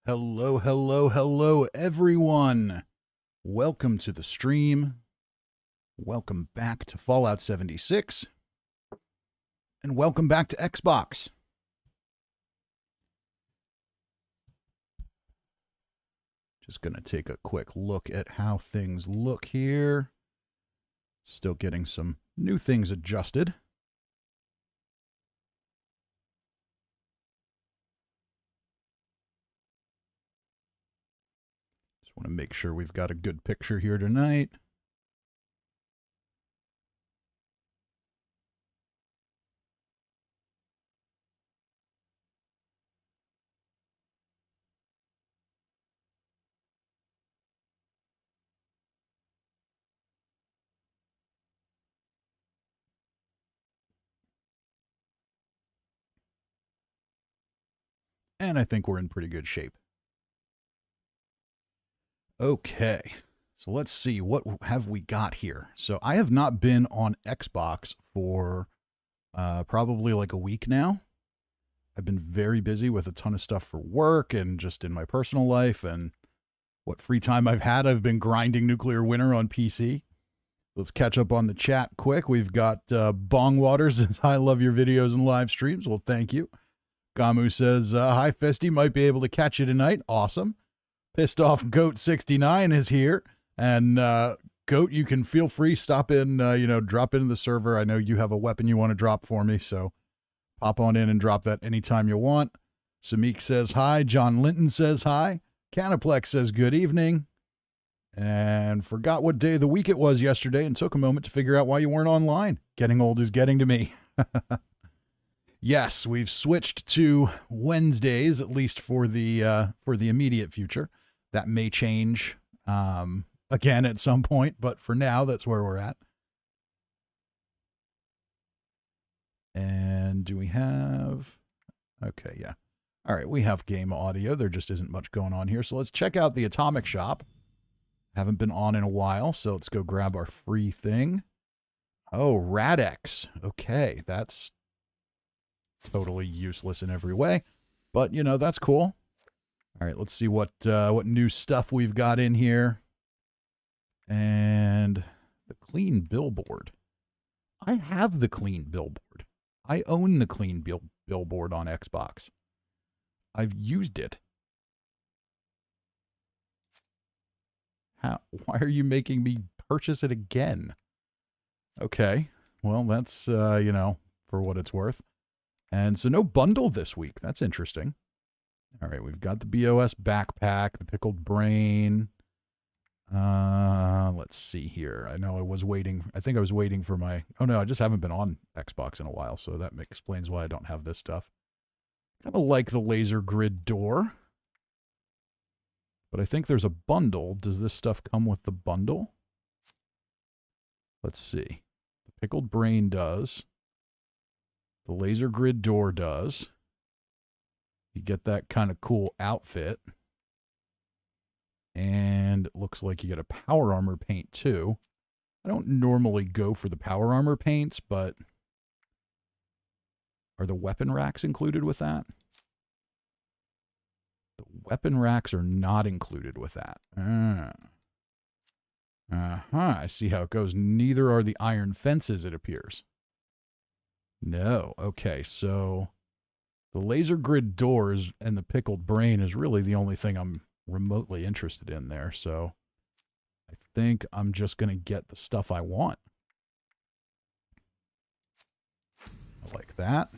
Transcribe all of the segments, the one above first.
Hello, hello, hello, everyone. Welcome to the stream. Welcome back to Fallout 76. And welcome back to Xbox. Just going to take a quick look at how things look here. Still getting some new things adjusted. Just want to make sure we've got a good picture here tonight. And I think we're in pretty good shape. Okay, so let's see, what have we got here? So I have not been on Xbox for probably like a week now. I've been very busy with a ton of stuff for work and just in my personal life, and what free time I've had, I've been grinding Nuclear Winter on PC. Let's catch up on the chat quick. We've got Bong Waters says, I love your videos and live streams. Well, thank you. Gamu says, hi, Festy, might be able to catch you tonight. Awesome. Pissed Off Goat 69 is here. And Goat, you can feel free, stop in, drop into the server. I know you have a weapon you want to drop for me, so pop on in and drop that anytime you want. Samik says hi. John Linton says hi. Canaplex says good evening. And forgot what day of the week it was yesterday and took a moment to figure out why you weren't online. Getting old is getting to me. Yes, we've switched to Wednesdays, at least for the immediate future. That may change again at some point, but for now, that's where we're at. And do we have... Okay, yeah. All right, we have game audio. There just isn't much going on here. So let's check out the Atomic Shop. Haven't been on in a while, so let's go grab our free thing. Oh, Radex. Okay, that's totally useless in every way, but that's cool. All right, let's see what new stuff we've got in here. And the clean billboard. I have the clean billboard. I own the clean billboard on Xbox. I've used it. Why are you making me purchase it again? Okay, well, that's, for what it's worth. And so no bundle this week. That's interesting. All right, we've got the BOS backpack, the pickled brain. Let's see here. I know I was waiting. I think I was waiting for my... Oh, no, I just haven't been on Xbox in a while, so that explains why I don't have this stuff. Kind of like the laser grid door. But I think there's a bundle. Does this stuff come with the bundle? Let's see. The pickled brain does. The laser grid door does. You get that kind of cool outfit. And it looks like you get a power armor paint too. I don't normally go for the power armor paints, but are the weapon racks included with that? The weapon racks are not included with that. I see how it goes. Neither are the iron fences, it appears. No. Okay, so the laser grid doors and the pickled brain is really the only thing I'm remotely interested in there. So I think I'm just going to get the stuff I want. I like that.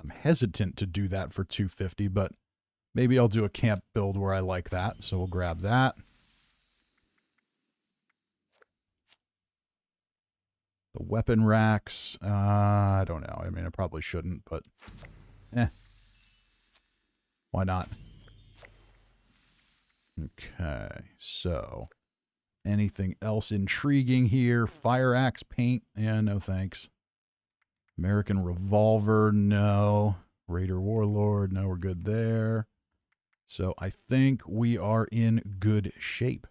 I'm hesitant to do that for $250, but maybe I'll do a camp build where I like that. So we'll grab that. The weapon racks, I don't know. I mean, I probably shouldn't, but why not? Okay, so anything else intriguing here? Fire axe paint? Yeah, no thanks. American Revolver, no. Raider Warlord, no, we're good there. So I think we are in good shape.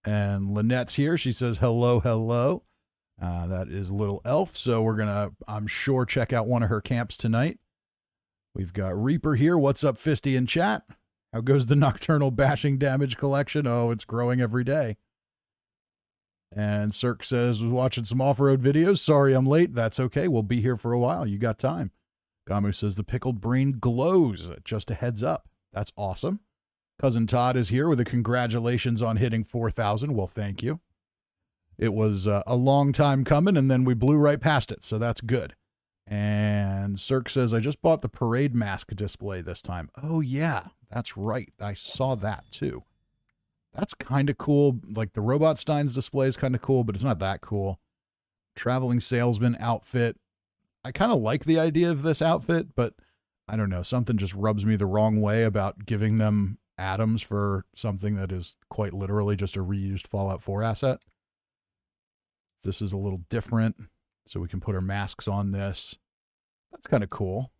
And Lynette's here. She says, hello, hello. That is Little Elf, so we're going to, I'm sure, check out one of her camps tonight. We've got Reaper here. What's up, Fisty in chat? How goes the Nocturnal Bashing Damage collection? Oh, it's growing every day. And Cirque says, was watching some off-road videos. Sorry I'm late. That's okay. We'll be here for a while. You got time. Gamu says, the pickled brain glows. Just a heads up. That's awesome. Cousin Todd is here with a congratulations on hitting 4,000. Well, thank you. It was a long time coming, and then we blew right past it, so that's good. And Cirque says, I just bought the parade mask display this time. Oh, yeah, that's right. I saw that, too. That's kind of cool. Like, the Robot Steins display is kind of cool, but it's not that cool. Traveling salesman outfit. I kind of like the idea of this outfit, but I don't know. Something just rubs me the wrong way about giving them atoms for something that is quite literally just a reused Fallout 4 asset. This is a little different, so we can put our masks on this. That's kind of cool.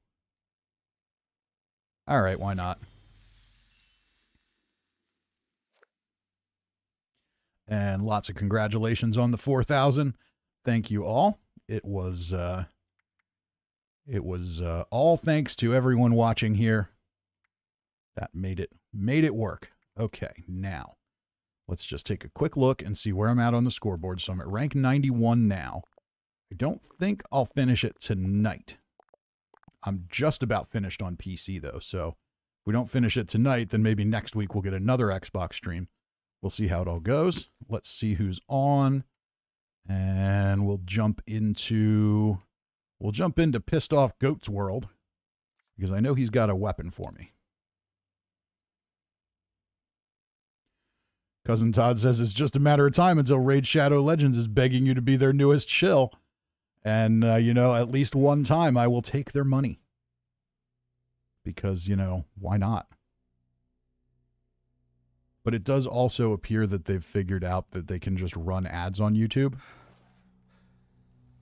All right, why not? And lots of congratulations on the 4,000. Thank you all. It was all thanks to everyone watching here. That made it work. Okay, now let's just take a quick look and see where I'm at on the scoreboard. So I'm at rank 91 now. I don't think I'll finish it tonight. I'm just about finished on PC though. So if we don't finish it tonight, then maybe next week we'll get another Xbox stream. We'll see how it all goes. Let's see who's on. And we'll jump into Pissed Off Goat's World, because I know he's got a weapon for me. Cousin Todd says it's just a matter of time until Raid Shadow Legends is begging you to be their newest shill. And, you know, at least one time I will take their money. Because, you know, why not? But it does also appear that they've figured out that they can just run ads on YouTube.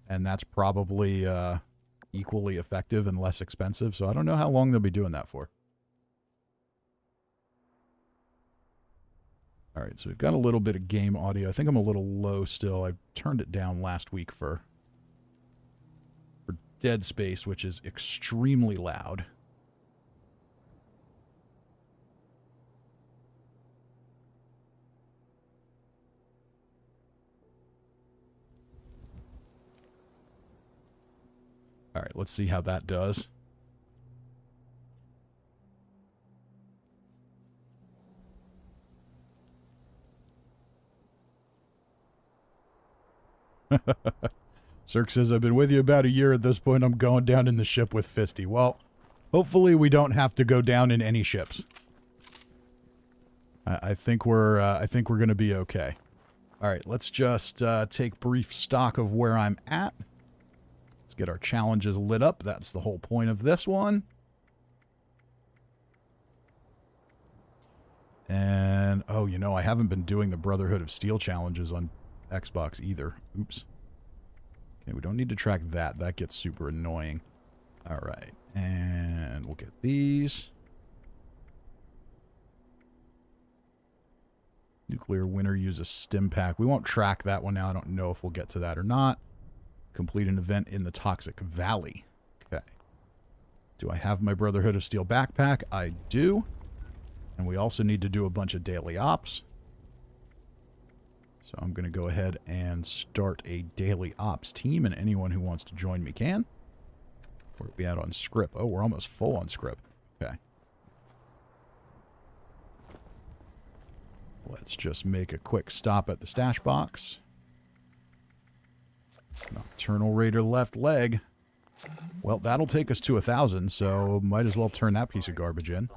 And that's probably equally effective and less expensive. So I don't know how long they'll be doing that for. All right, so we've got a little bit of game audio. I think I'm a little low still. I turned it down last week for Dead Space, which is extremely loud. All right, let's see how that does. Cirque says, I've been with you about a year at this point. I'm going down in the ship with Fisty. Well, hopefully we don't have to go down in any ships. I think we're going to be okay. All right, let's just take brief stock of where I'm at. Let's get our challenges lit up. That's the whole point of this one. And, oh, you know, I haven't been doing the Brotherhood of Steel challenges on Xbox either. Oops. Okay, we don't need to track that. That gets super annoying. All right, and we'll get these. Nuclear Winter uses stim pack. We won't track that one now. I don't know if we'll get to that or not. Complete an event in the Toxic Valley. Okay. Do I have my Brotherhood of Steel backpack? I do. And we also need to do a bunch of daily ops. So I'm going to go ahead and start a daily ops team, and anyone who wants to join me can. Where are we at on script? Oh, we're almost full on script. Okay. Let's just make a quick stop at the stash box. Nocturnal Raider left leg. Well, that'll take us to 1,000, so might as well turn that piece of garbage in.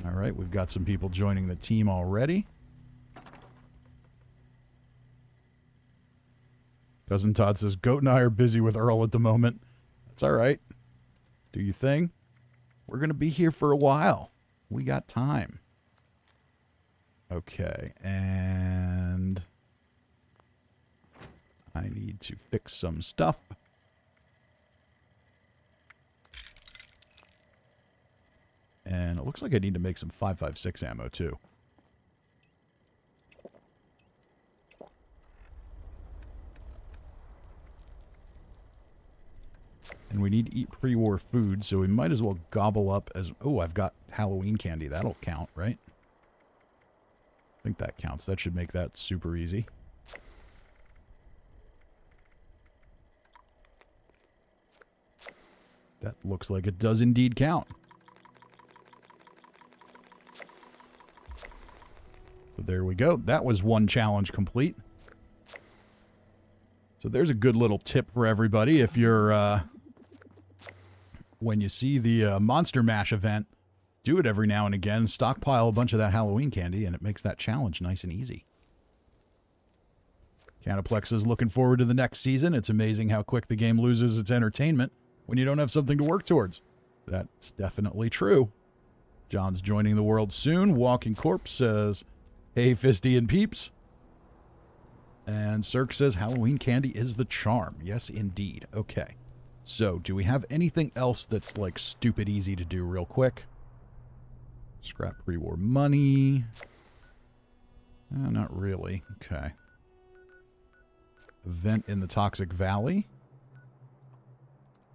All right, we've got some people joining the team already. Cousin Todd says, Goat and I are busy with Earl at the moment. That's all right. Do your thing. We're going to be here for a while. We got time. Okay, and I need to fix some stuff. And it looks like I need to make some 5.56 ammo, too. And we need to eat pre-war food, so we might as well gobble up as... Oh, I've got Halloween candy. That'll count, right? I think that counts. That should make that super easy. That looks like it does indeed count. So there we go. That was one challenge complete. So there's a good little tip for everybody. If you're, when you see the Monster Mash event, do it every now and again. Stockpile a bunch of that Halloween candy, and it makes that challenge nice and easy. Canaplex is looking forward to the next season. It's amazing how quick the game loses its entertainment when you don't have something to work towards. That's definitely true. John's joining the world soon. Walking Corpse says, hey, Fisty and peeps. And Cirque says, Halloween candy is the charm. Yes, indeed. Okay. So, do we have anything else that's, like, stupid easy to do real quick? Scrap pre-war money. Not really. Okay. Event in the Toxic Valley.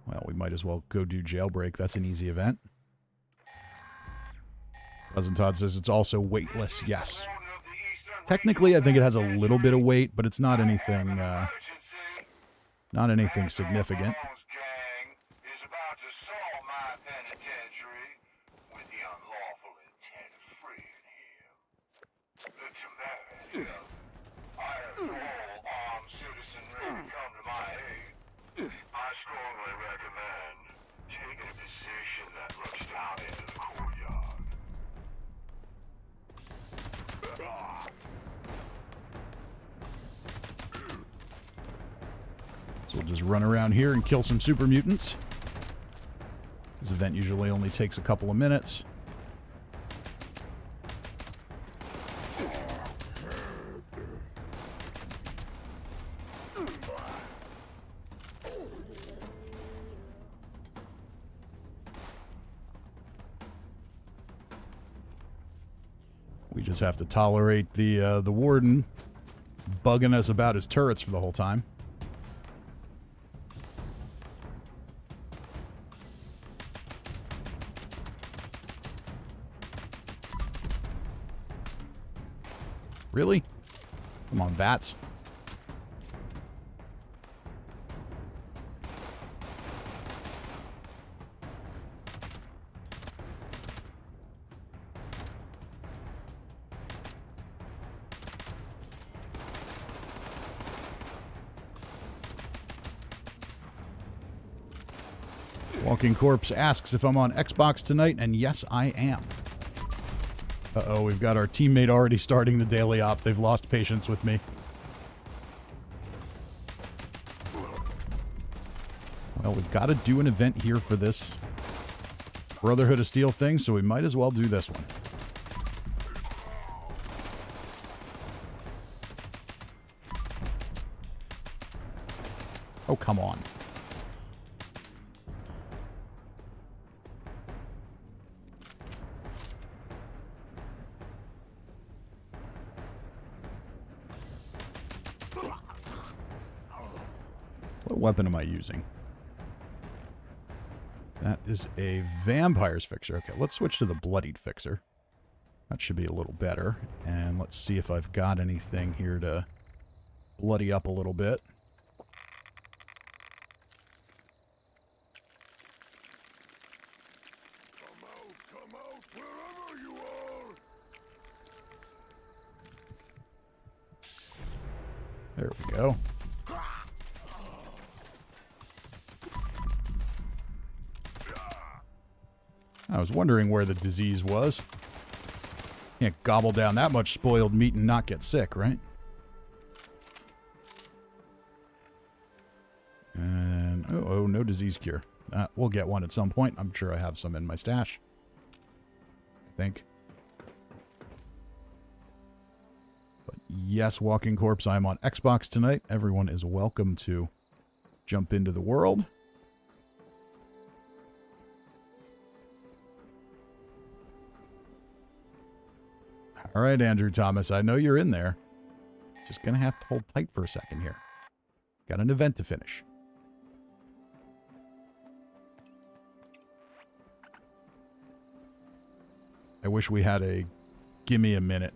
Well, we might as well go do Jailbreak. That's an easy event. Cousin Todd says it's also weightless. Yes. Technically, I think it has a little bit of weight, but it's not anything significant. So we'll just run around here and kill some super mutants. This event usually only takes a couple of minutes. We just have to tolerate the warden bugging us about his turrets for the whole time. Really? Come on, Vats. Walking Corpse asks if I'm on Xbox tonight, and yes, I am. Uh-oh, we've got our teammate already starting the daily op. They've lost patience with me. Well, we've got to do an event here for this Brotherhood of Steel thing, so we might as well do this one. Oh, come on. What weapon am I using? That is a vampire's fixer. Okay, let's switch to the bloodied fixer. That should be a little better. And let's see if I've got anything here to bloody up a little bit. Come out, wherever you are. There we go. I was wondering where the disease was. Can't gobble down that much spoiled meat and not get sick, right? And, oh, no disease cure. We'll get one at some point. I'm sure I have some in my stash. I think. But yes, Walking Corpse, I'm on Xbox tonight. Everyone is welcome to jump into the world. All right, Andrew Thomas, I know you're in there. Just going to have to hold tight for a second here. Got an event to finish. I wish we had a gimme a minute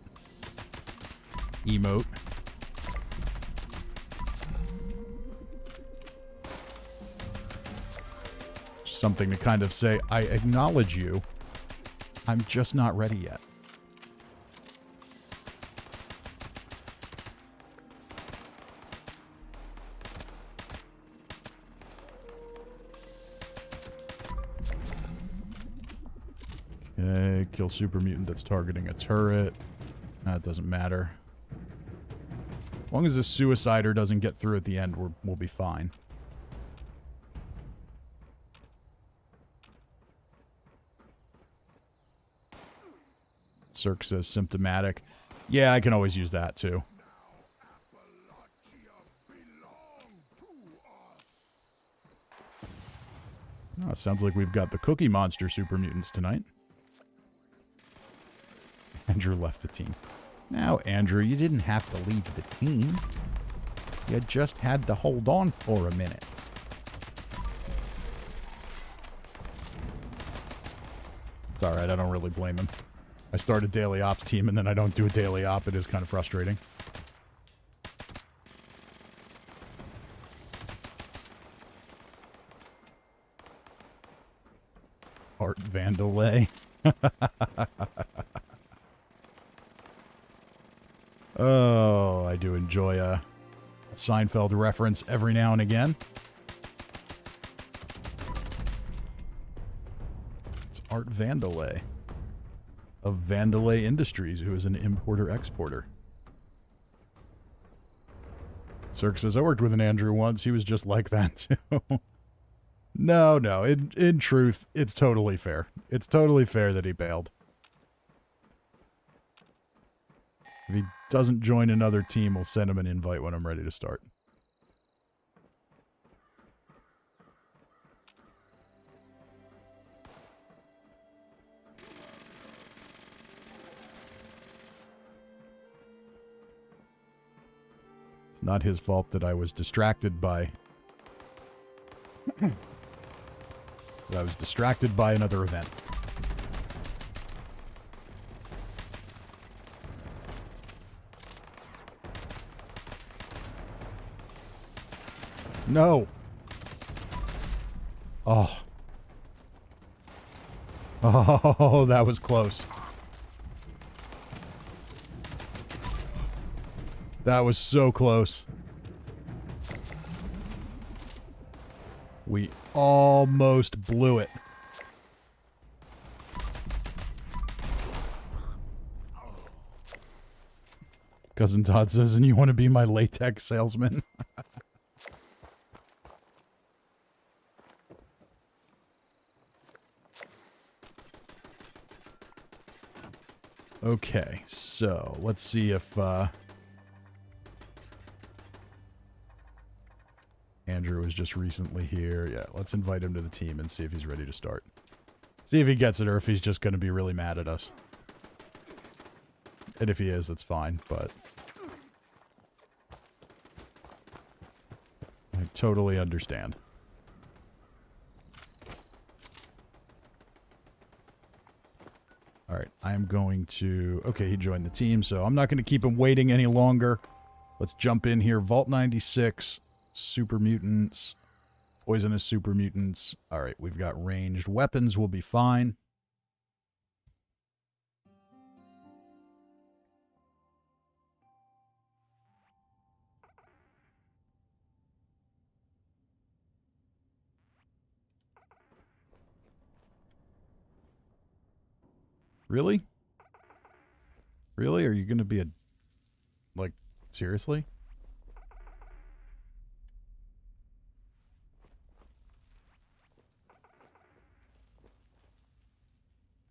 emote. Something to kind of say, I acknowledge you. I'm just not ready yet. Okay, kill super mutant that's targeting a turret. That doesn't matter. As long as this suicider doesn't get through at the end, we'll be fine. Cirque says symptomatic. Yeah, I can always use that too. Oh, it sounds like we've got the Cookie Monster super mutants tonight. Andrew left the team. Now, Andrew, you didn't have to leave the team. You just had to hold on for a minute. It's alright, I don't really blame him. I start a daily ops team and then I don't do a daily op. It is kind of frustrating. Art Vandalay. Oh, I do enjoy a Seinfeld reference every now and again. It's Art Vandalay of Vandalay Industries, who is an importer-exporter. Cirque says, I worked with an Andrew once. He was just like that, too. No. In truth, it's totally fair. It's totally fair that he bailed. If he doesn't join another team, we'll send him an invite when I'm ready to start. It's not his fault that I was distracted by... another event. No. Oh. Oh, that was close. That was so close. We almost blew it. Cousin Todd says, and you want to be my latex salesman? Okay, so let's see if Andrew was just recently here. Yeah, let's invite him to the team and see if he's ready to start. See if he gets it or if he's just going to be really mad at us. And if he is, that's fine, but I totally understand. All right, I am going to... Okay, he joined the team, so I'm not going to keep him waiting any longer. Let's jump in here. Vault 96, super mutants, poisonous super mutants. All right, we've got ranged weapons. We'll be fine. Really? Really? Are you going to be a... Like, seriously?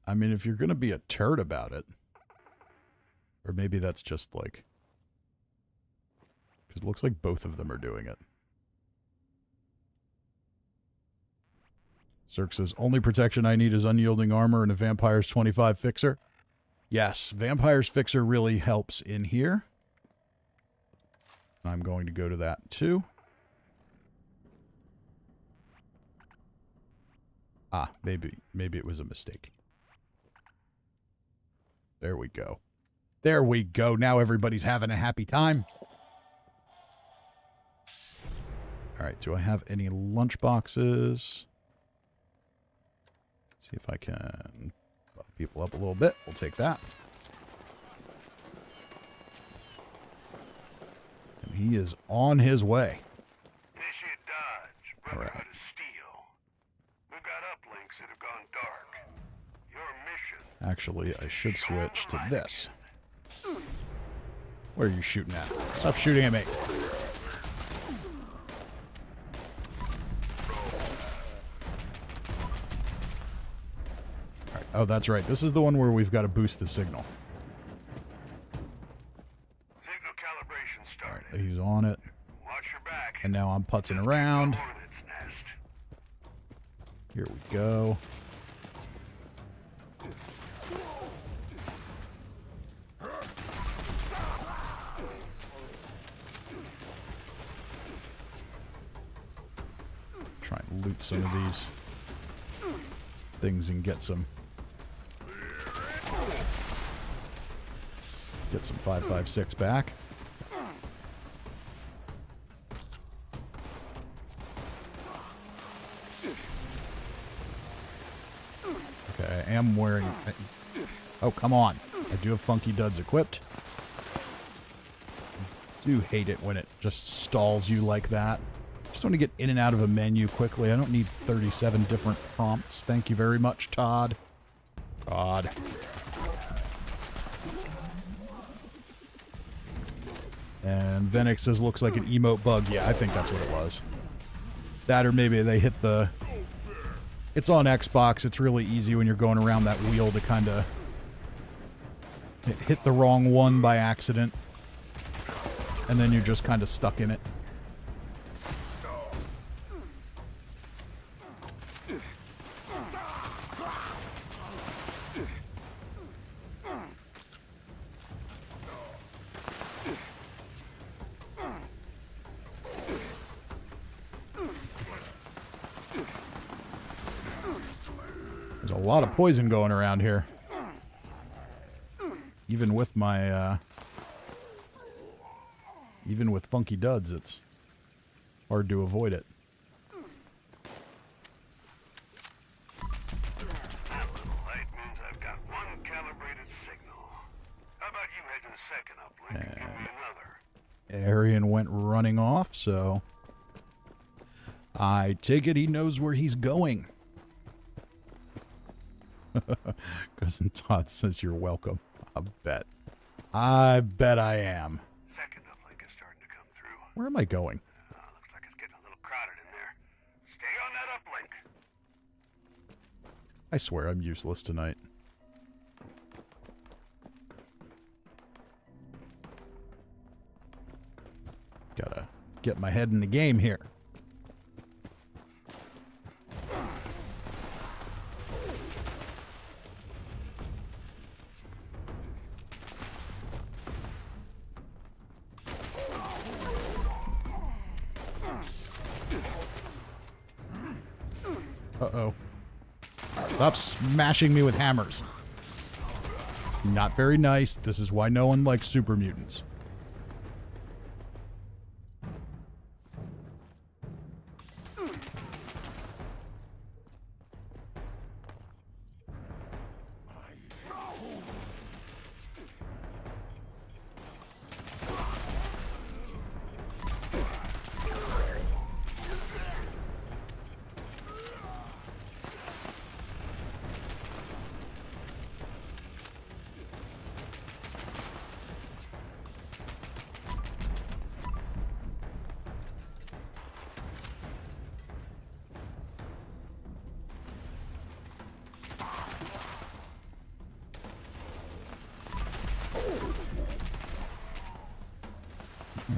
I mean, if you're going to be a turd about it... Or maybe that's just, like... Because it looks like both of them are doing it. Cirque says, only protection I need is unyielding armor and a Vampire's 25 fixer. Yes, Vampire's fixer really helps in here. I'm going to go to that too. Ah, maybe it was a mistake. There we go. There we go. Now everybody's having a happy time. All right, do I have any lunch boxes? See if I can buff people up a little bit. We'll take that. And he is on his way. This shit Dodge, brotherhood of steel. We've got uplinks that have gone dark. Your mission. Actually, I should switch to this. Where are you shooting at? Stop shooting at me. All right. Oh, that's right. This is the one where we've got to boost the signal. Signal calibration started. All right, he's on it. Watch your back. And now I'm putzing around. Hornet's nest. Here we go. Try and loot some of these things and get some 5.56 back. Okay, I am wearing... Oh, come on. I do have Funky Duds equipped. I do hate it when it just stalls you like that. Just want to get in and out of a menu quickly. I don't need 37 different prompts. Thank you very much, Todd. Todd. And Venix says, looks like an emote bug. Yeah, I think that's what it was. That or maybe they hit the... It's on Xbox. It's really easy when you're going around that wheel to kind of hit the wrong one by accident. And then you're just kind of stuck in it. There's a lot of poison going around here. Even with my, even with Funky Duds, it's hard to avoid it. That little light means I've got one calibrated signal. How about you head to the second uplink and give me another? Arian went running off, so I take it he knows where he's going. Cousin Todd says you're welcome. I bet I am. Second uplink is starting to come through. Where am I going? Looks like it's getting a little crowded in there. Stay on that uplink. I swear I'm useless tonight. Gotta get my head in the game here. Uh-oh. Stop smashing me with hammers. Not very nice. This is why no one likes super mutants.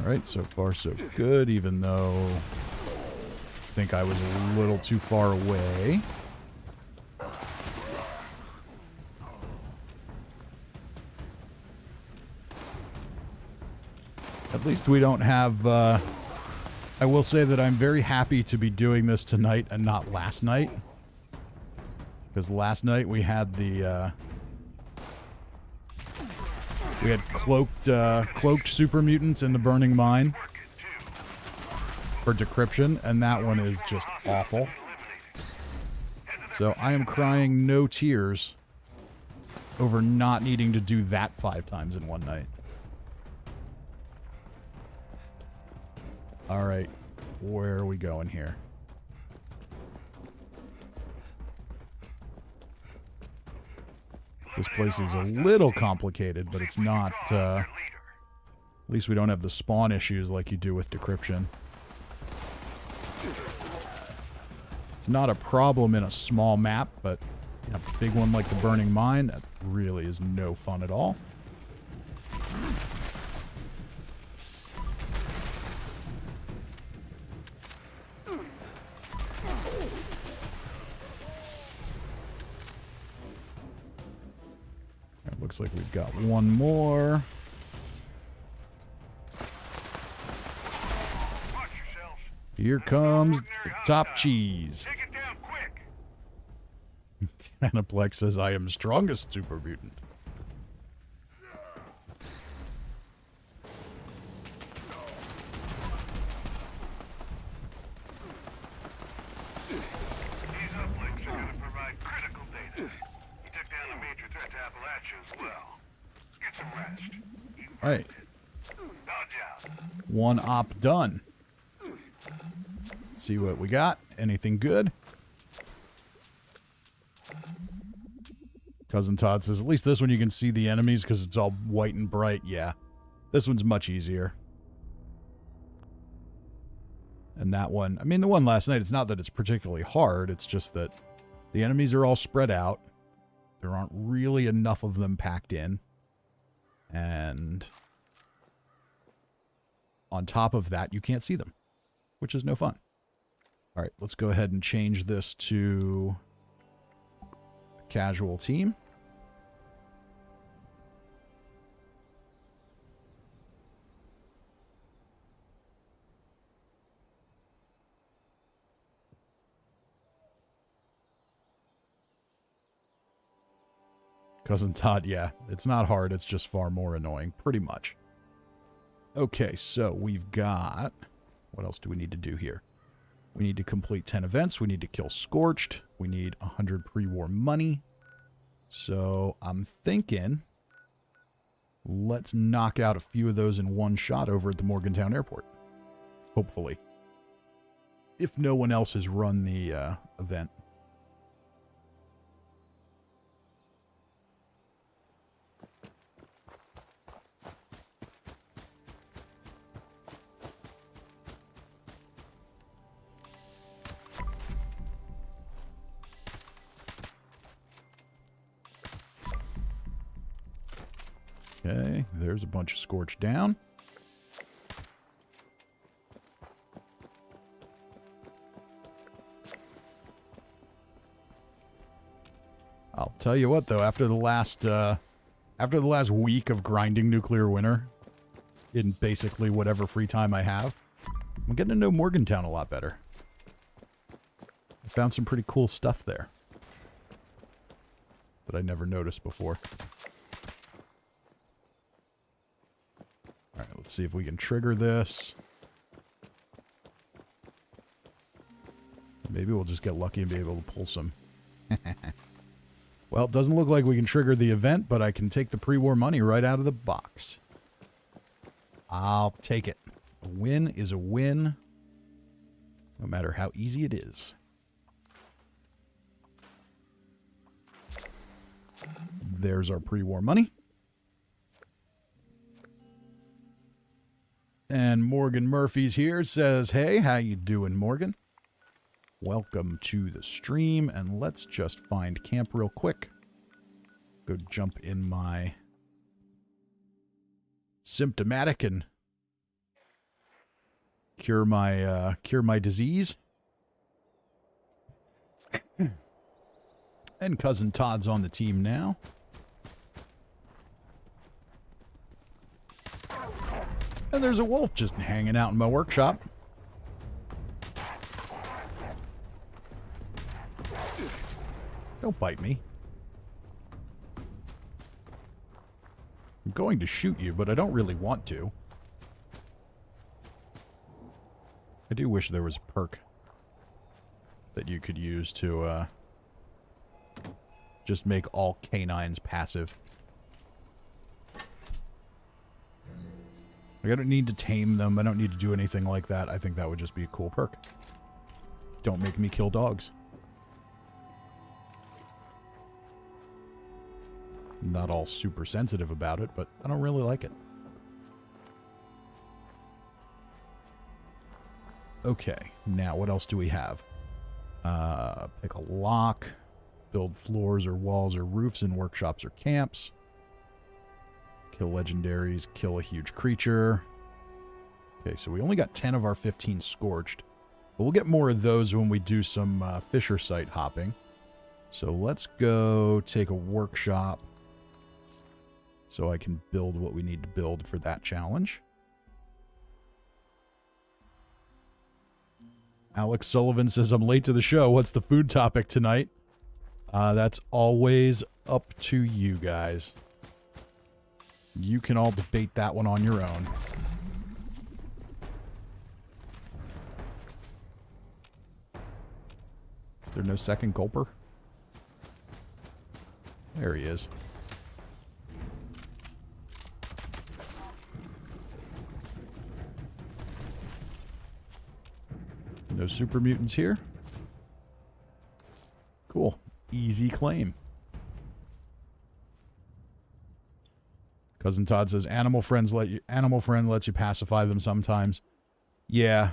Alright, so far so good, even though I think I was a little too far away. At least we don't have, I will say that I'm very happy to be doing this tonight and not last night. Because last night we had the We had cloaked super mutants in the burning mine for decryption, and that one is just awful. So I am crying no tears over not needing to do that 5 times in one night. All right, where are we going here? This place is a little complicated, but it's not, at least we don't have the spawn issues like you do with decryption. It's not a problem in a small map, but in a big one like the Burning Mine, that really is no fun at all. It looks like we've got one more. Here comes the top cheese. Take it down quick. Anaplex says, I am strongest super mutant. These uplinks are going to provide critical data. You took down a major threat to Appalachia as well. Get some rest. All right. Dodge out. One op done. See what we got. Anything good? Cousin Todd says, at least this one you can see the enemies because it's all white and bright. Yeah. This one's much easier. And that one, I mean, the one last night, it's not that it's particularly hard. It's just that the enemies are all spread out. There aren't really enough of them packed in. And on top of that, you can't see them, which is no fun. All right, let's go ahead and change this to a casual team. Cousin Todd, yeah, it's not hard. It's just far more annoying, pretty much. Okay, so we've got... What else do we need to do here? We need to complete 10 events. We need to kill Scorched. We need 100 pre-war money. So I'm thinking, let's knock out a few of those in one shot over at the Morgantown Airport. Hopefully. If no one else has run the event. Okay, there's a bunch of Scorched down. I'll tell you what, though, after the last week of grinding Nuclear Winter, in basically whatever free time I have, I'm getting to know Morgantown a lot better. I found some pretty cool stuff there that I never noticed before. Alright, let's see if we can trigger this. Maybe we'll just get lucky and be able to pull some. Well, it doesn't look like we can trigger the event, but I can take the pre-war money right out of the box. I'll take it. A win is a win, no matter how easy it is. There's our pre-war money. And Morgan Murphy's here, says, hey, how you doing, Morgan? Welcome to the stream, and let's just find camp real quick. Go jump in my symptomatic and cure my disease. And Cousin Todd's on the team now. And there's a wolf just hanging out in my workshop. Don't bite me. I'm going to shoot you, but I don't really want to. I do wish there was a perk that you could use to just make all canines passive. Like, I don't need to tame them. I don't need to do anything like that. I think that would just be a cool perk. Don't make me kill dogs. I'm not all super sensitive about it, but I don't really like it. Okay, now what else do we have? Pick a lock, build floors or walls or roofs in workshops or camps, kill legendaries, kill a huge creature. Okay, so we only got 10 of our 15 scorched, but we'll get more of those when we do some fisher site hopping. So let's go take a workshop so I can build what we need to build for that challenge. Alex Sullivan says, I'm late to the show. What's the food topic tonight? That's always up to you guys. You can all debate that one on your own. Is there no second gulper? There he is. No super mutants here. Cool. Easy claim. Cousin Todd says Animal Friend lets you pacify them sometimes. Yeah.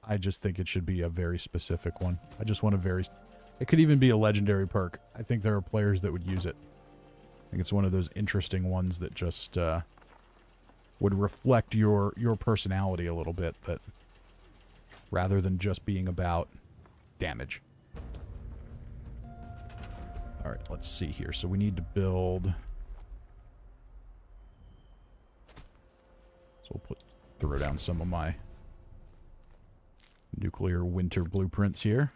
I just think it should be a very specific one. I just want a very... It could even be a legendary perk. I think there are players that would use it. I think it's one of those interesting ones that just would reflect your personality a little bit, that rather than just being about damage. Alright, let's see here. So we need to build... So we'll throw down some of my nuclear winter blueprints here.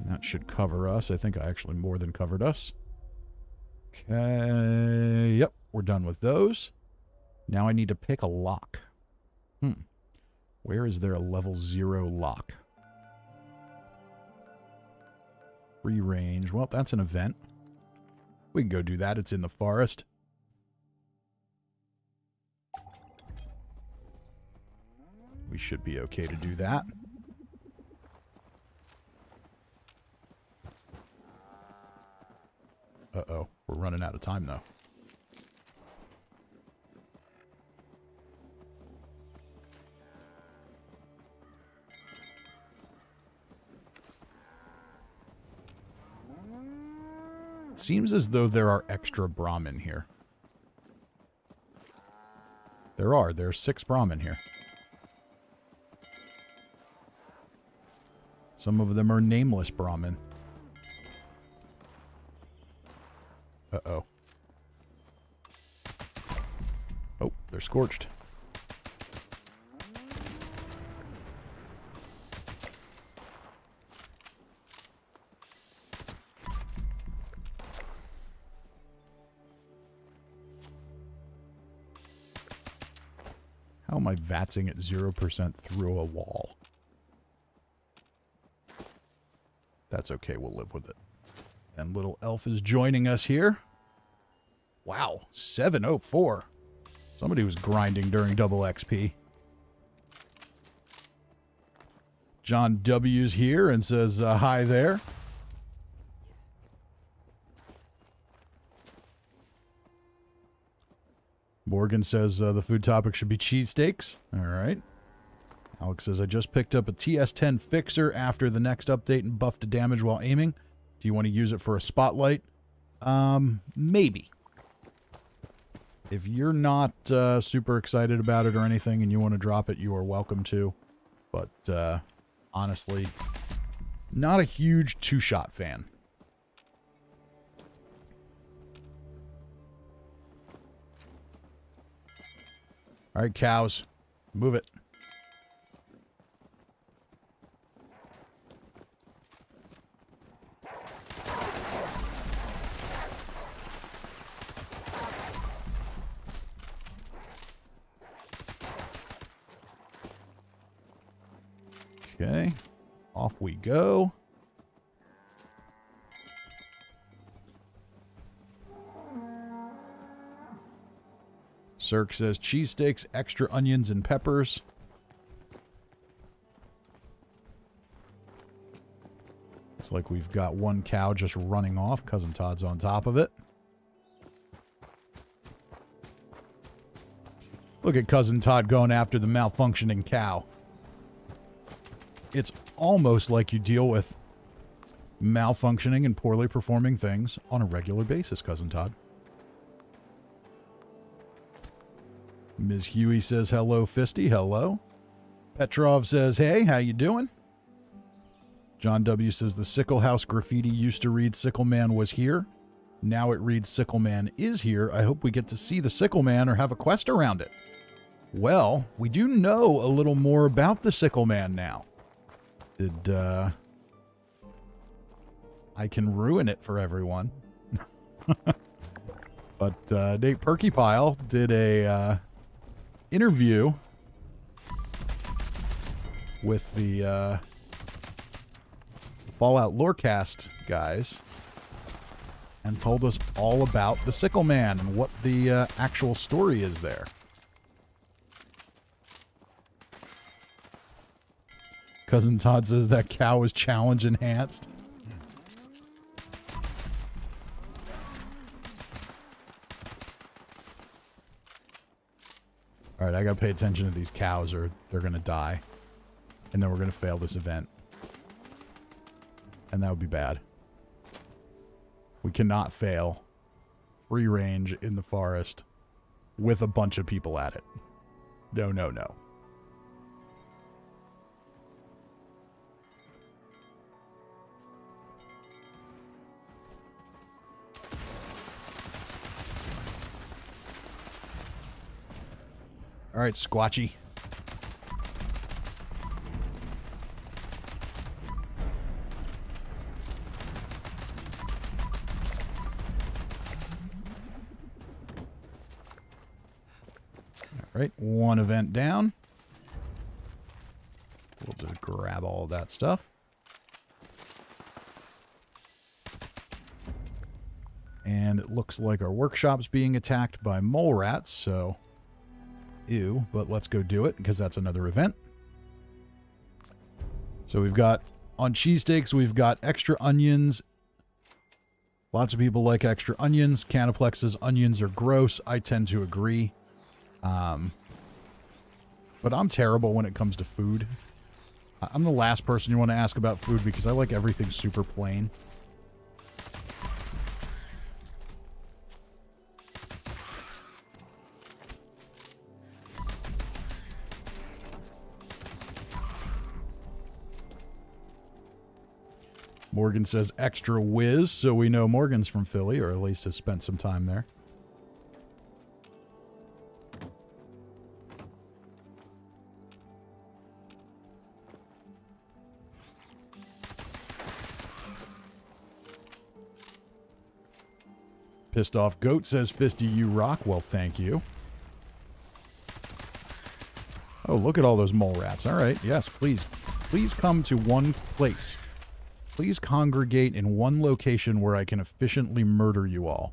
That should cover us. I think I actually more than covered us. Okay, yep, we're done with those. Now I need to pick a lock. Where is there a level 0 lock? Free range. Well, that's an event. We can go do that. It's in the forest. We should be okay to do that. Uh-oh. We're running out of time, though. It seems as though there are extra Brahmin here. There are. There's 6 Brahmin here. Some of them are nameless Brahmin. Uh-oh. Oh, they're scorched. How am I vatzing at 0% through a wall? That's okay, we'll live with it. And little elf is joining us here. Wow, 704. Somebody was grinding during double XP. John W's here and says hi there. Morgan says the food topic should be cheesesteaks. All right. Alex says, I just picked up a TS10 fixer after the next update and buffed to damage while aiming. Do you want to use it for a spotlight? Maybe. If you're not super excited about it or anything and you want to drop it, you are welcome to. But honestly, not a huge two-shot fan. All right, cows. Move it. Okay. Off we go. Cirque says cheesesteaks, extra onions, and peppers. Looks like we've got one cow just running off. Cousin Todd's on top of it. Look at Cousin Todd going after the malfunctioning cow. It's almost like you deal with malfunctioning and poorly performing things on a regular basis, Cousin Todd. Ms. Huey says, hello, Fisty. Hello. Petrov says, hey, how you doing? John W. says, the Sickle House graffiti used to read Sickle Man was here. Now it reads Sickle Man is here. I hope we get to see the Sickle Man or have a quest around it. Well, we do know a little more about the Sickle Man now. I can ruin it for everyone. But Nate Perkypile did a interview with the Fallout Lorecast guys and told us all about the Sickle Man and what the actual story is there. Cousin Todd says that cow is challenge enhanced. All right, I gotta pay attention to these cows or they're gonna die. And then we're gonna fail this event. And that would be bad. We cannot fail free range in the forest with a bunch of people at it. No, no, no. All right, Squatchy. All right, one event down. We'll just grab all of that stuff. And it looks like our workshop's being attacked by mole rats, so... Ew, but let's go do it, because that's another event. So we've got, on cheesesteaks, we've got extra onions. Lots of people like extra onions. Canaplex says onions are gross. I tend to agree. But I'm terrible when it comes to food. I'm the last person you want to ask about food because I like everything super plain. Morgan says extra whiz, so we know Morgan's from Philly, or at least has spent some time there. Pissed Off Goat says, Fisty, you rock. Well, thank you. Oh, look at all those mole rats. All right, yes, please. Please come to one place. Please congregate in one location where I can efficiently murder you all.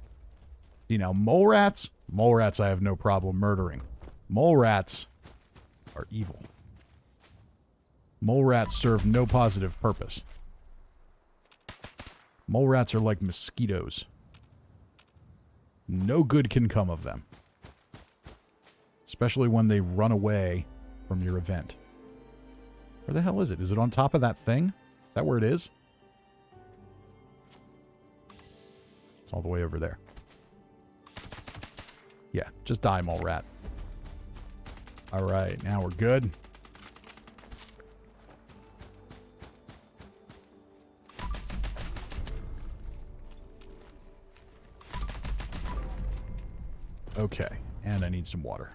You know, mole rats I have no problem murdering. Mole rats are evil. Mole rats serve no positive purpose. Mole rats are like mosquitoes. No good can come of them. Especially when they run away from your event. Where the hell is it? Is it on top of that thing? Is that where it is? It's all the way over there. Yeah, just die, mole rat. All right, now we're good. Okay, and I need some water.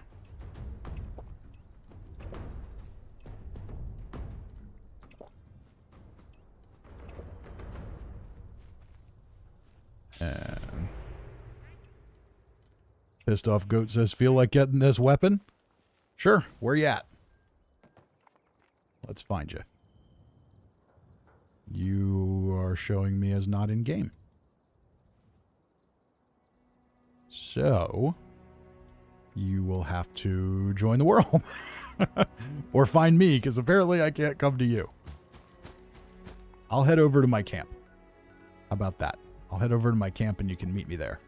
And Pissed Off Goat says, feel like getting this weapon? Sure, where you at? Let's find you. You are showing me as not in game. So, you will have to join the world. Or find me, because apparently I can't come to you. I'll head over to my camp. How about that? I'll head over to my camp and you can meet me there.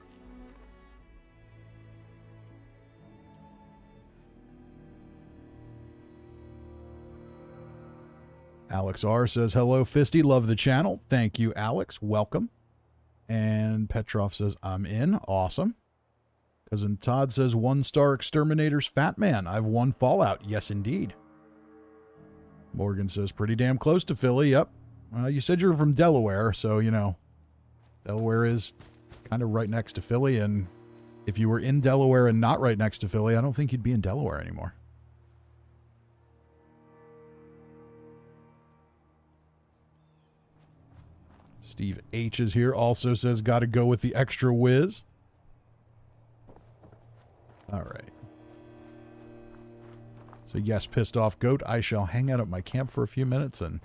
Alex R says, hello, Fisty. Love the channel. Thank you, Alex. Welcome. And Petrov says, I'm in. Awesome. Cousin Todd says, 1-star Exterminator's Fat Man. I've won Fallout. Yes, indeed. Morgan says, pretty damn close to Philly. Yep. You said you're from Delaware, so, you know, Delaware is kind of right next to Philly. And if you were in Delaware and not right next to Philly, I don't think you'd be in Delaware anymore. Steve H is here. Also says, got to go with the extra whiz. All right. So yes, pissed off goat. I shall hang out at my camp for a few minutes, and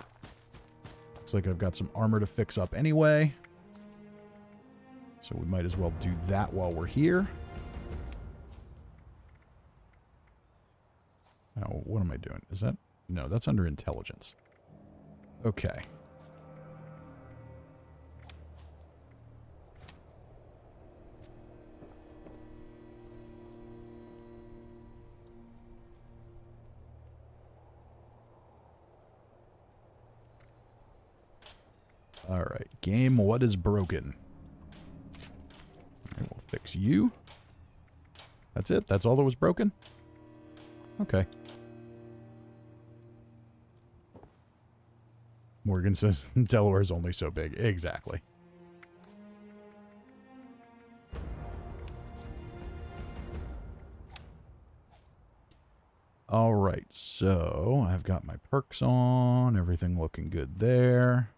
looks like I've got some armor to fix up anyway. So we might as well do that while we're here. Now, what am I doing? Is that... No, that's under intelligence. Okay. All right, game, what is broken? All right, we'll fix you. That's it? That's all that was broken? Okay. Morgan says, Delaware is only so big. Exactly. All right, so I've got my perks on. Everything looking good there.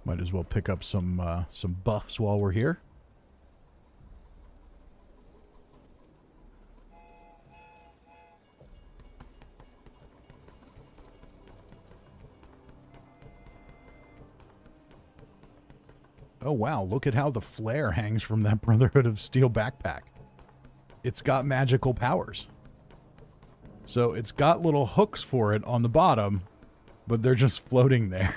Might as well pick up some buffs while we're here. Oh wow, look at how the flare hangs from that Brotherhood of Steel backpack. It's got magical powers. So it's got little hooks for it on the bottom, but they're just floating there.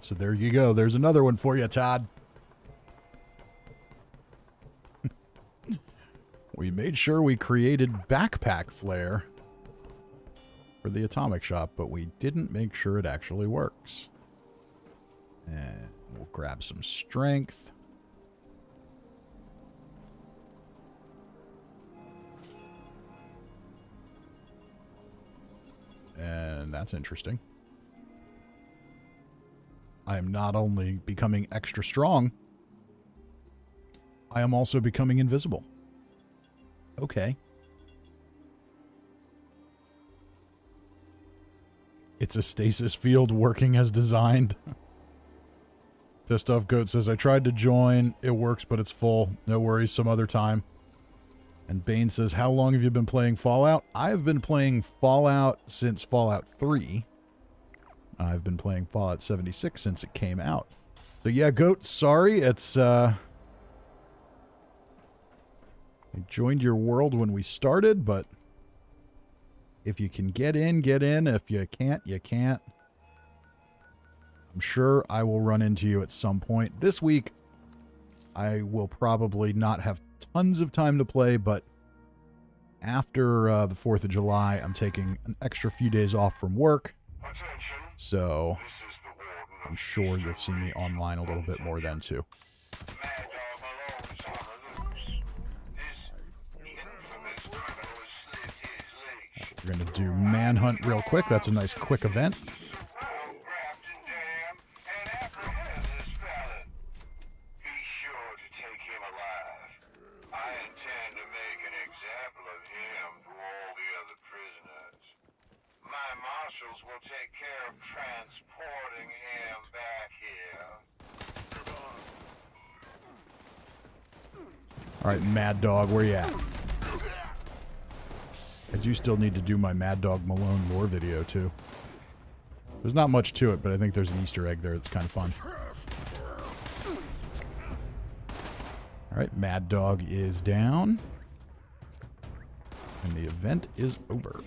So there you go. There's another one for you, Todd. We made sure we created backpack flare for the atomic shop, but we didn't make sure it actually works. And we'll grab some strength. And that's interesting. I am not only becoming extra strong, I am also becoming invisible. Okay. It's a stasis field working as designed. Pissed Off Goat says, I tried to join. It works, but it's full. No worries, some other time. And Bane says, how long have you been playing Fallout? I've been playing Fallout since Fallout 3. I've been playing Fallout 76 since it came out. So yeah, Goat, sorry, it's, I joined your world when we started, but if you can get in, get in. If you can't, you can't. I'm sure I will run into you at some point. This week, I will probably not have tons of time to play, but after the 4th of July, I'm taking an extra few days off from work. So I'm sure you'll see me online a little bit more then, too. We're going to do Manhunt real quick. That's a nice quick event. marshals will take care of transporting him back here. Alright, Mad Dog, where you at? I do still need to do my Mad Dog Malone lore video, too. There's not much to it, but I think there's an Easter egg there that's kind of fun. Alright, Mad Dog is down. And the event is over.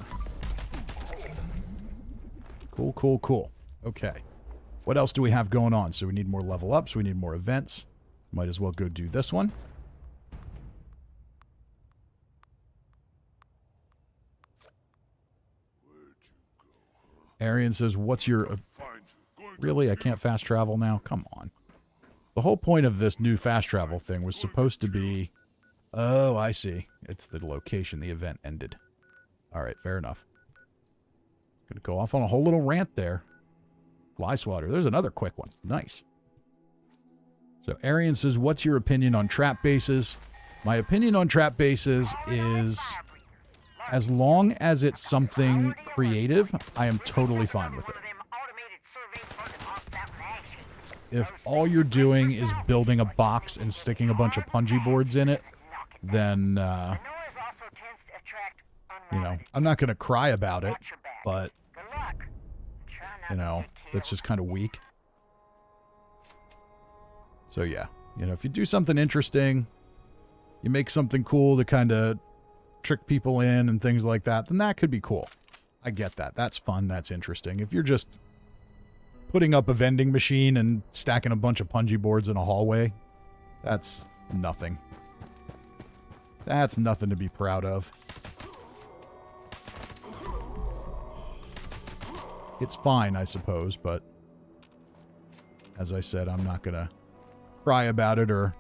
Cool, cool, cool. Okay. What else do we have going on? So we need more level ups, we need more events. Might as well go do this one. Arian says, what's your... Really? I can't fast travel now? Come on. The whole point of this new fast travel thing was supposed to be... Oh, I see. It's the location the event ended. Alright, fair enough. Gonna go off on a whole little rant there. Fly swatter. There's another quick one. Nice. So Arian says, what's your opinion on trap bases? My opinion on trap bases is... As long as it's something creative, I am totally fine with it. If all you're doing is building a box and sticking a bunch of punji boards in it, then, you know, I'm not going to cry about it, but, you know, that's just kind of weak. So, yeah, you know, if you do something interesting, you make something cool to kind of trick people in and things like that, then that could be cool. I get that. That's fun. That's interesting. If you're just putting up a vending machine and stacking a bunch of punji boards in a hallway, that's nothing. That's nothing to be proud of. It's fine, I suppose, but as I said, I'm not gonna cry about it or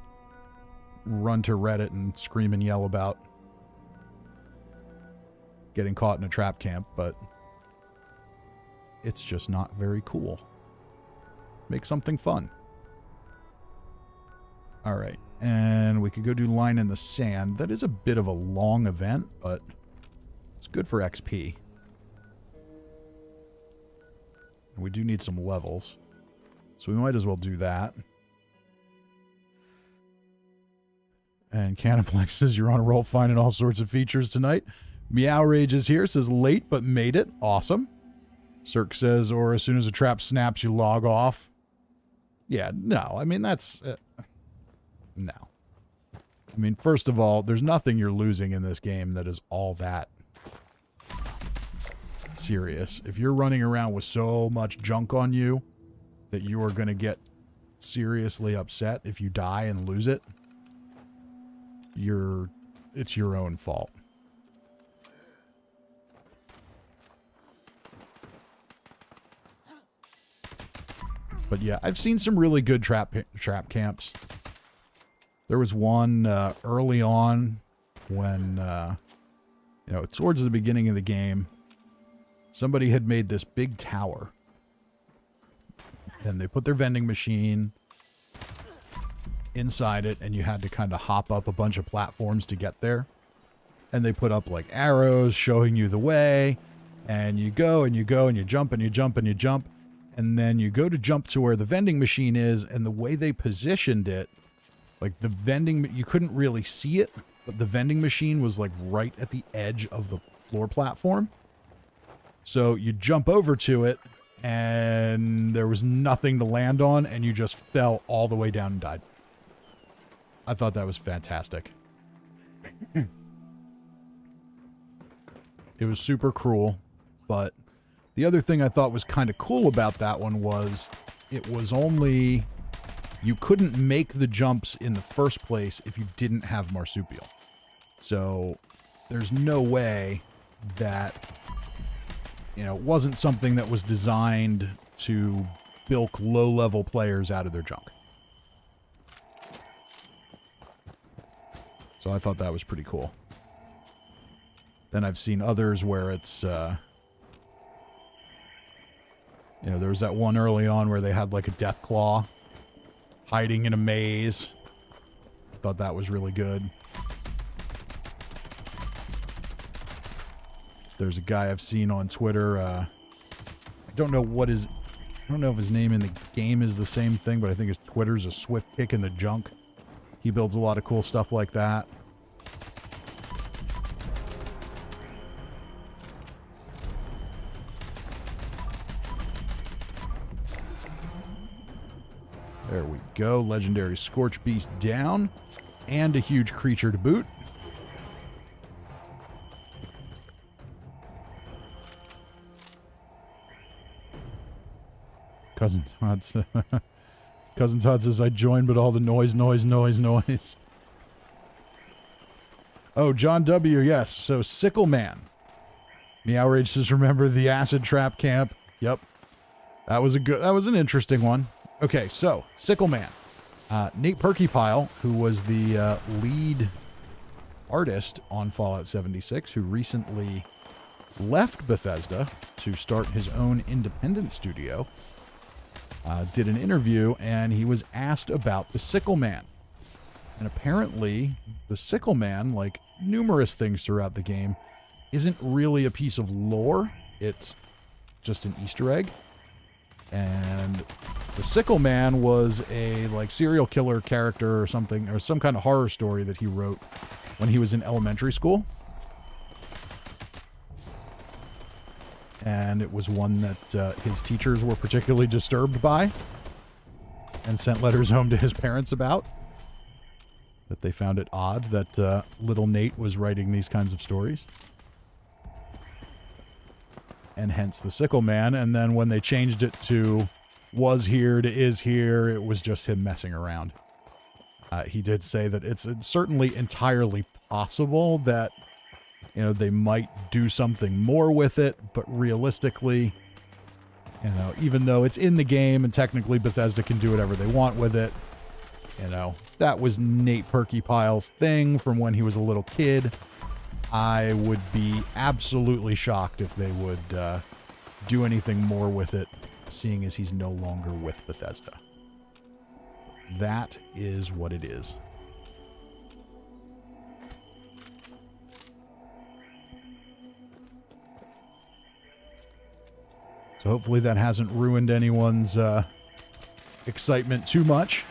run to Reddit and scream and yell about getting caught in a trap camp, but it's just not very cool. Make something fun. Alright, and we could go do Line in the Sand. That is a bit of a long event, but it's good for XP. And we do need some levels, so we might as well do that. And Canaplex says, you're on a roll finding all sorts of features tonight. Meow Rage is here, says late but made it. Awesome. Cirque says, or as soon as a trap snaps, you log off. Yeah, no. I mean, that's... no. I mean, first of all, there's nothing you're losing in this game that is all that serious. If you're running around with so much junk on you that you are going to get seriously upset if you die and lose it, it's your own fault. But yeah, I've seen some really good trap camps. There was one early on when, you know, towards the beginning of the game, somebody had made this big tower. And they put their vending machine inside it, and you had to kind of hop up a bunch of platforms to get there. And they put up like arrows showing you the way, and you go and you go and you jump and you jump and you jump. And then you go to jump to where the vending machine is, and the way they positioned it, like the vending, you couldn't really see it, but the vending machine was like right at the edge of the floor platform. So you jump over to it, and there was nothing to land on, and you just fell all the way down and died. I thought that was fantastic. It was super cruel, but... The other thing I thought was kind of cool about that one was it was only... You couldn't make the jumps in the first place if you didn't have marsupial. So there's no way that, you know, it wasn't something that was designed to bilk low-level players out of their junk. So I thought that was pretty cool. Then I've seen others where it's... You know, there was that one early on where they had like a Deathclaw hiding in a maze. I thought that was really good. There's a guy I've seen on Twitter don't know what his... I don't know if his name in the game is the same thing, but I think his Twitter's a Swift Kick in the Junk. He builds a lot of cool stuff like that. There we go. Legendary Scorch Beast down. And a huge creature to boot. Cousin Todd says, I joined, but all the noise. Oh, John W., yes. So, Sickle Man. Meow Rage says, remember the acid trap camp? Yep. That was an interesting one. Okay, so, Sickle Man. Nate Perkypile, who was the lead artist on Fallout 76, who recently left Bethesda to start his own independent studio, did an interview, and he was asked about the Sickle Man. And apparently, the Sickle Man, like numerous things throughout the game, isn't really a piece of lore. It's just an Easter egg. And the Sickle Man was a like serial killer character or something, or some kind of horror story that he wrote when he was in elementary school. And it was one that his teachers were particularly disturbed by and sent letters home to his parents about. That they found it odd that little Nate was writing these kinds of stories. And hence the Sickle Man. And then when they changed it to was here to is here, it was just him messing around. He did say that it's certainly entirely possible that, you know, they might do something more with it, but realistically, you know, even though it's in the game and technically Bethesda can do whatever they want with it, you know, that was Nate Perkypile's thing from when he was a little kid. I would be absolutely shocked if they would do anything more with it, seeing as he's no longer with Bethesda. That is what it is. So hopefully that hasn't ruined anyone's excitement too much.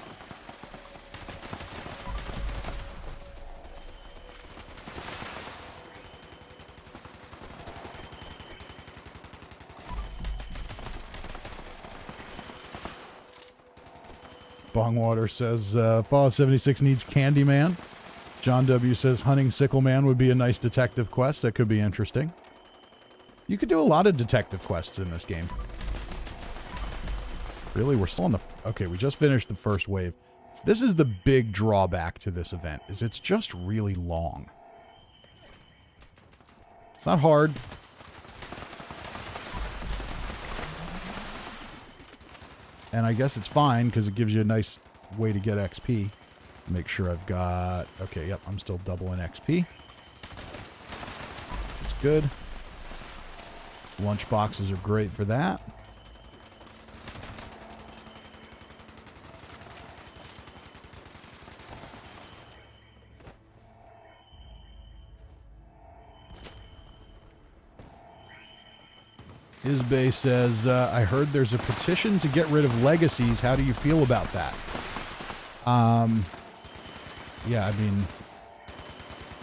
Bongwater says, Fallout 76 needs Candyman. John W. says, hunting Sickle Man would be a nice detective quest. That could be interesting. You could do a lot of detective quests in this game. Really? We're still on the... Okay, we just finished the first wave. This is the big drawback to this event, is it's just really long. It's not hard. And I guess it's fine, because it gives you a nice way to get XP. Make sure I've got... Okay, yep, I'm still doubling XP. It's good. Lunch boxes are great for that. Isbay says, I heard there's a petition to get rid of legacies. How do you feel about that? Yeah, I mean,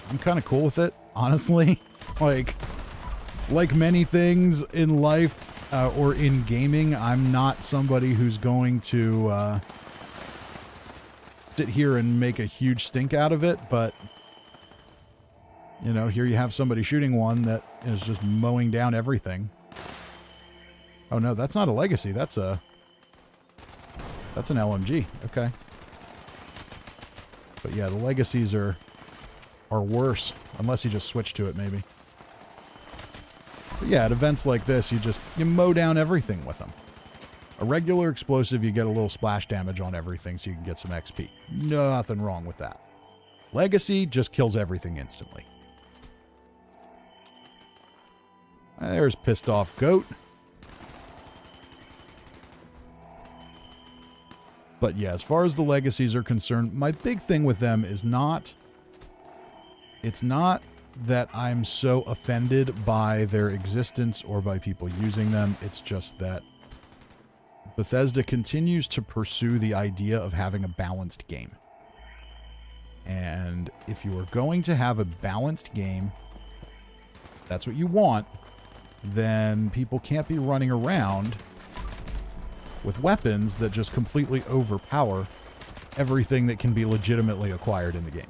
I'm kind of cool with it, honestly. Like many things in life or in gaming, I'm not somebody who's going to sit here and make a huge stink out of it, but, you know, here you have somebody shooting one that is just mowing down everything. Oh no, that's not a legacy. That's an LMG. Okay. But yeah, the legacies are worse, unless you just switch to it maybe. But yeah, at events like this, you mow down everything with them. A regular explosive, you get a little splash damage on everything so you can get some XP. Nothing wrong with that. Legacy just kills everything instantly. There's Pissed Off Goat. But yeah, as far as the legacies are concerned, my big thing with them is it's not that I'm so offended by their existence or by people using them. It's just that Bethesda continues to pursue the idea of having a balanced game. And if you are going to have a balanced game, that's what you want, then people can't be running around with weapons that just completely overpower everything that can be legitimately acquired in the game.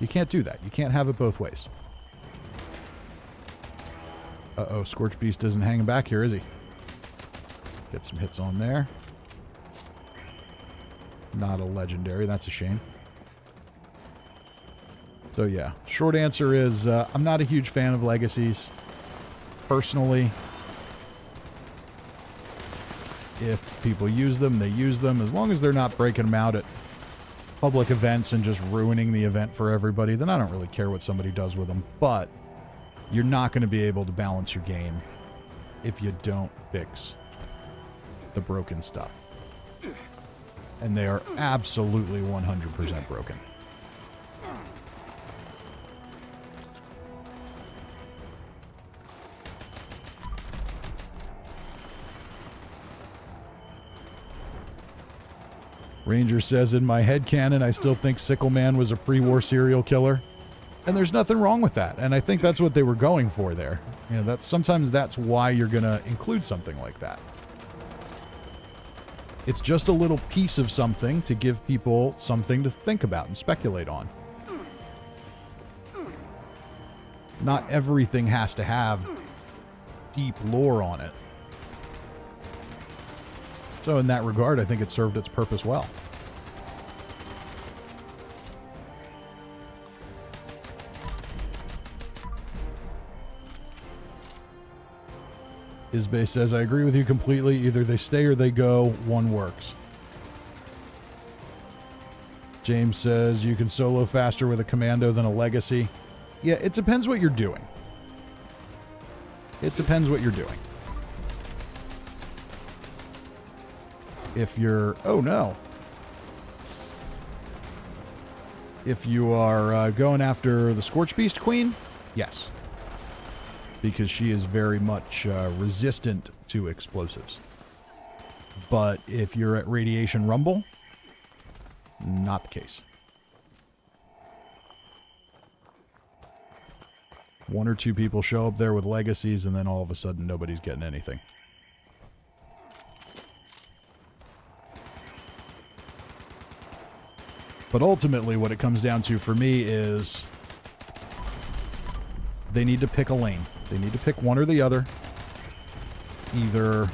You can't do that. You can't have it both ways. Uh-oh, Scorch Beast isn't hanging back here, is he? Get some hits on there. Not a legendary. That's a shame. So yeah, short answer is I'm not a huge fan of legacies. Personally, if people use them, they use them. As long as they're not breaking them out at public events and just ruining the event for everybody, then I don't really care what somebody does with them. But you're not going to be able to balance your game if you don't fix the broken stuff. And they are absolutely 100% broken. Ranger says, in my headcanon, I still think Sickle Man was a pre-war serial killer. And there's nothing wrong with that. And I think that's what they were going for there. You know, sometimes that's why you're going to include something like that. It's just a little piece of something to give people something to think about and speculate on. Not everything has to have deep lore on it. So in that regard, I think it served its purpose well. Isbay says, I agree with you completely. Either they stay or they go. One works. James says, you can solo faster with a commando than a legacy. Yeah, it depends what you're doing. It depends what you're doing. If you're... Oh, no. If you are going after the Scorch Beast Queen, yes. Because she is very much resistant to explosives. But if you're at Radiation Rumble, not the case. One or two people show up there with legacies, and then all of a sudden nobody's getting anything. But ultimately, what it comes down to for me is they need to pick a lane. They need to pick one or the other. Either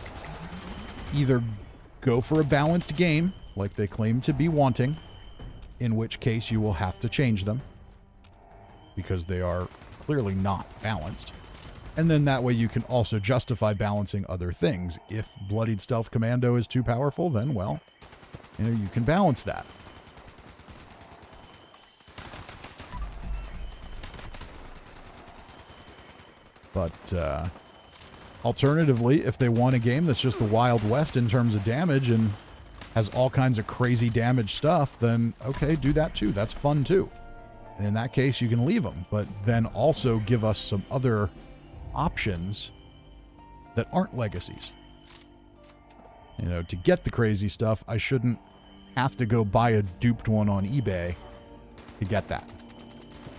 go for a balanced game, like they claim to be wanting, in which case you will have to change them, because they are clearly not balanced. And then that way you can also justify balancing other things. If Bloodied Stealth Commando is too powerful, then, well, you know, you can balance that. But alternatively, if they want a game that's just the Wild West in terms of damage and has all kinds of crazy damage stuff, then okay, do that too. That's fun too. And in that case, you can leave them. But then also give us some other options that aren't legacies. You know, to get the crazy stuff, I shouldn't have to go buy a duped one on eBay to get that.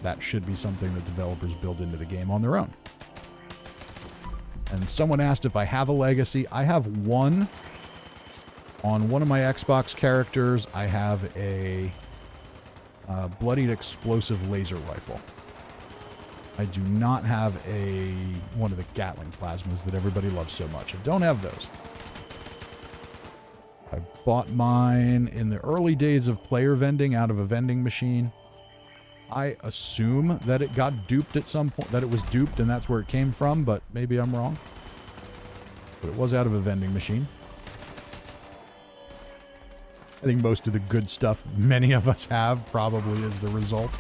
That should be something that developers build into the game on their own. And someone asked if I have a legacy. I have one. On one of my Xbox characters, I have a bloodied explosive laser rifle. I do not have one of the Gatling plasmas that everybody loves so much. I don't have those. I bought mine in the early days of player vending out of a vending machine. I assume that it got duped at some point, that it was duped and that's where it came from, but maybe I'm wrong. But it was out of a vending machine. I think most of the good stuff many of us have probably is the result,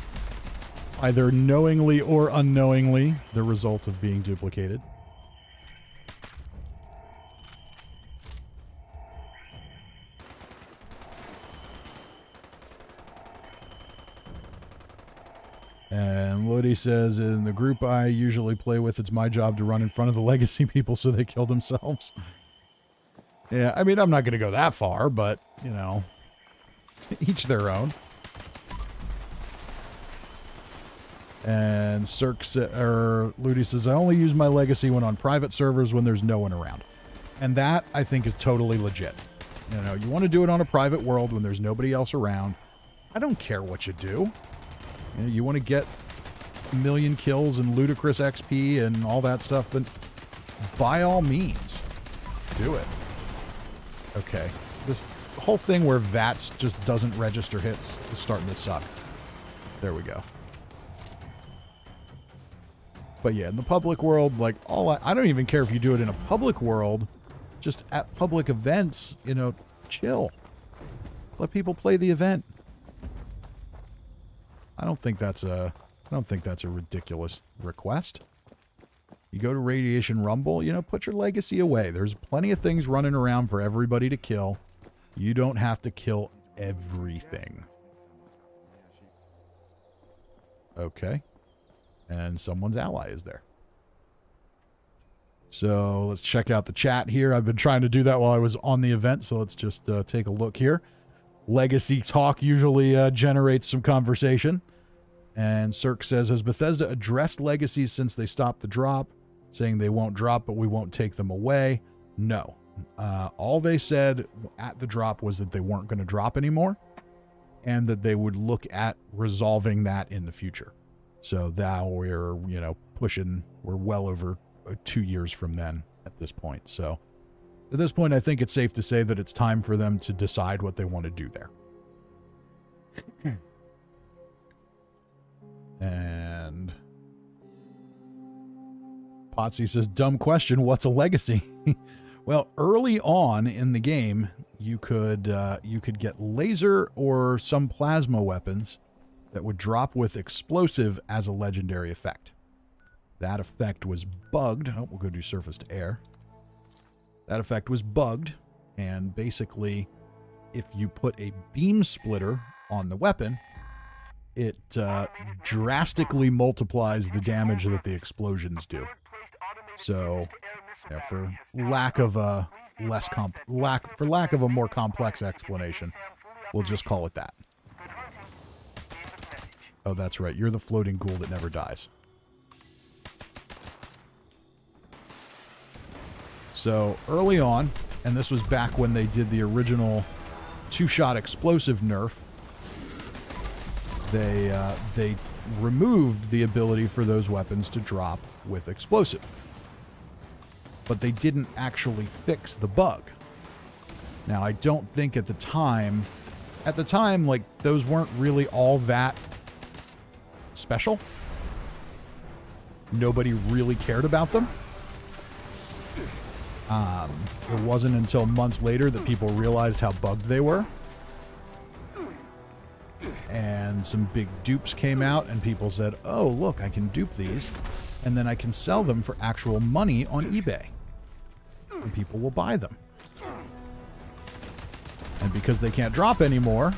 either knowingly or unknowingly, the result of being duplicated. And Lodi Ludi says, in the group I usually play with, it's my job to run in front of the legacy people so they kill themselves. Yeah, I mean, I'm not going to go that far, but, you know, each their own. And Ludi says, I only use my legacy when on private servers when there's no one around. And that, I think, is totally legit. You know, you want to do it on a private world when there's nobody else around. I don't care what you do. You know, you want to get a million kills and ludicrous XP and all that stuff, but by all means, do it. Okay. This whole thing where VATS just doesn't register hits is starting to suck. There we go. But yeah, in the public world, like, I don't even care if you do it in a public world, just at public events, you know, chill. Let people play the event. I don't think that's a ridiculous request. You go to Radiation Rumble, you know, put your legacy away. There's plenty of things running around for everybody to kill. You don't have to kill everything. Okay. And someone's ally is there. So let's check out the chat here. I've been trying to do that while I was on the event, so let's just take a look here. Legacy talk usually generates some conversation. And Cirque says, has Bethesda addressed legacies since they stopped the drop, saying they won't drop, but we won't take them away? No. All they said at the drop was that they weren't going to drop anymore, and that they would look at resolving that in the future. So now we're, you know, we're well over 2 years from then at this point. So at this point, I think it's safe to say that it's time for them to decide what they want to do there. And Potsy says, dumb question, what's a legacy? Well, early on in the game, you could get laser or some plasma weapons that would drop with explosive as a legendary effect. That effect was bugged. Oh, we'll go do surface to air. That effect was bugged, and basically, if you put a beam splitter on the weapon, it drastically multiplies the damage that the explosions do. So, yeah, for lack of a more complex explanation, we'll just call it that. Oh, that's right. You're the floating ghoul that never dies. So early on, and this was back when they did the original two-shot explosive nerf, they removed the ability for those weapons to drop with explosive. But they didn't actually fix the bug. Now, I don't think at the time, like, those weren't really all that special. Nobody really cared about them. It wasn't until months later that people realized how bugged they were. And some big dupes came out and people said, oh, look, I can dupe these. And then I can sell them for actual money on eBay. And people will buy them. And because they can't drop anymore,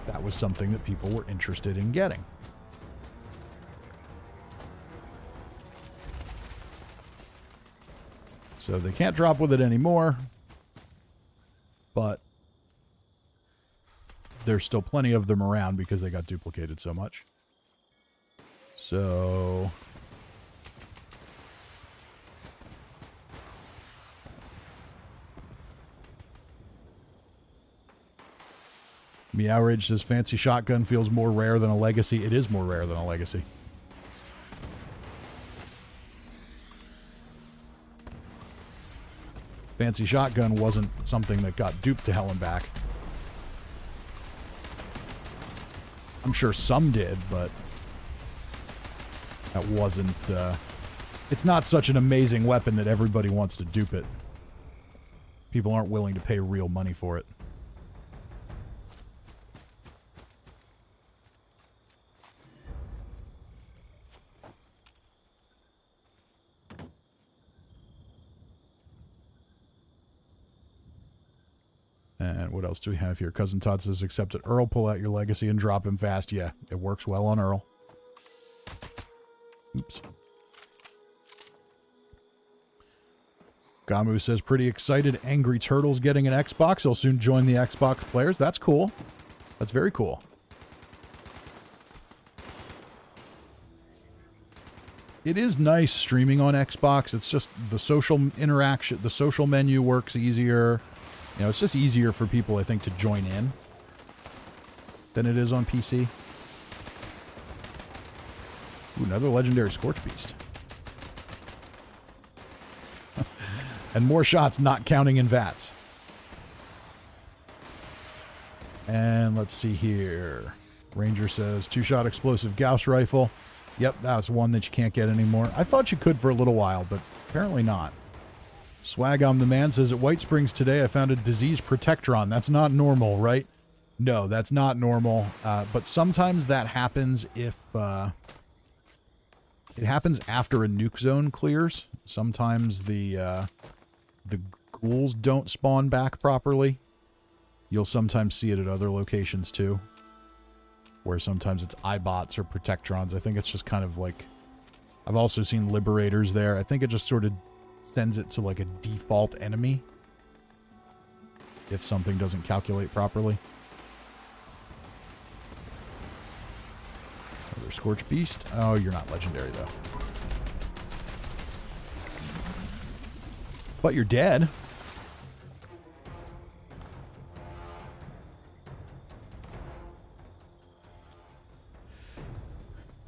that was something that people were interested in getting. So they can't drop with it anymore, but there's still plenty of them around because they got duplicated so much. So Meow Rage says fancy shotgun feels more rare than a legacy. It is more rare than a legacy. Fancy shotgun wasn't something that got duped to hell and back. I'm sure some did, but that wasn't, it's not such an amazing weapon that everybody wants to dupe it. People aren't willing to pay real money for it. And what else do we have here? Cousin Todd says, accept it. Earl, pull out your legacy and drop him fast. Yeah, it works well on Earl. Oops. Gamu says, pretty excited. Angry Turtle's getting an Xbox. He'll soon join the Xbox players. That's cool. That's very cool. It is nice streaming on Xbox. It's just the social interaction, the social menu works easier. You know, it's just easier for people, I think, to join in than it is on PC. Ooh, another legendary Scorch Beast. And more shots not counting in VATS. And let's see here. Ranger says, 2-shot explosive Gauss rifle. Yep, that's one that you can't get anymore. I thought you could for a little while, but apparently not. Swag I'm the Man says, at White Springs today I found a disease protectron. That's not normal, right? No, that's not normal. But sometimes that happens if... it happens after a nuke zone clears. Sometimes the ghouls don't spawn back properly. You'll sometimes see it at other locations too, where sometimes it's iBots or protectrons. I think it's just kind of like... I've also seen liberators there. I think it just sort of sends it to like a default enemy if something doesn't calculate properly. Another Scorch Beast. Oh, you're not legendary though. But you're dead.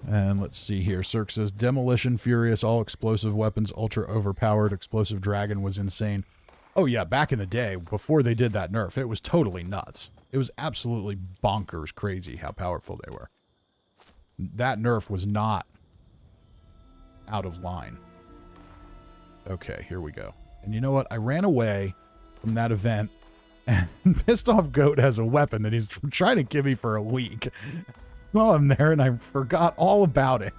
And let's see here. Cirque says, Demolition Furious, all explosive weapons, ultra overpowered. Explosive Dragon was insane. Oh yeah, back in the day, before they did that nerf, it was totally nuts. It was absolutely bonkers crazy how powerful they were. That nerf was not out of line. Okay, here we go. And you know what? I ran away from that event, and Pissed Off Goat has a weapon that he's trying to give me for a week. Well, I'm there, and I forgot all about it.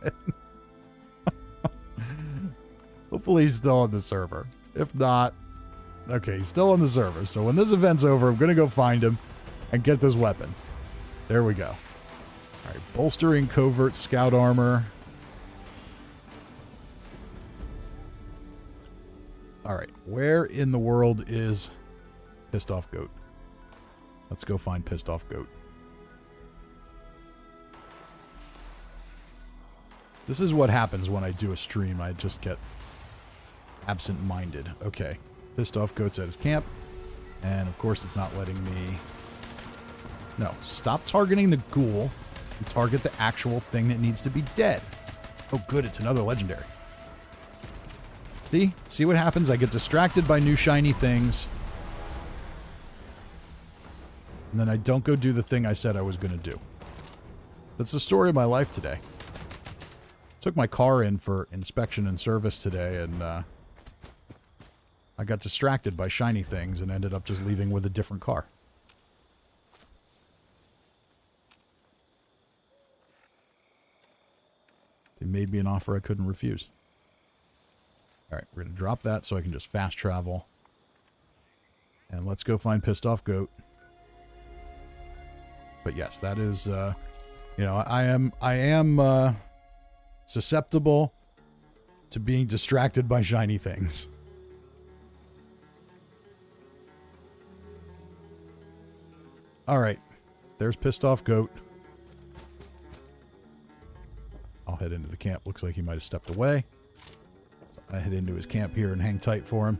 Hopefully he's still on the server. If not, okay, he's still on the server. So when this event's over, I'm going to go find him and get this weapon. There we go. All right, bolstering covert scout armor. All right, where in the world is Pissed Off Goat? Let's go find Pissed Off Goat. This is what happens when I do a stream. I just get absent-minded. Okay. Pissed Off Goat's at his camp. And, of course, it's not letting me... No. Stop targeting the ghoul and target the actual thing that needs to be dead. Oh, good. It's another legendary. See? See what happens? I get distracted by new shiny things. And then I don't go do the thing I said I was going to do. That's the story of my life today. Took my car in for inspection and service today, and I got distracted by shiny things and ended up just leaving with a different car. They made me an offer I couldn't refuse. All right, we're going to drop that so I can just fast travel. And let's go find Pissed Off Goat. But yes, that is, you know, I am susceptible to being distracted by shiny things. All right, there's Pissed Off Goat. I'll head into the camp. Looks like he might have stepped away. So I head into his camp here and hang tight for him.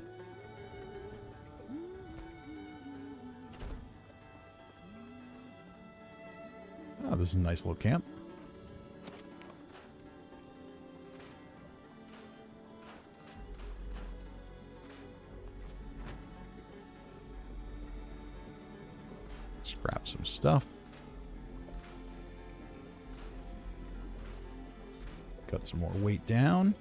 Oh, this is a nice little camp. Scrap some stuff. Cut some more weight down.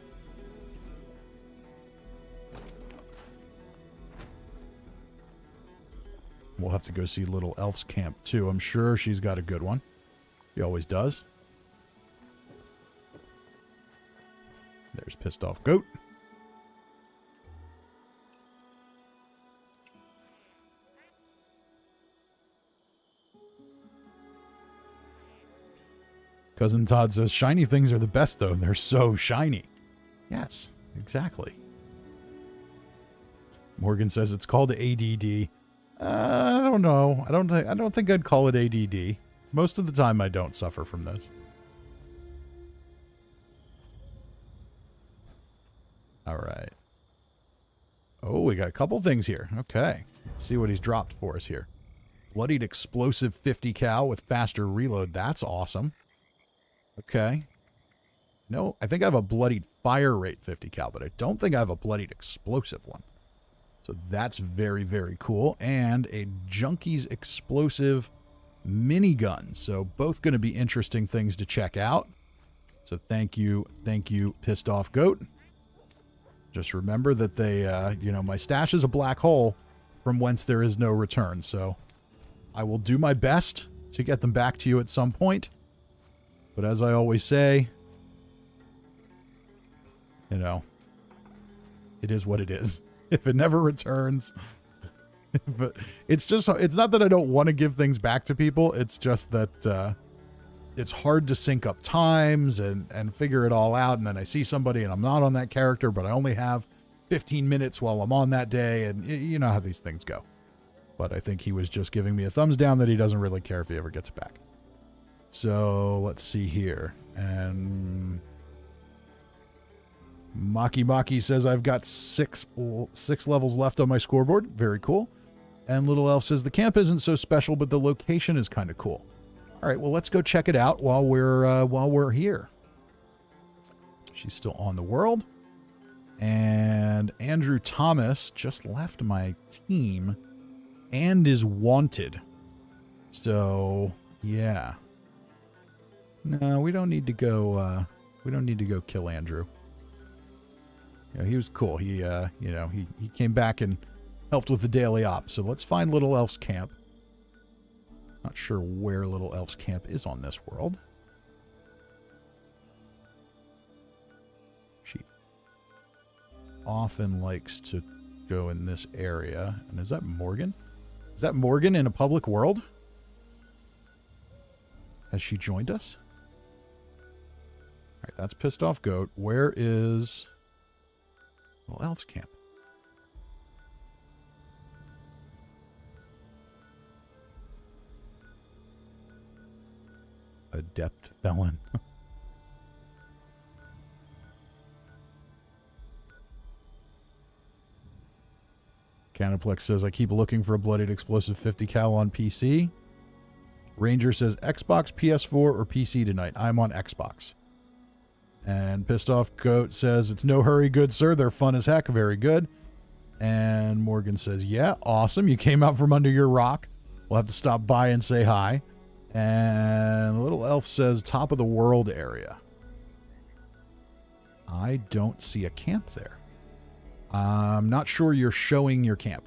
We'll have to go see Little Elf's camp too. I'm sure she's got a good one. She always does. There's Pissed Off Goat. Cousin Todd says, shiny things are the best, though. They're so shiny. Yes, exactly. Morgan says it's called ADD. I don't know. I don't think I'd call it ADD. Most of the time, I don't suffer from this. All right. Oh, we got a couple things here. Okay. Let's see what he's dropped for us here. Bloodied explosive 50 cal with faster reload. That's awesome. Okay. No, I think I have a bloodied fire rate 50 cal, but I don't think I have a bloodied explosive one. So that's very, very cool. And a Junkie's explosive minigun. So both going to be interesting things to check out. So thank you, Pissed Off Goat. Just remember that they, you know, my stash is a black hole from whence there is no return. So I will do my best to get them back to you at some point. But as I always say, you know, it is what it is. If it never returns. But it's not that I don't want to give things back to people. It's just that it's hard to sync up times and figure it all out. And then I see somebody and I'm not on that character, but I only have 15 minutes while I'm on that day. And you know how these things go. But I think he was just giving me a thumbs down that he doesn't really care if he ever gets it back. So let's see here. And Maki says I've got six levels left on my scoreboard. Very cool. And Little Elf says the camp isn't so special, but the location is kind of cool. All right, well, let's go check it out while we're here. She's still on the world. And Andrew Thomas just left my team and is wanted. So, yeah. No, we don't need to go kill Andrew. You know, he was cool. He you know, he came back and helped with the daily op. So let's find Little Elf's camp. Not sure where Little Elf's camp is on this world. She often likes to go in this area. And is that Morgan? Is that Morgan in a public world? Has she joined us? All right, that's Pissed Off Goat. Where is Little Elf's camp? Adept felon. Canoplex says, I keep looking for a bloodied explosive 50 cal on PC. Ranger says, Xbox, PS4, or PC tonight. I'm on Xbox. And Pissed Off Goat says, it's no hurry, good sir. They're fun as heck. Very good. And Morgan says, yeah, awesome. You came out from under your rock. We'll have to stop by and say hi. And Little Elf says, top of the world area. I don't see a camp there. I'm not sure you're showing your camp.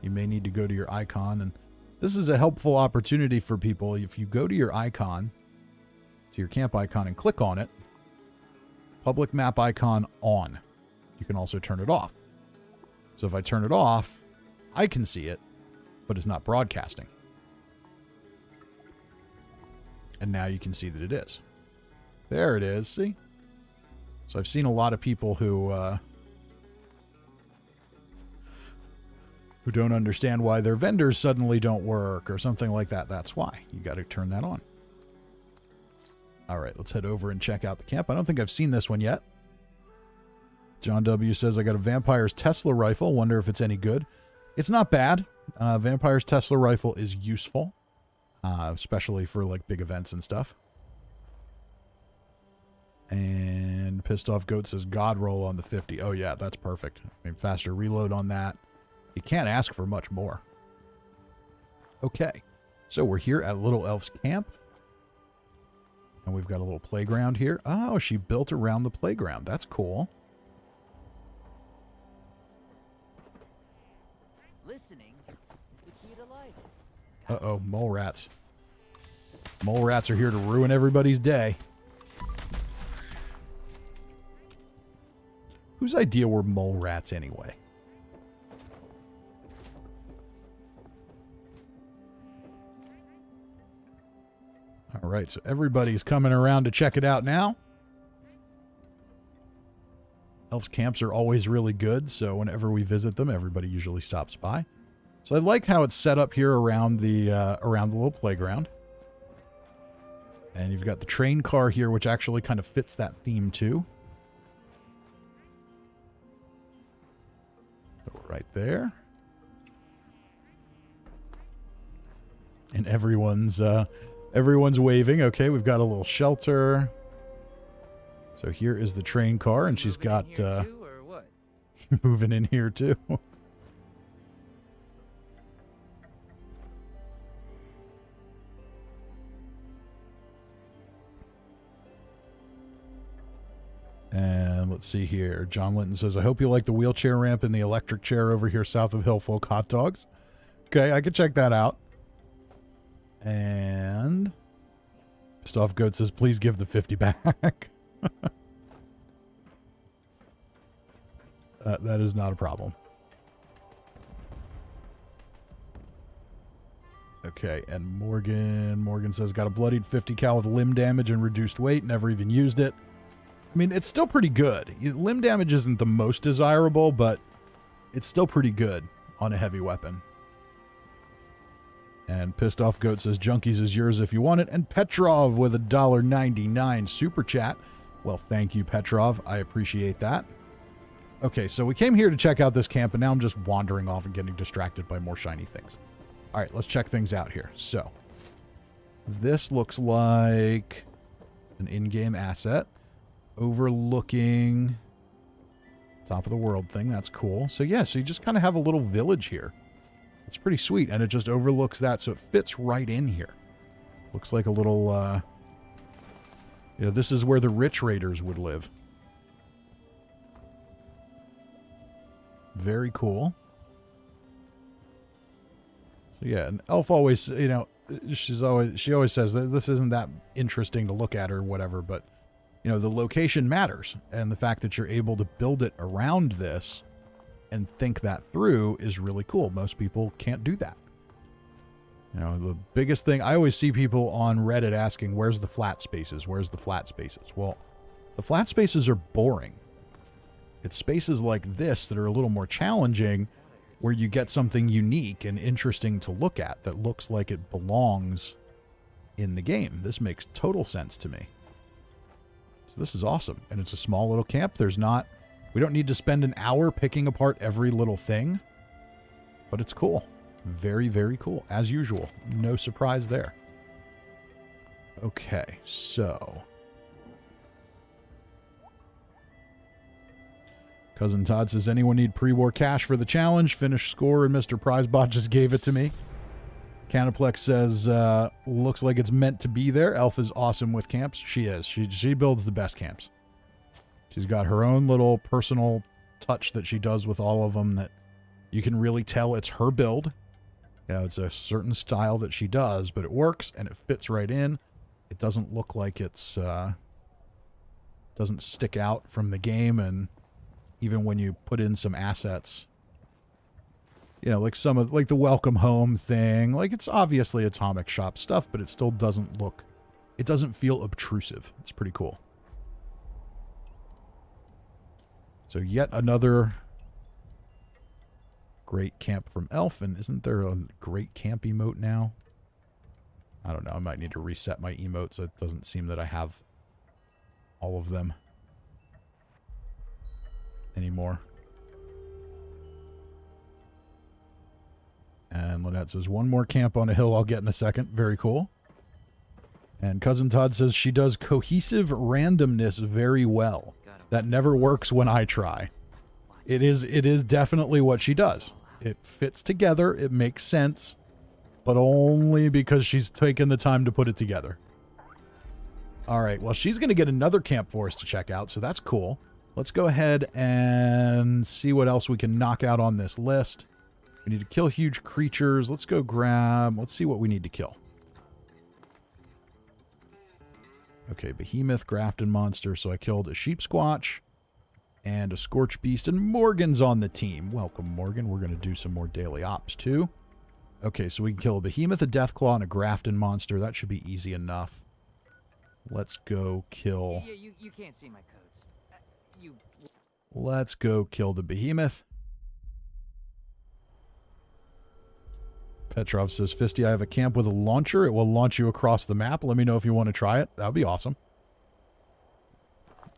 You may need to go to your icon. And this is a helpful opportunity for people. If you go to your icon, to your camp icon, and click on it, public map icon on. You can also turn it off. So if I turn it off, I can see it, but it's not broadcasting. And now you can see that it is. There it is, see? So I've seen a lot of people who don't understand why their vendors suddenly don't work or something like that. That's why. You got to turn that on. All right, let's head over and check out the camp. I don't think I've seen this one yet. John W. says, I got a Vampire's Tesla rifle. Wonder if it's any good. It's not bad. Vampire's Tesla rifle is useful. Especially for like big events and stuff. And Pissed Off Goat says God roll on the 50. Oh yeah, that's perfect. I mean, faster reload on that. You can't ask for much more. Okay, so we're here at Little Elf's camp. And we've got a little playground here. Oh, she built around the playground. That's cool. Listening is the key to life. Uh-oh, mole rats. Mole rats are here to ruin everybody's day. Whose idea were mole rats anyway? All right, so everybody's coming around to check it out now. Elf's camps are always really good, so whenever we visit them, everybody usually stops by. So I like how it's set up here around the little playground. And you've got the train car here, which actually kind of fits that theme too. So right there. And everyone's waving. Okay, we've got a little shelter. So here is the train car, and she's got moving in here too. And let's see here. John Linton says, I hope you like the wheelchair ramp and the electric chair over here south of Hillfolk Hot Dogs. Okay, I could check that out. And Pissed Off Goat says, please give the 50 back. That is not a problem. Okay, and Morgan says, got a bloodied 50 cal with limb damage and reduced weight, never even used it. I mean, it's still pretty good. Limb damage isn't the most desirable, but it's still pretty good on a heavy weapon. And Pissed Off Goat says, Junkies is yours if you want it. And Petrov with a $1.99 super chat. Well, thank you, Petrov. I appreciate that. Okay, so we came here to check out this camp, and now I'm just wandering off and getting distracted by more shiny things. All right, let's check things out here. So, this looks like an in-game asset overlooking top of the world thing. That's cool. So, yeah, so you just kind of have a little village here. It's pretty sweet, and it just overlooks that, so it fits right in here. Looks like a little, you know, this is where the rich raiders would live. Very cool. So yeah, and Elf always, you know, she always says that this isn't that interesting to look at or whatever, but, you know, the location matters, and the fact that you're able to build it around this and think that through is really cool. Most people can't do that. You know, the biggest thing, I always see people on Reddit asking, where's the flat spaces? Where's the flat spaces? Well, the flat spaces are boring. It's spaces like this that are a little more challenging, where you get something unique and interesting to look at that looks like it belongs in the game. This makes total sense to me. So this is awesome. And it's a small little camp. We don't need to spend an hour picking apart every little thing, but it's cool. Very, very cool. As usual. No surprise there. Okay, so Cousin Todd says, anyone need pre-war cash for the challenge? Finish score, and Mr. Prizebot just gave it to me. Canaplex says, looks like it's meant to be there. Elf is awesome with camps. She is. She builds the best camps. She's got her own little personal touch that she does with all of them that you can really tell it's her build. You know, it's a certain style that she does, but it works and it fits right in. It doesn't look like it's, doesn't stick out from the game, and even when you put in some assets, you know, like like the welcome home thing, like it's obviously Atomic Shop stuff, but it still doesn't feel obtrusive. It's pretty cool. So yet another great camp from Elf, and isn't there a great camp emote now? I don't know. I might need to reset my emotes. It doesn't seem that I have all of them anymore. And Lynette says, one more camp on a hill I'll get in a second. Very cool. And Cousin Todd says, she does cohesive randomness very well. That never works when I try. It is definitely what she does. It fits together. It makes sense. But only because she's taken the time to put it together. All right. Well, she's going to get another camp for us to check out, so that's cool. Let's go ahead and see what else we can knock out on this list. We need to kill huge creatures. Let's go let's see what we need to kill. Okay, Behemoth, Grafton Monster. So I killed a Sheep Squatch and a Scorch Beast, and Morgan's on the team. Welcome, Morgan. We're going to do some more daily ops, too. Okay, so we can kill a Behemoth, a Deathclaw, and a Grafton Monster. That should be easy enough. Let's go kill. You can't see my codes. You. Let's go kill the behemoth. Petrov says, Fisty, I have a camp with a launcher. It will launch you across the map. Let me know if you want to try it. That would be awesome.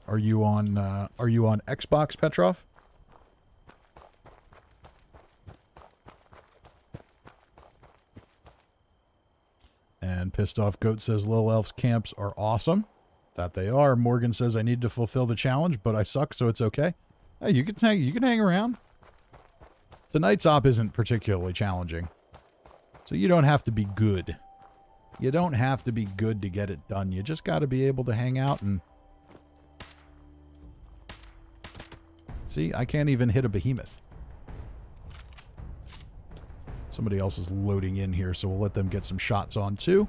Are you on Xbox, Petrov? And Pissed Off Goat says, Lil Elf's camps are awesome. That they are. Morgan says, I need to fulfill the challenge, but I suck, so it's okay. Hey, you can hang around. Tonight's op isn't particularly challenging. So you don't have to be good. You don't have to be good to get it done. You just got to be able to hang out and... See, I can't even hit a behemoth. Somebody else is loading in here, so we'll let them get some shots on too.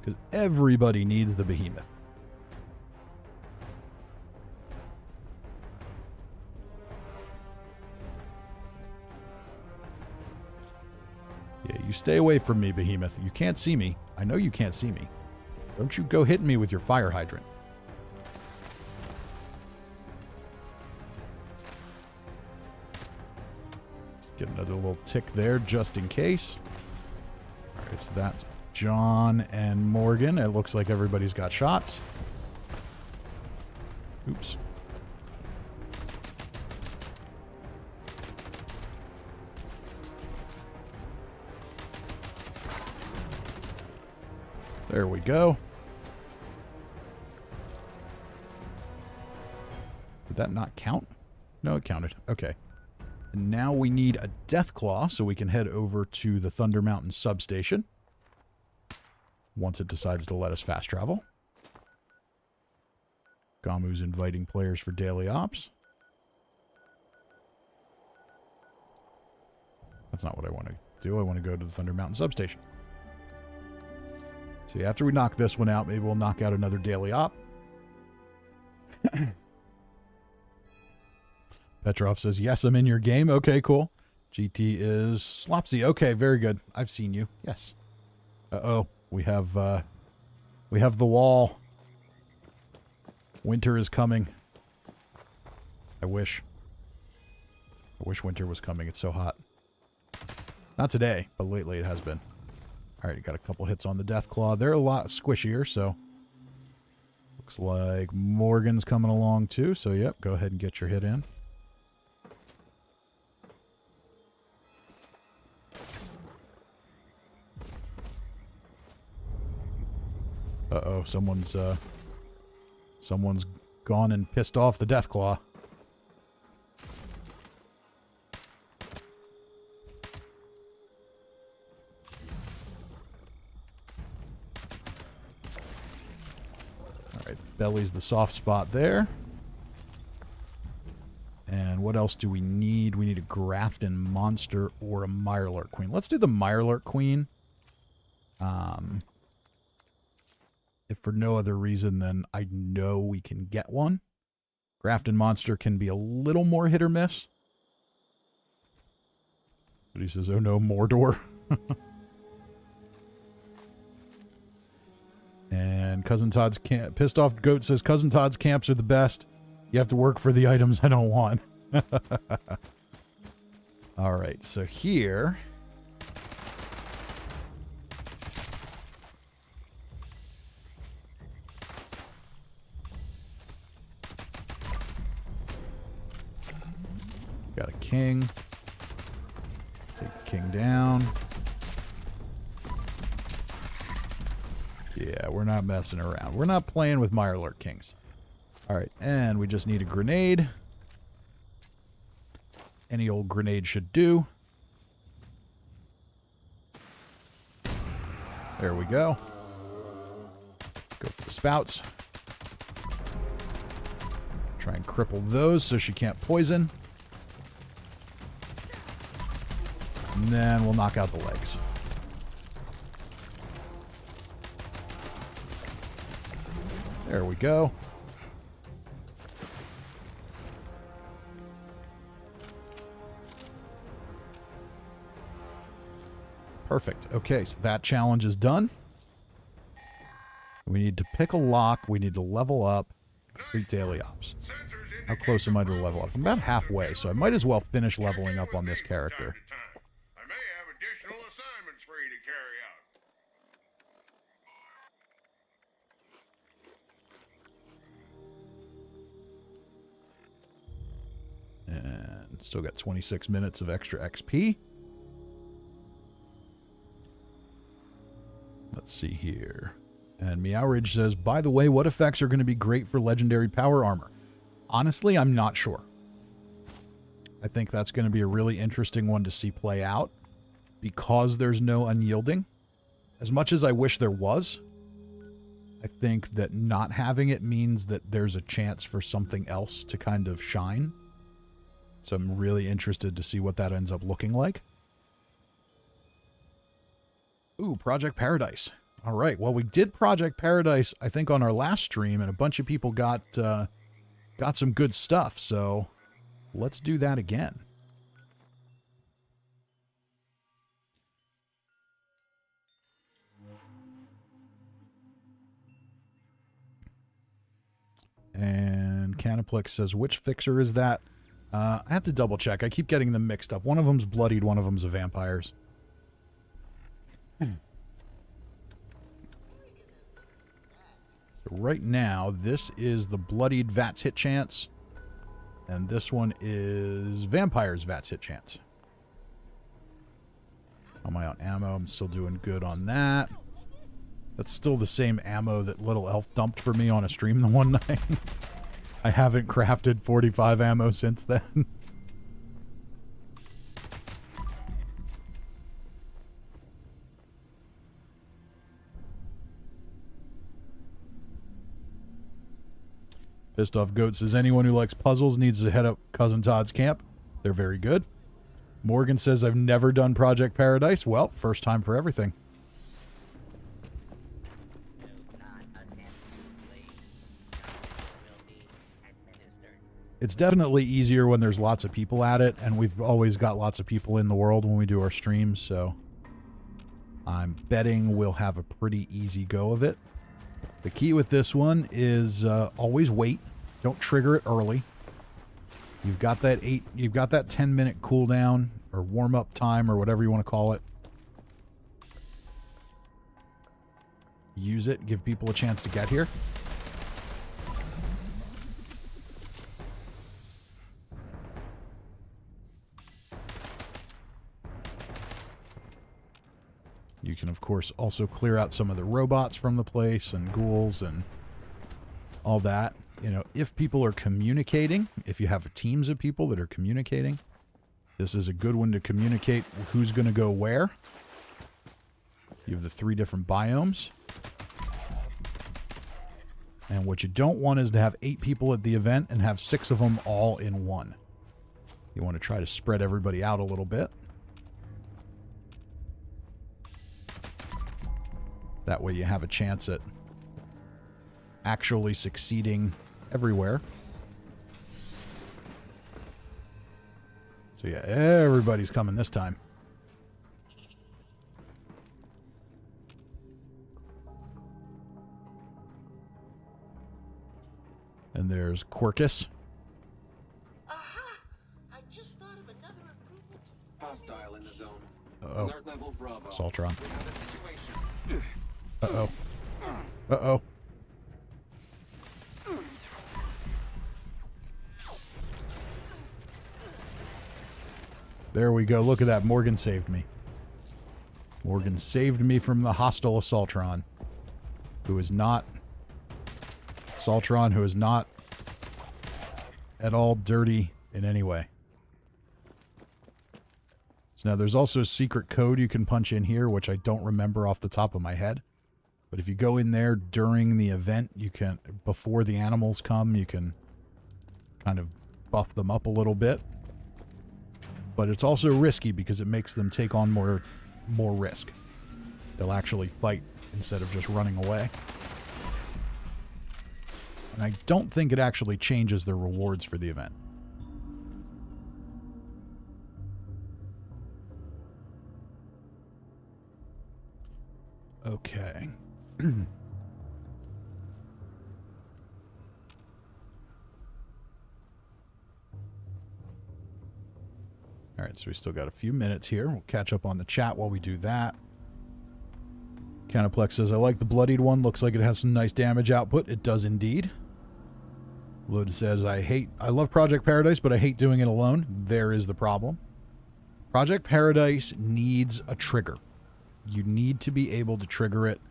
Because everybody needs the behemoth. Yeah, you stay away from me, behemoth. You can't see me. I know you can't see me. Don't you go hitting me with your fire hydrant. Let's get another little tick there just in case. All right, so that's John and Morgan. It looks like everybody's got shots. Oops. There we go. Did that not count? No, it counted. Okay. And now we need a Deathclaw so we can head over to the Thunder Mountain substation. Once it decides to let us fast travel. Gamu's inviting players for daily ops. That's not what I want to do. I want to go to the Thunder Mountain substation. See, after we knock this one out, maybe we'll knock out another daily op. Petrov says, yes, I'm in your game. Okay, cool. GT is Slopsy. Okay, very good. I've seen you. Yes. Uh-oh. We have the wall. Winter is coming. I wish winter was coming. It's so hot. Not today, but lately it has been. All right, you got a couple hits on the Deathclaw. They're a lot squishier, so looks like Morgan's coming along too. So, yep, go ahead and get your hit in. Uh-oh, someone's gone and pissed off the Deathclaw. Alright, belly's the soft spot there. And what else do we need? We need a Grafton Monster or a Mirelurk Queen. Let's do the Mirelurk Queen. If for no other reason than I know we can get one. Grafton Monster can be a little more hit or miss. But he says, oh no, Mordor. And Cousin Todd's camp. Pissed Off Goat says, Cousin Todd's camps are the best. You have to work for the items I don't want. All right, so here... got a king. Take the king down. Yeah, we're not messing around. We're not playing with Mirelurk Kings. Alright, and we just need a grenade. Any old grenade should do. There we go. Go for the spouts. Try and cripple those so she can't poison. And then we'll knock out the legs. There we go. Perfect. Okay, so that challenge is done. We need to pick a lock. We need to level up. Complete daily ops. How close am I to level up? I'm about halfway, so I might as well finish leveling up on this character. I may have additional assignments for you to carry out. And still got 26 minutes of extra XP. Let's see here. And Meowridge says, by the way, what effects are going to be great for legendary power armor? Honestly, I'm not sure. I think that's going to be a really interesting one to see play out because there's no unyielding. As much as I wish there was, I think that not having it means that there's a chance for something else to kind of shine. So I'm really interested to see what that ends up looking like. Ooh, Project Paradise. All right. Well, we did Project Paradise, I think, on our last stream, and a bunch of people got some good stuff. So let's do that again. And Canoplex says, which fixer is that? I have to double check. I keep getting them mixed up. One of them's bloodied, one of them's a vampires. So right now, this is the bloodied VATS hit chance. And this one is vampires VATS hit chance. How am I on ammo? I'm still doing good on that. That's still the same ammo that Little Elf dumped for me on a stream the one night. I haven't crafted 45 ammo since then. Pissed Off Goat says, anyone who likes puzzles needs to head up Cousin Todd's camp. They're very good. Morgan says, I've never done Project Paradise. Well, first time for everything. It's definitely easier when there's lots of people at it, and we've always got lots of people in the world when we do our streams, so I'm betting we'll have a pretty easy go of it. The key with this one is always wait. Don't trigger it early. You've got that 10-minute cooldown or warm-up time or whatever you want to call it. Use it, give people a chance to get here. You can, of course, also clear out some of the robots from the place and ghouls and all that. You know, if people are communicating, if you have teams of people that are communicating, this is a good one to communicate who's going to go where. You have the 3 different biomes. And what you don't want is to have 8 people at the event and have 6 of them all in one. You want to try to spread everybody out a little bit. That way you have a chance at actually succeeding everywhere. So yeah, everybody's coming this time. And there's Quirkus. Aha! I just thought of another improvement. Hostile in the zone. Uh-oh. Alert level Bravo. Saltron. We have a situation. Uh-oh. Uh-oh. There we go. Look at that. Morgan saved me. Morgan saved me from the hostile Assaultron. Who is not... Assaultron, who is not at all dirty in any way. So now there's also a secret code you can punch in here, which I don't remember off the top of my head. But if you go in there during the event, you can, before the animals come, you can kind of buff them up a little bit. But it's also risky because it makes them take on more risk. They'll actually fight instead of just running away. And I don't think it actually changes the rewards for the event. Okay. All right, so we still got a few minutes here. We'll catch up on the chat while we do that. Canoplex says, I like the bloodied one. Looks like it has some nice damage output. It does indeed. Load says, I love Project Paradise, but I hate doing it alone. There is the problem. Project Paradise needs a trigger. You need to be able to trigger it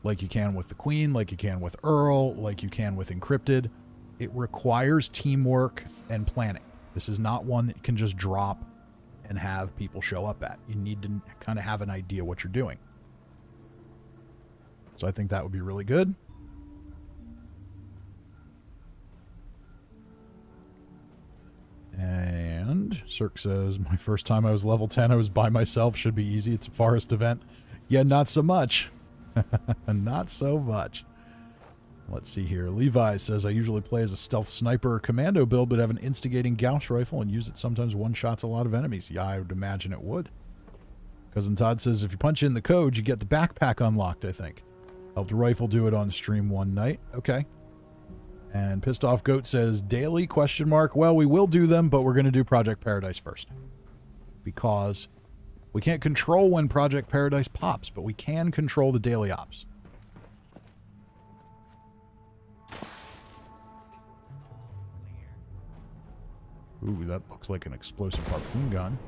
like you can with the Queen, like you can with Earl, like you can with Encrypted. It requires teamwork and planning. This is not one that can just drop and have people show up at. You need to kind of have an idea what you're doing. So I think that would be really good. And Cirque says, my first time I was level 10, I was by myself. Should be easy. It's a forest event. Yeah, not so much. Not so much. Let's see here. Levi says, I usually play as a stealth sniper or commando build, but have an instigating Gauss rifle and use it sometimes one-shots a lot of enemies. Yeah, I would imagine it would. Cousin Todd says, if you punch in the code, you get the backpack unlocked, I think. Helped a rifle do it on stream one night. Okay. And Pissed Off Goat says, daily, question mark. Well, we will do them, but we're going to do Project Paradise first. Because we can't control when Project Paradise pops, but we can control the daily ops. Ooh, that looks like an explosive harpoon gun.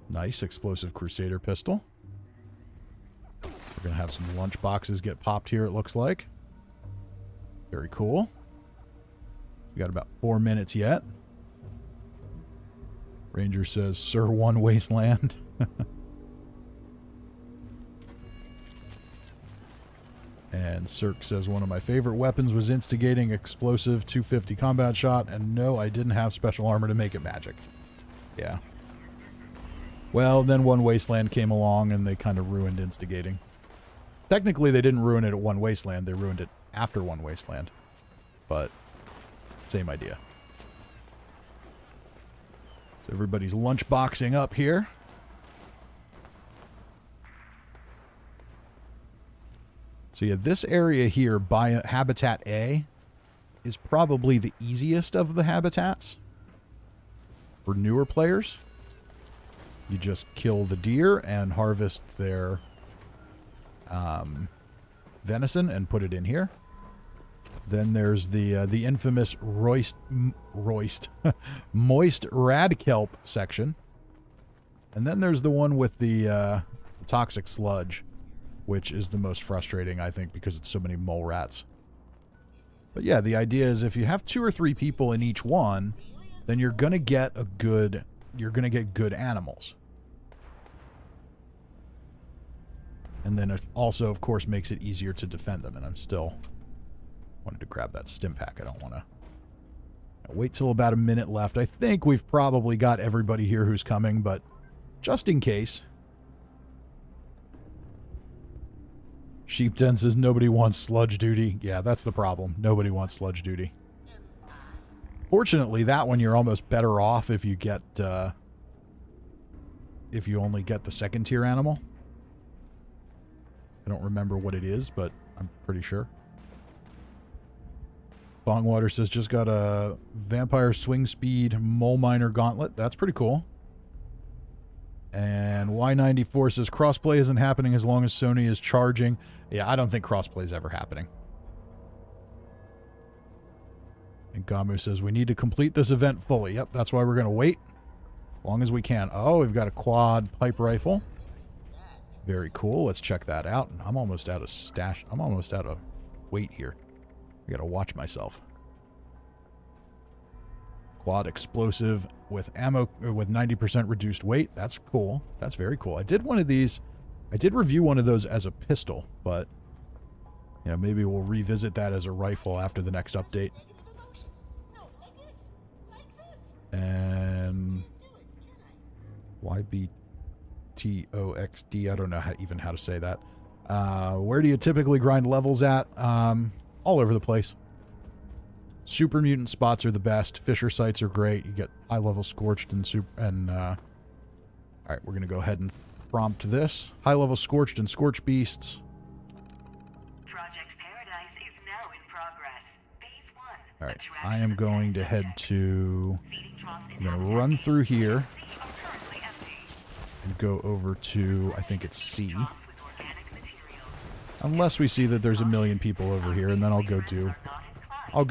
Nice explosive Crusader pistol. We're going to have some lunch boxes get popped here, it looks like. Very cool. We got about 4 minutes yet. Ranger says, Sir One Wasteland. And Cirque says, one of my favorite weapons was instigating explosive 250 combat shot, and no, I didn't have special armor to make it magic. Yeah. Well, then One Wasteland came along and they kind of ruined instigating. Technically, they didn't ruin it at One Wasteland, they ruined it after One Wasteland. But, same idea. So everybody's lunchboxing up here. So yeah, this area here by Habitat A is probably the easiest of the habitats for newer players. You just kill the deer and harvest their venison and put it in here. Then there's the infamous moist radkelp section. And then there's the one with the toxic sludge, which is the most frustrating, I think, because it's so many mole rats. But yeah, the idea is if you have 2 or 3 people in each one, then you're gonna get good animals. And then it also, of course, makes it easier to defend them. And I'm still wanted to grab that stim pack. I don't want to wait till about a minute left. I think we've probably got everybody here who's coming, but just in case. Sheepden says nobody wants sludge duty. Yeah, that's the problem. Nobody wants sludge duty. Fortunately, that one you're almost better off if you get if you only get the second tier animal. I don't remember what it is, but I'm pretty sure. Bongwater says just got a vampire swing speed mole miner gauntlet. That's pretty cool. And Y94 says crossplay isn't happening as long as Sony is charging. Yeah, I don't think crossplay is ever happening. And Gamu says we need to complete this event fully. Yep, that's why we're going to wait as long as we can. Oh, we've got a quad pipe rifle. Very cool. Let's check that out. I'm almost out of stash. I'm almost out of weight here. I got to watch myself. Quad explosive with ammo with 90% reduced weight. That's cool. That's very cool. I did one of these. I did review one of those as a pistol, but you know, maybe we'll revisit that as a rifle after the next update. And YBTOXD. I don't know even how to say that. Where do you typically grind levels at? All over the place. Super mutant spots are the best. Fisher sites are great. You get high level scorched and all right, we're gonna go ahead and prompt this. High level scorched and scorch beasts. Alright, I am going to head to... I'm going to run through here and go over to, I think it's C. Unless we see that there's a million people over here, and then I'll go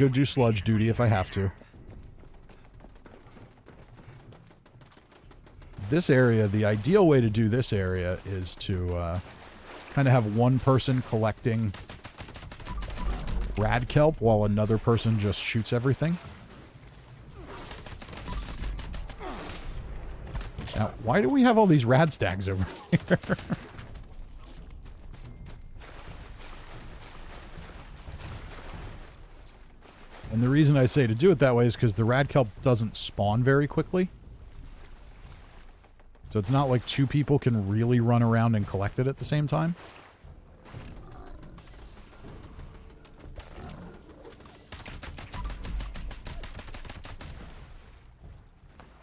do sludge duty if I have to. This area, the ideal way to do this area is to kind of have one person collecting rad kelp while another person just shoots everything. Now, why do we have all these rad stags over here? And the reason I say to do it that way is because the rad kelp doesn't spawn very quickly. So it's not like two people can really run around and collect it at the same time.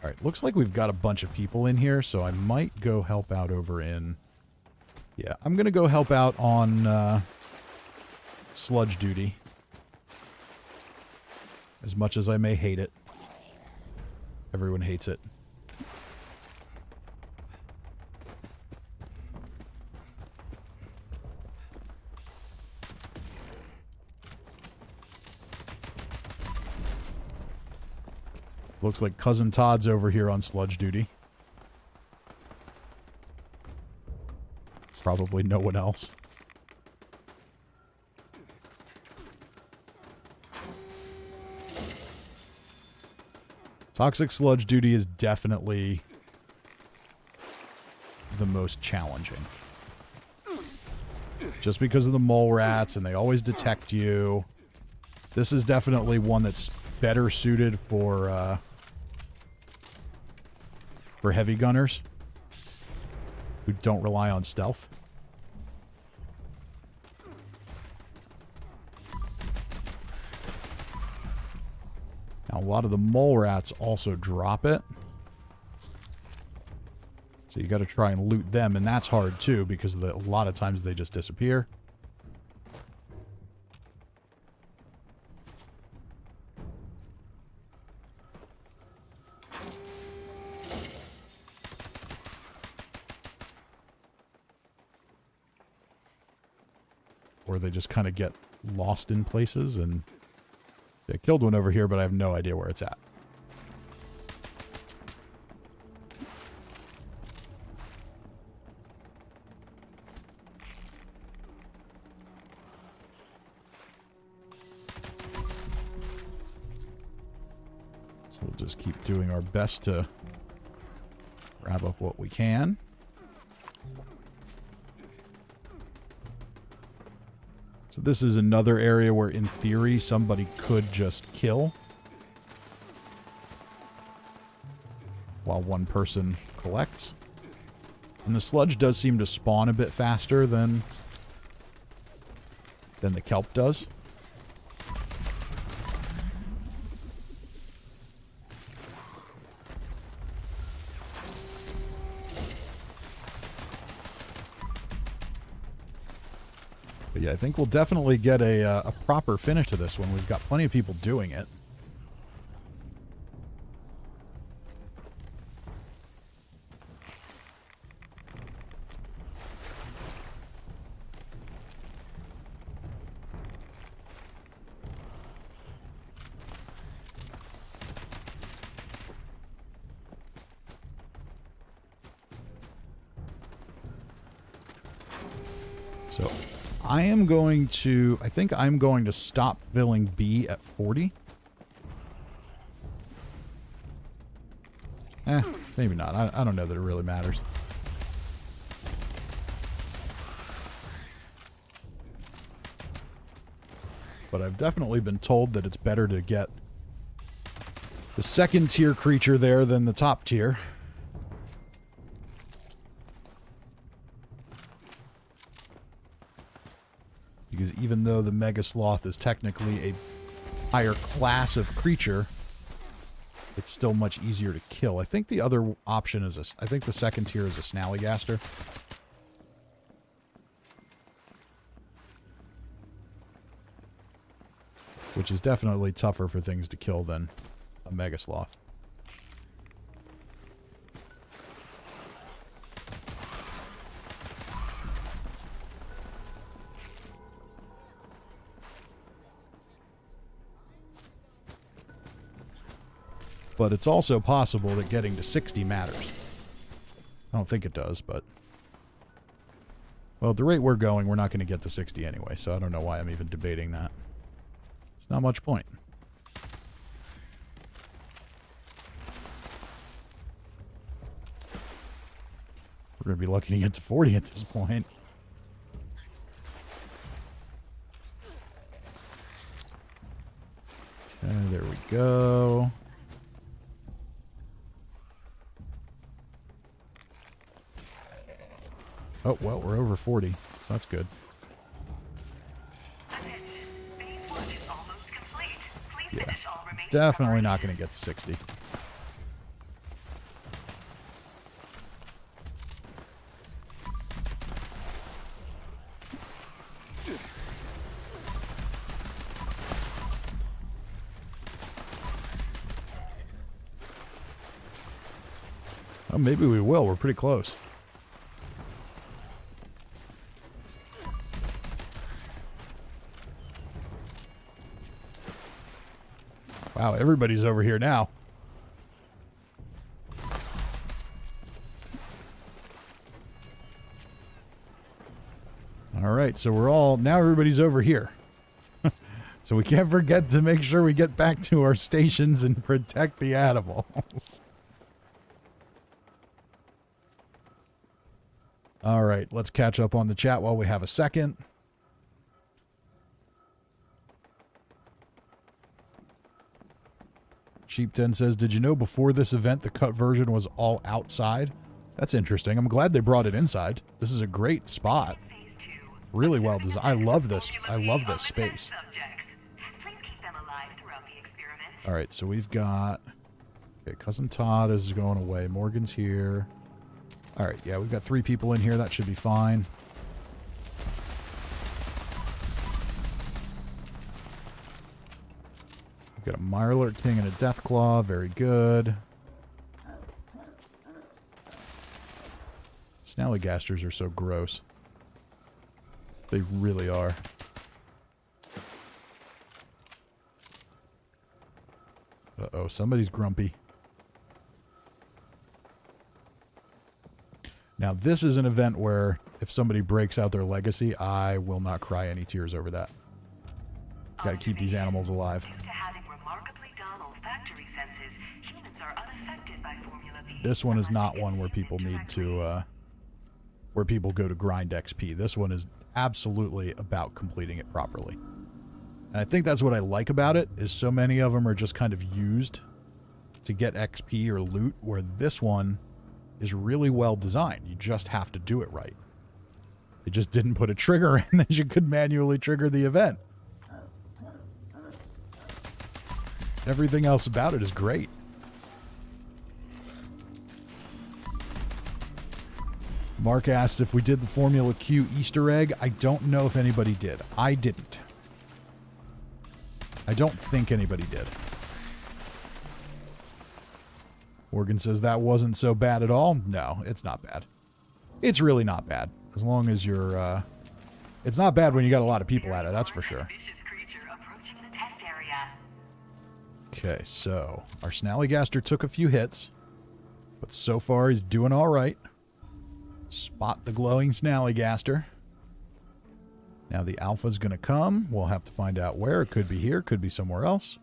Alright, looks like we've got a bunch of people in here, so I might go help out over in... Yeah, I'm gonna go help out on sludge duty. As much as I may hate it. Everyone hates it. Looks like Cousin Todd's over here on sludge duty. Probably no one else. Toxic sludge duty is definitely the most challenging. Just because of the mole rats, and they always detect you. This is definitely one that's better suited for heavy gunners who don't rely on stealth. Now, a lot of the mole rats also drop it. So you got to try and loot them, and that's hard too, because a lot of times they just disappear. Or they just kind of get lost in places, and I killed one over here, but I have no idea where it's at. So we'll just keep doing our best to grab up what we can. So this is another area where, in theory, somebody could just kill while one person collects. And the sludge does seem to spawn a bit faster than the kelp does. But yeah, I think we'll definitely get a proper finish to this one. We've got plenty of people doing it. So I am going to, I think I'm going to stop filling B at 40. Maybe not. I don't know that it really matters. But I've definitely been told that it's better to get the second tier creature there than the top tier. Because even though the Mega Sloth is technically a higher class of creature, it's still much easier to kill. I think the other option is I think the second tier is a Snallygaster. which is definitely tougher for things to kill than a mega sloth. But it's also possible that getting to 60 matters. I don't think it does, but... Well, at the rate we're going, we're not going to get to 60 anyway, so I don't know why I'm even debating that. It's not much point. We're going to be lucky to get to 40 at this point. Okay, there we go. Oh, well, we're over 40, so that's good. Yeah, definitely not going to get to 60. Oh, maybe we will. We're pretty close. Wow, everybody's over here now. All right, so we're all... Now everybody's over here. So we can't forget to make sure we get back to our stations and protect the animals. All right, let's catch up on the chat while we have a second. Sheepden says, did you know before this event the cut version was all outside? That's interesting. I'm glad they brought it inside. This is a great spot. Really well designed. I love this. I love this space. All right, so we've got... Okay, Cousin Todd is going away. Morgan's here. All right, yeah, we've got 3 people in here. That should be fine. We've got a Mirelurk King and a Deathclaw. Very good. Snallygasters are so gross. They really are. Uh-oh, somebody's grumpy. Now, this is an event where if somebody breaks out their legacy, I will not cry any tears over that. Got to keep these animals alive. This one is not one where people need to, where people go to grind XP. This one is absolutely about completing it properly. And I think that's what I like about it, is so many of them are just kind of used to get XP or loot, where this one is really well designed. You just have to do it right. They just didn't put a trigger in that you could manually trigger the event. Everything else about it is great. Mark asked if we did the Formula Q Easter egg. I don't know if anybody did. I didn't. I don't think anybody did. Morgan says that wasn't so bad at all. No, it's not bad. It's really not bad. As long as you're, it's not bad when you got a lot of people at it, that's for sure. Okay, so our Snallygaster took a few hits, but so far he's doing all right. Spot the glowing Snallygaster. Now the Alpha's going to come. We'll have to find out where. It could be here, could be somewhere else.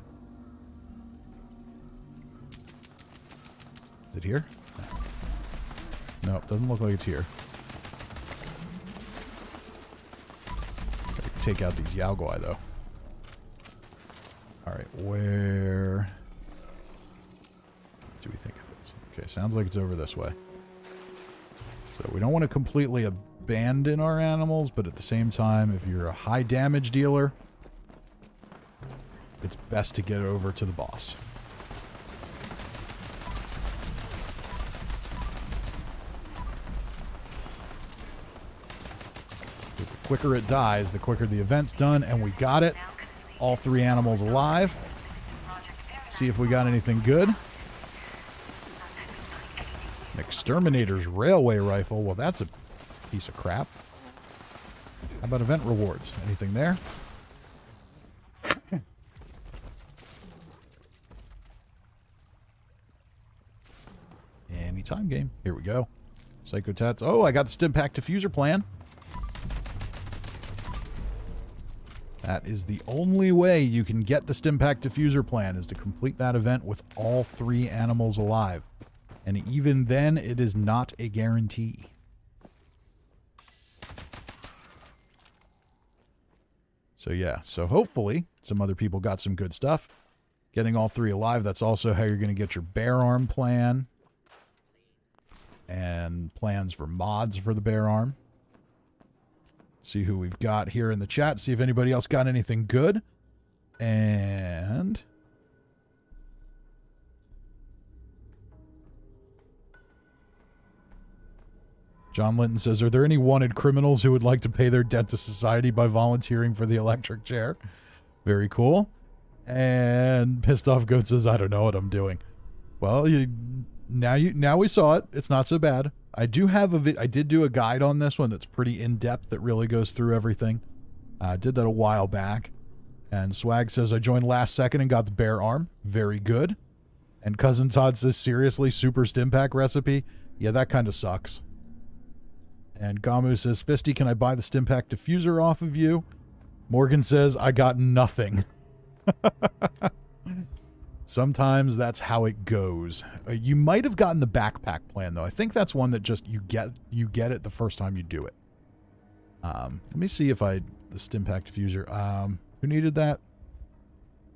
Is it here? No, it doesn't look like it's here. Gotta take out these Yaogwai, though. Alright, where do we think it is? Okay, sounds like it's over this way. So we don't want to completely abandon our animals, but at the same time, if you're a high damage dealer, it's best to get over to the boss. Because the quicker it dies, the quicker the event's done, and we got it. all 3 animals alive. See if we got anything good. An exterminator's railway rifle. Well, that's a piece of crap. How about event rewards? Anything there? Anytime game. Here we go. Psycho Tats. Oh, I got the Stimpack diffuser plan. That is the only way you can get the Stimpack diffuser plan, is to complete that event with all 3 animals alive. And even then, it is not a guarantee. So yeah, so hopefully some other people got some good stuff. Getting all 3 alive, that's also how you're going to get your bear arm plan. And plans for mods for the bear arm. See who we've got here in the chat. See if anybody else got anything good. And John Linton says, are there any wanted criminals who would like to pay their debt to society by volunteering for the electric chair? Very cool. And Pissed Off Goat says, I don't know what I'm doing. Well, now we saw it. It's not so bad. I did do a guide on this one that's pretty in-depth, that really goes through everything. I did that a while back. And Swag says, I joined last second and got the bear arm. Very good. And Cousin Todd says, seriously, super Stimpack recipe? Yeah, that kind of sucks. And Gamu says, Fisty, can I buy the Stimpack diffuser off of you? Morgan says, I got nothing. Sometimes that's how it goes. You might have gotten the backpack plan, though. I think that's one that just you get it the first time you do it. Let me see if the Stimpack diffuser. Who needed that?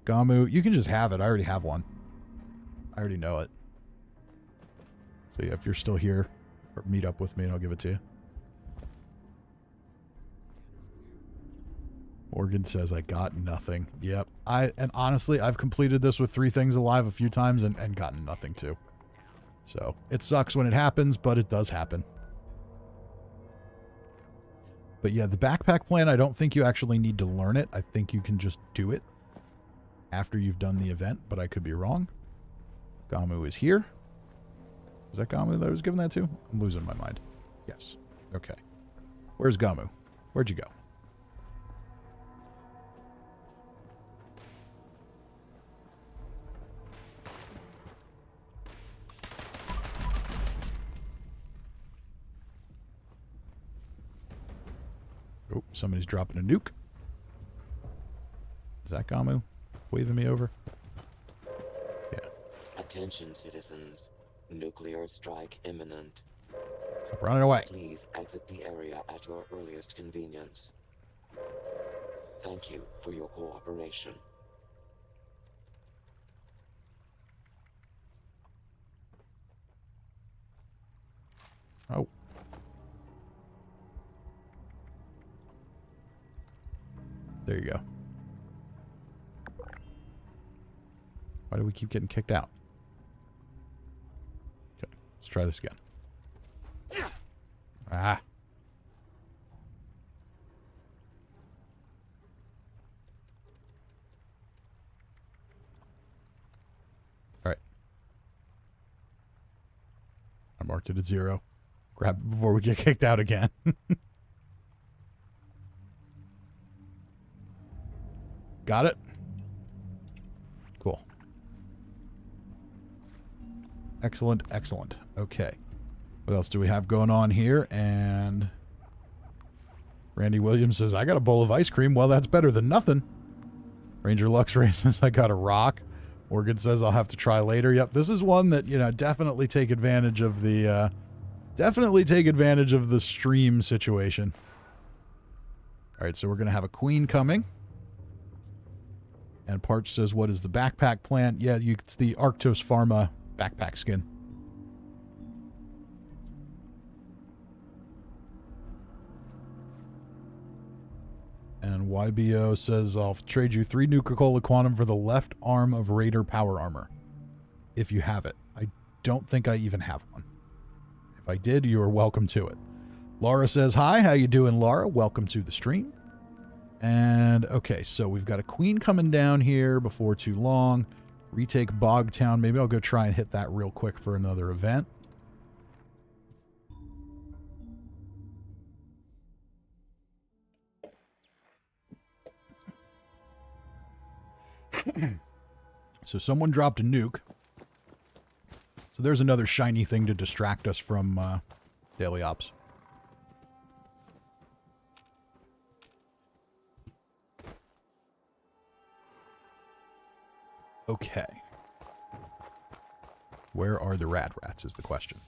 Gamu. You can just have it. I already have one. I already know it. So yeah, if you're still here, or meet up with me and I'll give it to you. Morgan says, I got nothing. Yep. And honestly, I've completed this with 3 things alive a few times and gotten nothing too. So it sucks when it happens, but it does happen. But yeah, the backpack plan, I don't think you actually need to learn it. I think you can just do it after you've done the event, but I could be wrong. Gamu is here. Is that Gamu that I was giving that to? I'm losing my mind. Yes. Okay. Where's Gamu? Where'd you go? Oh, somebody's dropping a nuke. Is that Gamu waving me over? Yeah. Attention, citizens. Nuclear strike imminent. Stop running away. Please exit the area at your earliest convenience. Thank you for your cooperation. Oh. There you go. Why do we keep getting kicked out? Okay, let's try this again. Ah. All right. I marked it at 0. Grab it before we get kicked out again. Got it? Cool. Excellent, excellent. Okay. What else do we have going on here? And Randy Williams says, I got a bowl of ice cream. Well, that's better than nothing. Ranger Luxray says, I got a rock. Morgan says, I'll have to try later. Yep, this is one that, definitely take advantage of the, stream situation. All right, so we're going to have a queen coming. And Parch says, what is the backpack plan? Yeah, it's the Arctos Pharma backpack skin. And YBO says, I'll trade you 3 Nuka-Cola Quantum for the left arm of Raider power armor. If you have it. I don't think I even have one. If I did, you are welcome to it. Laura says, hi, how you doing, Laura? Welcome to the stream. And, okay, so we've got a queen coming down here before too long. Retake Bogtown. Maybe I'll go try and hit that real quick for another event. So someone dropped a nuke. So there's another shiny thing to distract us from daily ops. Okay. Where are the rad rats is the question.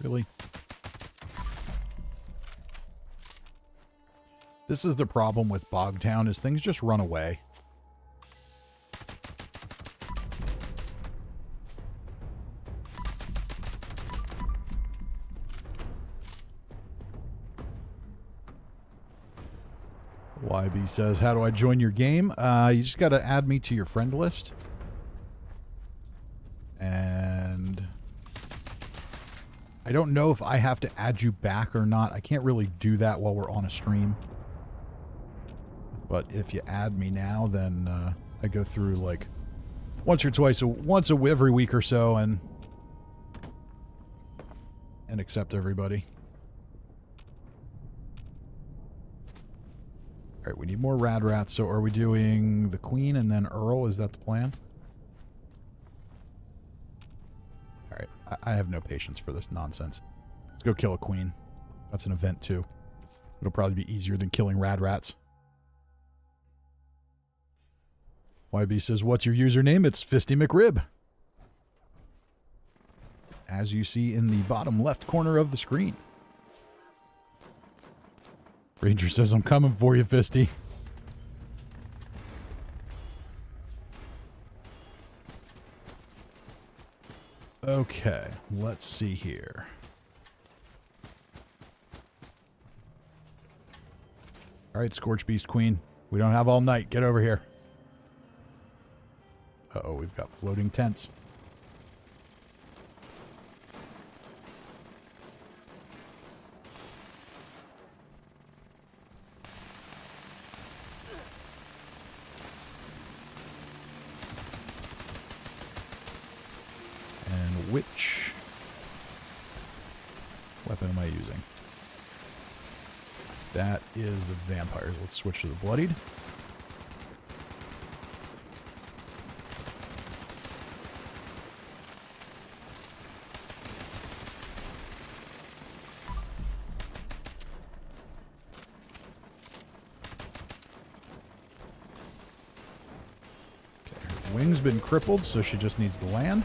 Really? This is the problem with Bogtown, is things just run away. YB says, how do I join your game? You just got to add me to your friend list. And I don't know if I have to add you back or not. I can't really do that while we're on a stream. But if you add me now, then I go through like once or twice, every week or so, and accept everybody. All right, we need more rad rats. So are we doing the queen and then Earl? Is that the plan? All right, I have no patience for this nonsense. Let's go kill a queen. That's an event too. It'll probably be easier than killing rad rats. YB says, what's your username? It's Fisty McRib. As you see in the bottom left corner of the screen. Ranger says, I'm coming for you, Fisty. Okay, let's see here. All right, Scorch Beast Queen. We don't have all night. Get over here. Uh-oh, we've got floating tents. And which weapon am I using? That is the vampires. Let's switch to the bloodied. Wing's been crippled, so she just needs to land.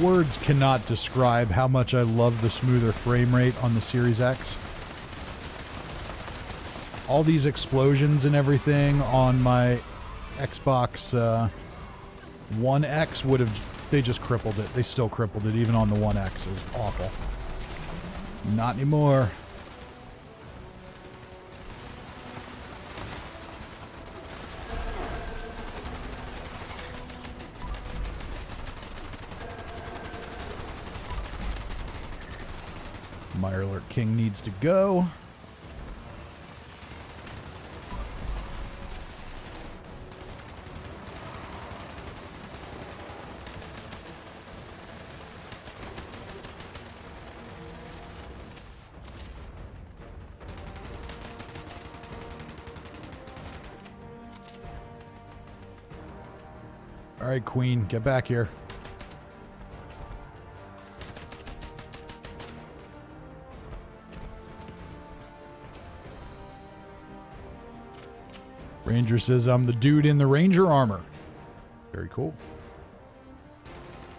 Words cannot describe how much I love the smoother frame rate on the Series X. All these explosions and everything on my Xbox One X would have, they just crippled it. They still crippled it even on the One X. It was awful. Not anymore. Mirelurk King needs to go. All right, Queen, get back here. Ranger says, I'm the dude in the Ranger armor. Very cool.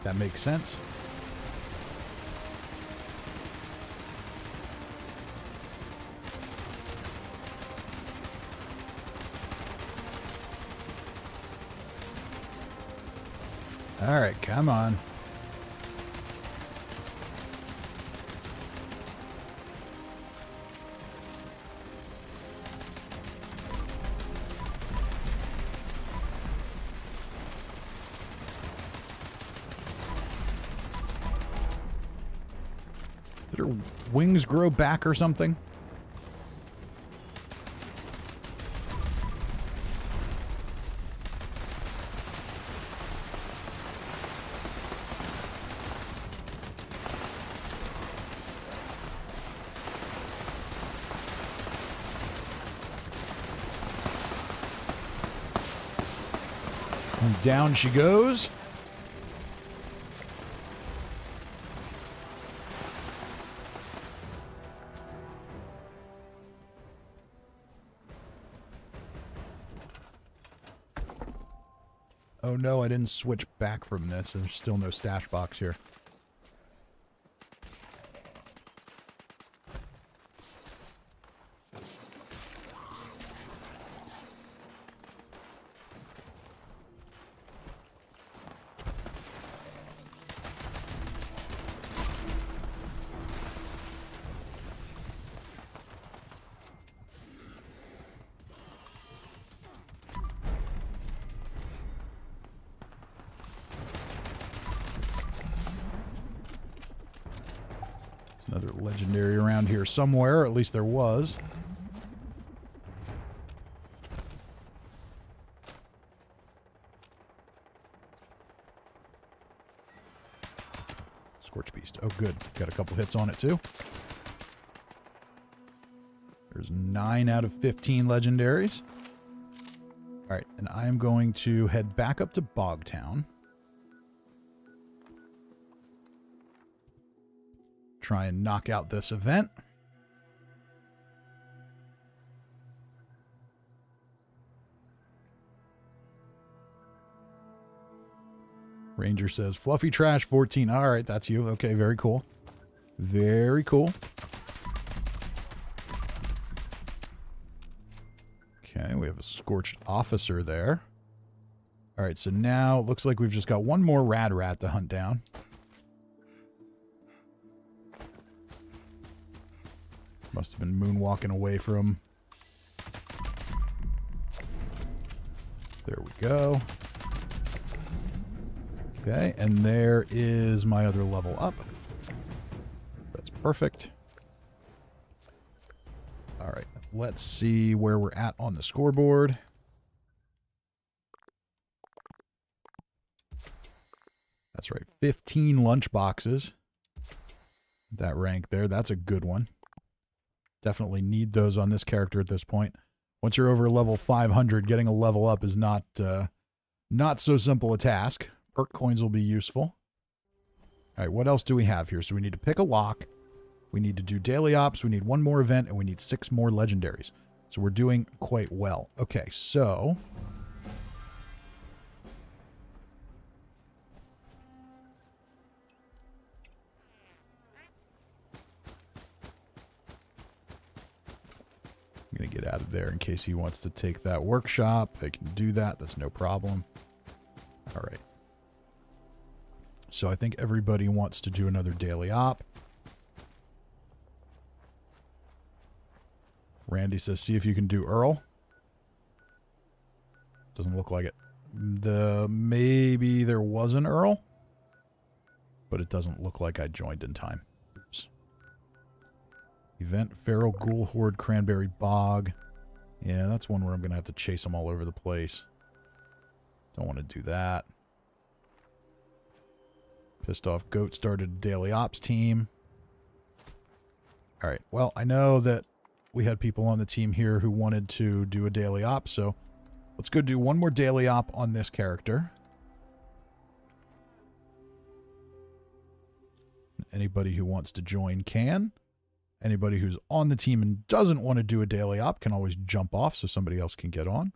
That makes sense. All right, come on. Did her wings grow back or something? And down she goes. Oh no, I didn't switch back from this. There's still no stash box here. Another legendary around here somewhere, or at least there was. Scorch Beast. Oh, good. Got a couple hits on it, too. There's 9 out of 15 legendaries. All right, and I am going to head back up to Bogtown. Try and knock out this event. Ranger says, Fluffy Trash 14. All right, that's you. Okay, very cool. Very cool. Okay, we have a Scorched Officer there. All right, so now it looks like we've just got one more Rad Rat to hunt down. Must have been moonwalking away from. There we go. Okay, and there is my other level up. That's perfect. All right, let's see where we're at on the scoreboard. That's right, 15 lunch boxes. That rank there, that's a good one. Definitely need those on this character at this point. Once you're over level 500, getting a level up is not so simple a task. Perk coins will be useful. All right, what else do we have here? So we need to pick a lock. We need to do daily ops. We need one more event, and we need 6 more legendaries. So we're doing quite well. Okay, so I'm going to get out of there in case he wants to take that workshop. They can do that. That's no problem. All right. So I think everybody wants to do another daily op. Randy says, see if you can do Earl. Doesn't look like it. Maybe there was an Earl, but it doesn't look like I joined in time. Oops. Event, Feral Ghoul Horde, Cranberry Bog. Yeah, that's one where I'm going to have to chase them all over the place. Don't want to do that. Pissed Off Goat started a daily ops team. All right, well, I know that we had people on the team here who wanted to do a daily op, so let's go do one more daily op on this character. Anybody who wants to join can. Anybody who's on the team and doesn't want to do a daily op can always jump off so somebody else can get on.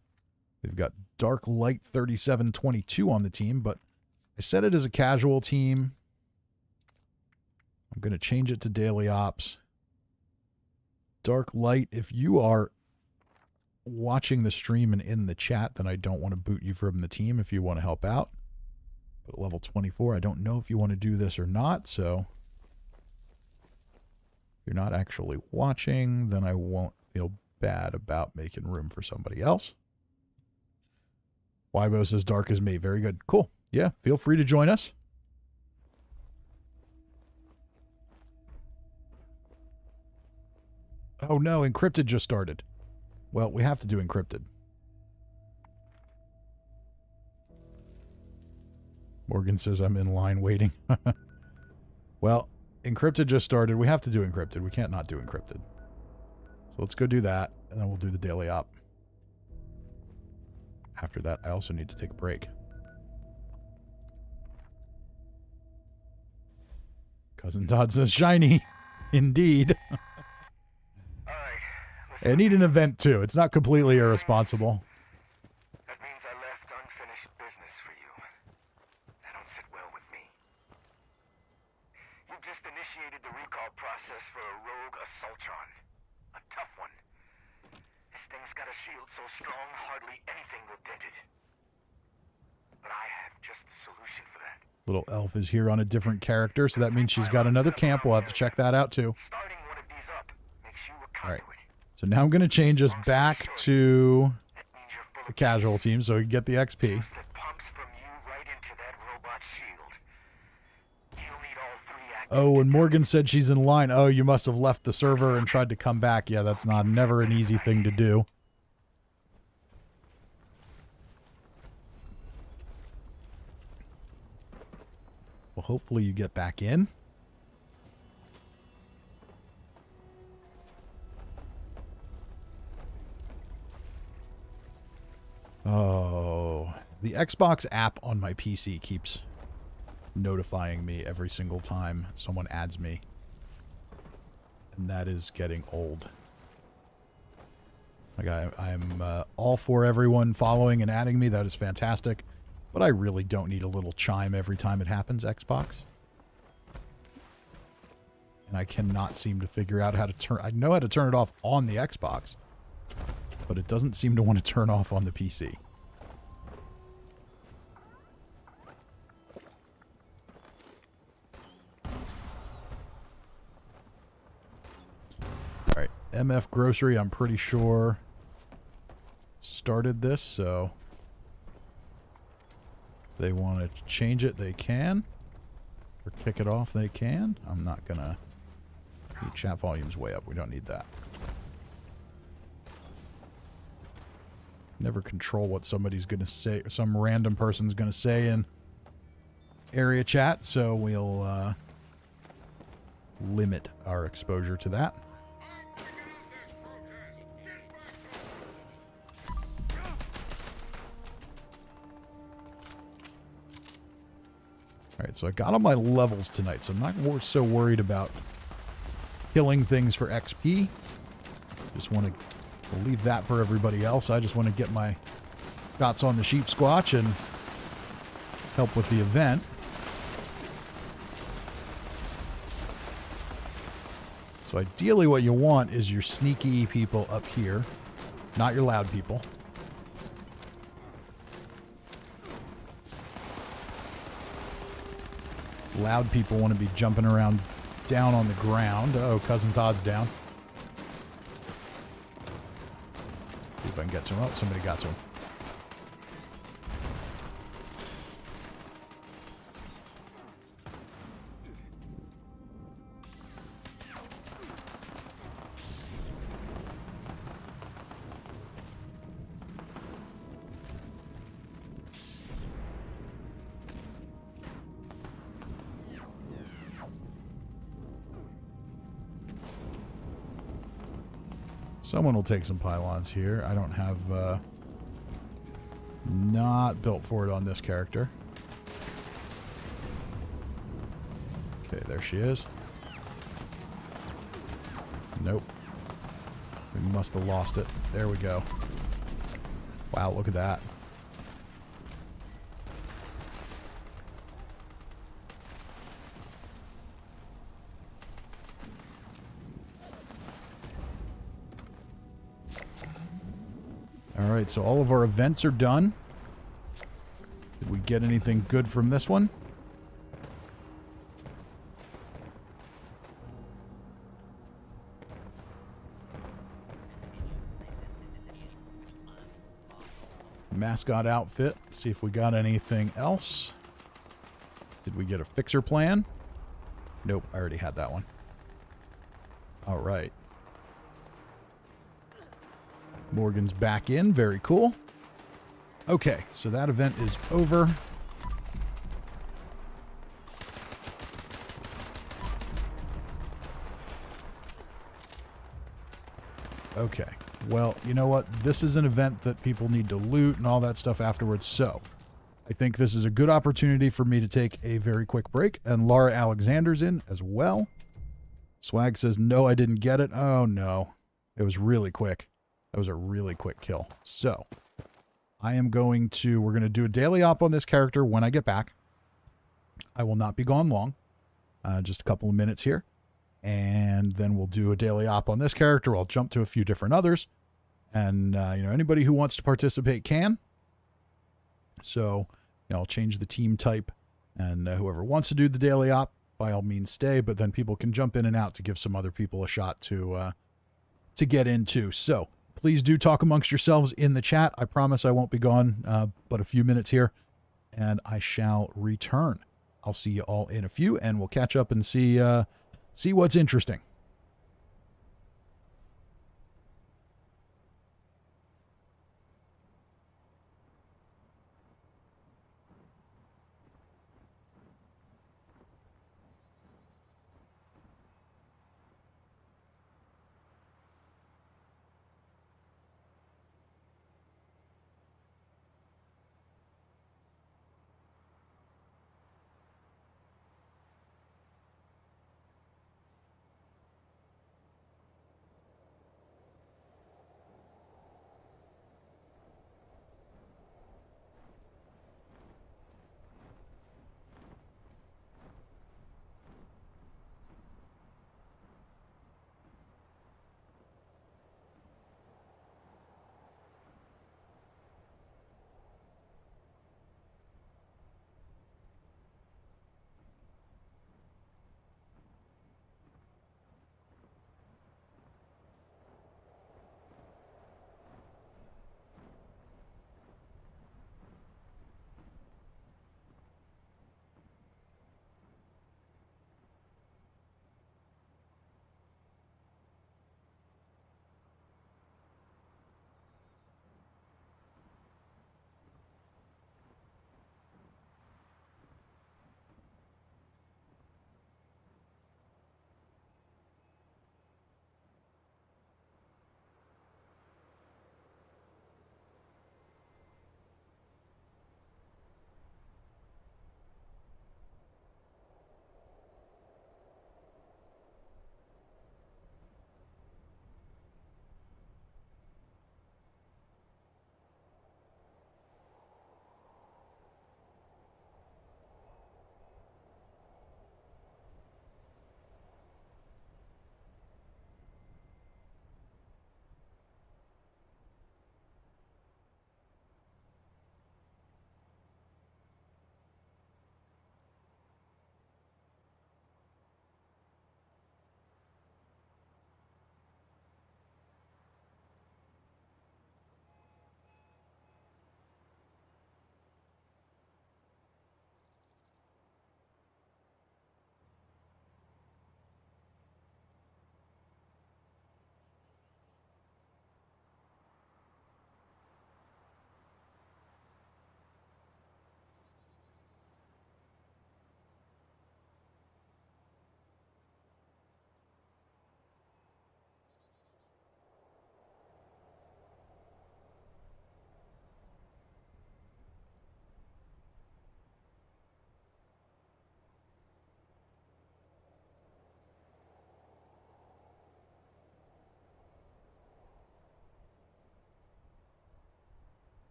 We've got Dark Light 3722 on the team, but I set it as a casual team. I'm going to change it to daily ops. Dark Light, if you are watching the stream and in the chat, then I don't want to boot you from the team if you want to help out. But level 24, I don't know if you want to do this or not, so if you're not actually watching, then I won't feel bad about making room for somebody else. Wybo says dark as me. Very good. Cool. Yeah, feel free to join us. Oh no, encrypted just started. Well, we have to do encrypted. Morgan says I'm in line waiting. Well, encrypted just started. We have to do encrypted. We can't not do encrypted. So let's go do that, and then we'll do the daily op. After that, I also need to take a break. Cousin Todd says, shiny. Indeed. I need an event, too. It's not completely irresponsible. That means I left unfinished business for you. That don't sit well with me. You've just initiated the recall process for a rogue assaultron. A tough one. This thing's got a shield so strong, hardly anything will dent it. But I have just the solution for that. Little elf is here on a different character, so that means she's got another camp. We'll have to check that out, too. Starting one of these up makes you a All right. conduit. So now I'm going to change us back to the casual team so we can get the XP. That pumps from you right into that robot shield. You'll need all three active. Oh, and Morgan said she's in line. Oh, you must have left the server and tried to come back. Yeah, that's never an easy thing to do. Well, hopefully you get back in. Oh, the Xbox app on my PC keeps notifying me every single time someone adds me. And that is getting old. Like I'm all for everyone following and adding me. That is fantastic. But I really don't need a little chime every time it happens, Xbox. And I cannot seem to figure out how to turn... I know how to turn it off on the Xbox. But it doesn't seem to want to turn off on the PC. Alright, MF Grocery, I'm pretty sure, started this, so if they want to change it, they can. Or kick it off, they can. I'm not gonna... Chat volume's way up, we don't need that. Never control what somebody's going to say, some random person's going to say in area chat, so we'll limit our exposure to that. Alright, so I got all my levels tonight, so I'm not so worried about killing things for XP. Just want to we'll leave that for everybody else. I just want to get my shots on the sheep squatch and help with the event. So ideally what you want is your sneaky people up here, not your loud people. Loud people want to be jumping around down on the ground. Oh, Cousin Todd's down. See if I can get to him. Oh, somebody got to him. Someone will take some pylons here. I don't have, not built for it on this character. Okay, there she is. Nope. We must have lost it. There we go. Wow, look at that. Alright, so all of our events are done. Did we get anything good from this one? Mascot outfit. Let's see if we got anything else. Did we get a fixer plan? Nope, I already had that one. Alright. Morgan's back in. Very cool. Okay, so that event is over. Okay, well, you know what? This is an event that people need to loot and all that stuff afterwards, so I think this is a good opportunity for me to take a very quick break, and Laura Alexander's in as well. Swag says, no, I didn't get it. Oh, no. It was really quick. That was a really quick kill. So, we're going to do a daily op on this character when I get back. I will not be gone long. Just a couple of minutes here. And then we'll do a daily op on this character. I'll jump to a few different others. And, anybody who wants to participate can. So, I'll change the team type. And whoever wants to do the daily op, by all means stay. But then people can jump in and out to give some other people a shot to get into. So, please do talk amongst yourselves in the chat. I promise I won't be gone but a few minutes here. And I shall return. I'll see you all in a few. And we'll catch up and see what's interesting.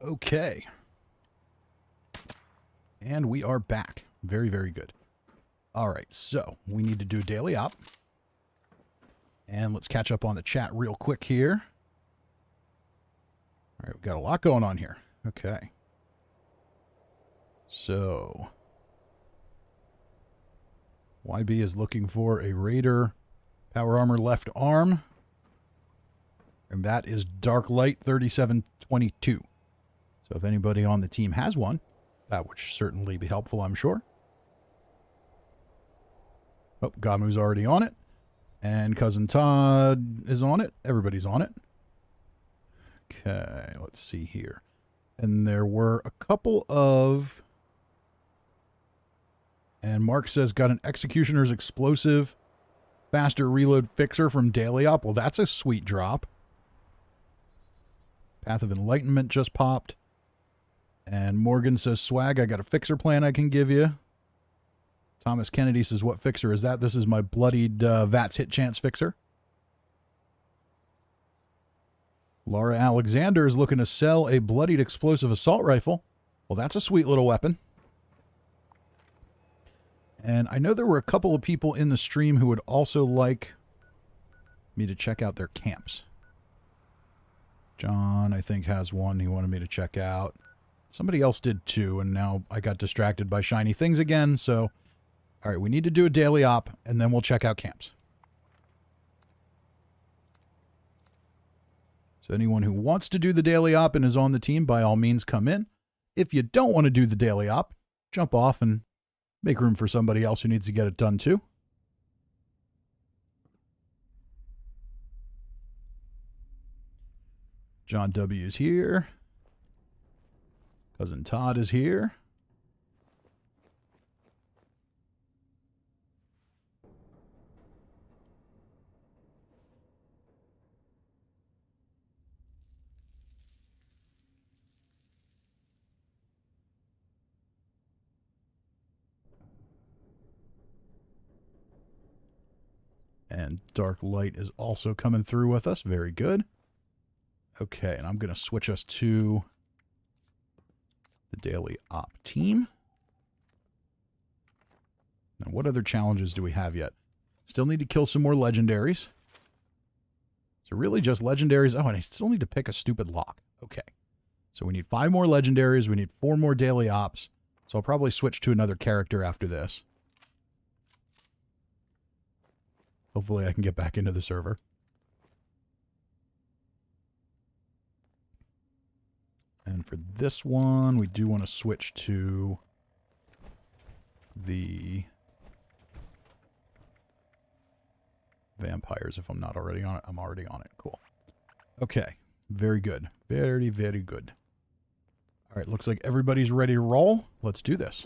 Okay. And we are back. Very, very good. All right, so we need to do daily op. And let's catch up on the chat real quick here. All right, we've got a lot going on here. Okay. So, YB is looking for a Raider power armor left arm. And that is Dark Light 3722. So if anybody on the team has one, that would certainly be helpful, I'm sure. Oh, Gamu's already on it. And Cousin Todd is on it. Everybody's on it. Okay, let's see here. And there were a couple of... And Mark says, got an Executioner's Explosive faster reload fixer from Daily Op. Well, that's a sweet drop. Path of Enlightenment just popped. And Morgan says, swag, I got a fixer plan I can give you. Thomas Kennedy says, what fixer is that? This is my bloodied VATS hit chance fixer. Laura Alexander is looking to sell a bloodied explosive assault rifle. Well, that's a sweet little weapon. And I know there were a couple of people in the stream who would also like me to check out their camps. John, I think, has one he wanted me to check out. Somebody else did too, and now I got distracted by shiny things again, so... All right, we need to do a daily op, and then we'll check out camps. So anyone who wants to do the daily op and is on the team, by all means, come in. If you don't want to do the daily op, jump off and make room for somebody else who needs to get it done too. John W. is here. Cousin Todd is here. And Dark Light is also coming through with us. Very good. Okay, and I'm going to switch us to the daily op team. Now, what other challenges do we have yet? Still need to kill some more legendaries. So really just legendaries. Oh, and I still need to pick a stupid lock. Okay. So we need 5 more legendaries. We need 4 more daily ops. So I'll probably switch to another character after this. Hopefully I can get back into the server. And for this one, we do want to switch to the vampires. If I'm not already on it, I'm already on it. Cool. Okay. Very good. Very, very good. All right. Looks like everybody's ready to roll. Let's do this.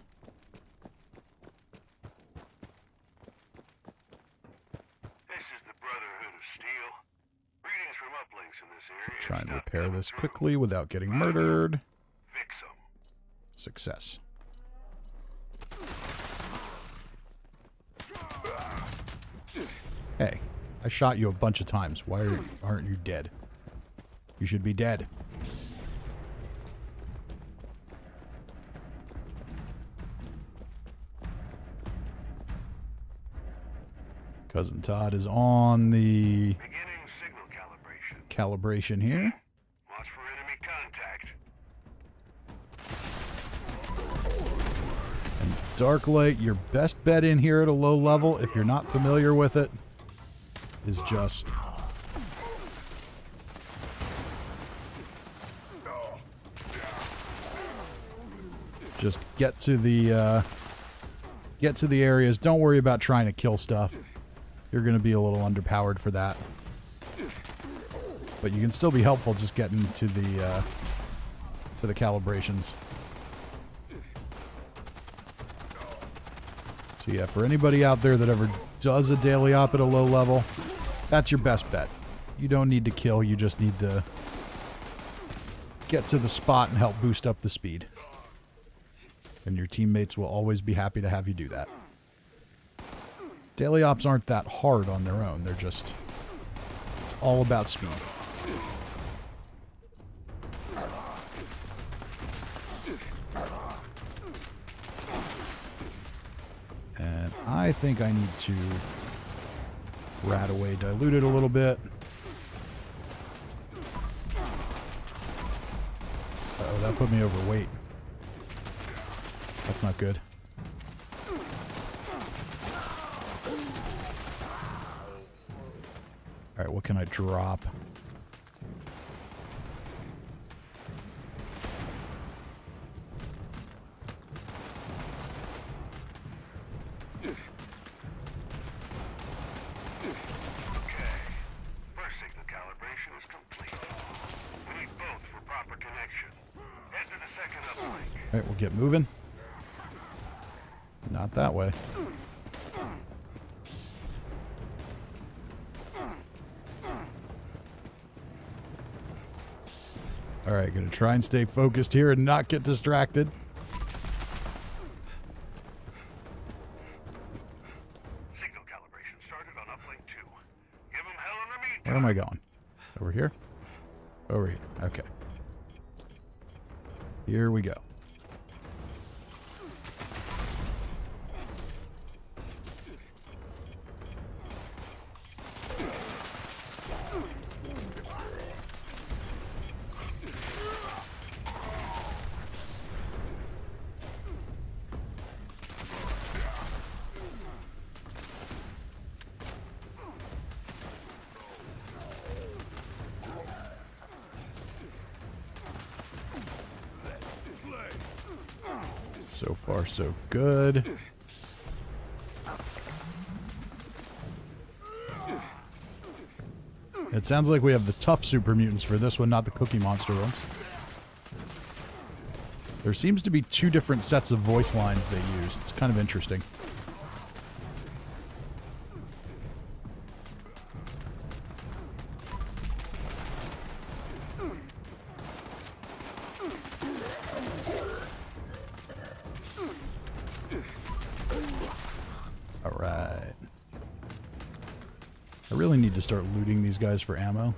Try and repair this quickly without getting murdered. Success. Hey, I shot you a bunch of times. Why aren't you dead? You should be dead. Cousin Todd is on the calibration here. Watch for enemy contact. And Dark Light, your best bet in here at a low level, if you're not familiar with it, is just get to the areas. Don't worry about trying to kill stuff. You're going to be a little underpowered for that. But you can still be helpful just getting to the calibrations. So yeah, for anybody out there that ever does a daily op at a low level, that's your best bet. You don't need to kill, you just need to get to the spot and help boost up the speed. And your teammates will always be happy to have you do that. Daily ops aren't that hard on their own, they're just... it's all about speed. think I need to rat away, dilute it a little bit. Uh-oh, that put me overweight. That's not good. Alright, what can I drop? Alright, we'll get moving. Not that way. Alright, gonna try and stay focused here and not get distracted. Signal calibration started on uplink 2. Give him hell in the meantime. Where am I going? Over here? Over here. Okay. Here we go. So far, so good. It sounds like we have the tough super mutants for this one, not the Cookie Monster ones. There seems to be two different sets of voice lines they use. It's kind of interesting. Alright. I really need to start looting these guys for ammo.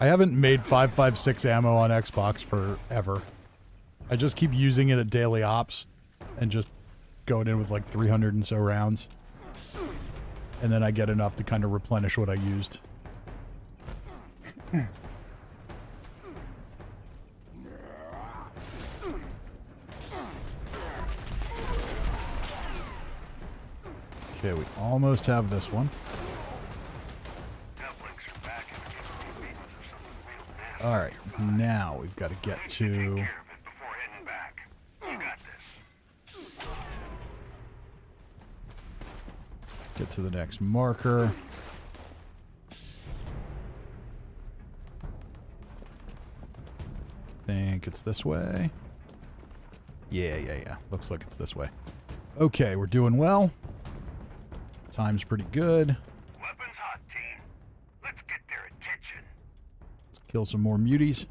I haven't made 5.56 ammo on Xbox forever. I just keep using it at daily ops and just going in with like 300 and so rounds. And then I get enough to kind of replenish what I used. Okay, we almost have this one. Alright, now we've got to get to... Get to the next marker. Think it's this way. Yeah. Looks like it's this way. Okay, we're doing well. Time's pretty good. Weapons hot, team. Let's get their attention. Let's kill some more muties.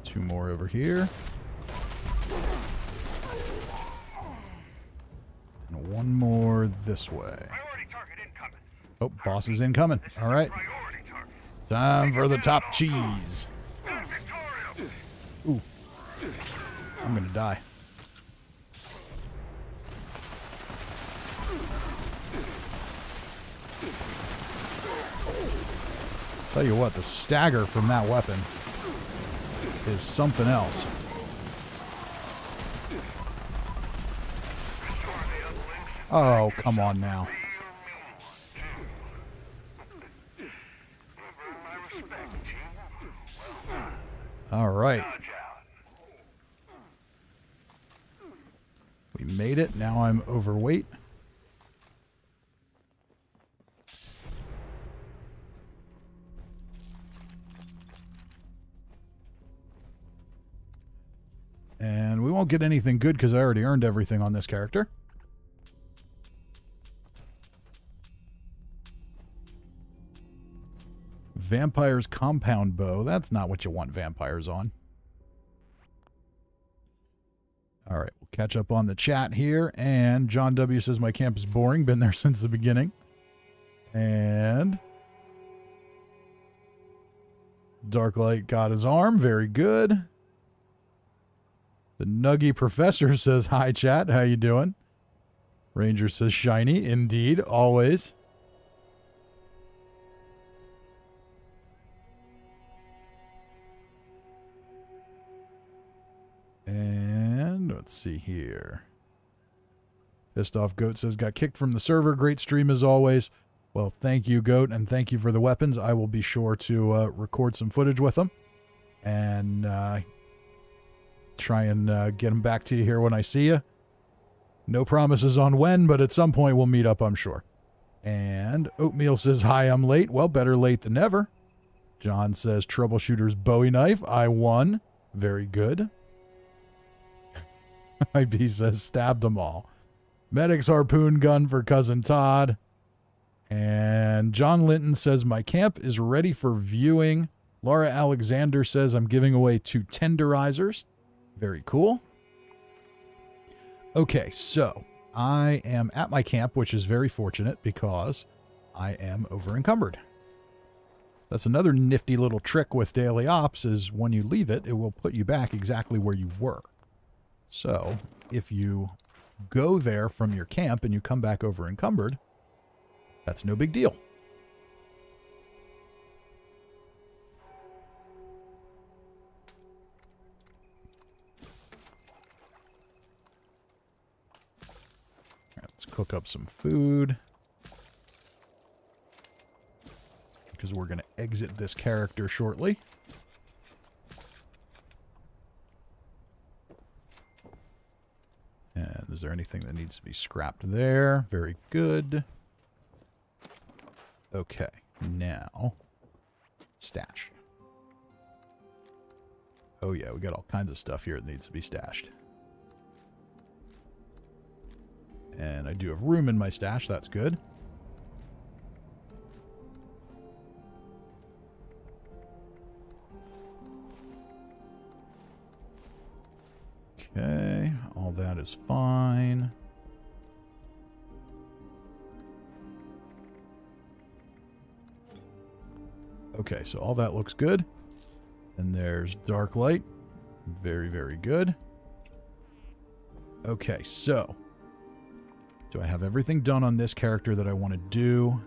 Two more over here. And one more this way. Oh, boss is incoming. All right. Time for the top cheese. Ooh. I'm gonna die. Tell you what, the stagger from that weapon is something else. Oh, come on now. All right. We made it. Now I'm overweight. And we won't get anything good because I already earned everything on this character. Vampire's compound bow. That's not what you want vampires on. All right, we'll catch up on the chat here. And John W. says, my camp is boring. Been there since the beginning. And Darklight got his arm. Very good. The Nuggy Professor says, hi, chat. How you doing? Ranger says, shiny. Indeed, always. And let's see here. Pissed Off Goat says, got kicked from the server. Great stream as always. Well, thank you, Goat, and thank you for the weapons. I will be sure to record some footage with them and try and get them back to you here when I see you. No promises on when, but at some point we'll meet up, I'm sure. And Oatmeal says, hi, I'm late. Well, better late than never. John says, Troubleshooter's Bowie knife. I won. Very good. IB says, stabbed them all. Medic's harpoon gun for Cousin Todd. And John Linton says, my camp is ready for viewing. Laura Alexander says, I'm giving away 2 tenderizers. Very cool. Okay, so I am at my camp, which is very fortunate because I am over encumbered. That's another nifty little trick with daily ops is when you leave it, it will put you back exactly where you were. So if you go there from your camp and you come back over encumbered, that's no big deal. All right, let's cook up some food. Because we're going to exit this character shortly. And is there anything that needs to be scrapped there? Very good. Okay, now, stash. Oh yeah, we got all kinds of stuff here that needs to be stashed. And I do have room in my stash, that's good. Okay, all that is fine. Okay, so all that looks good. And there's dark light. Very, very good. Okay, so do I have everything done on this character that I want to do?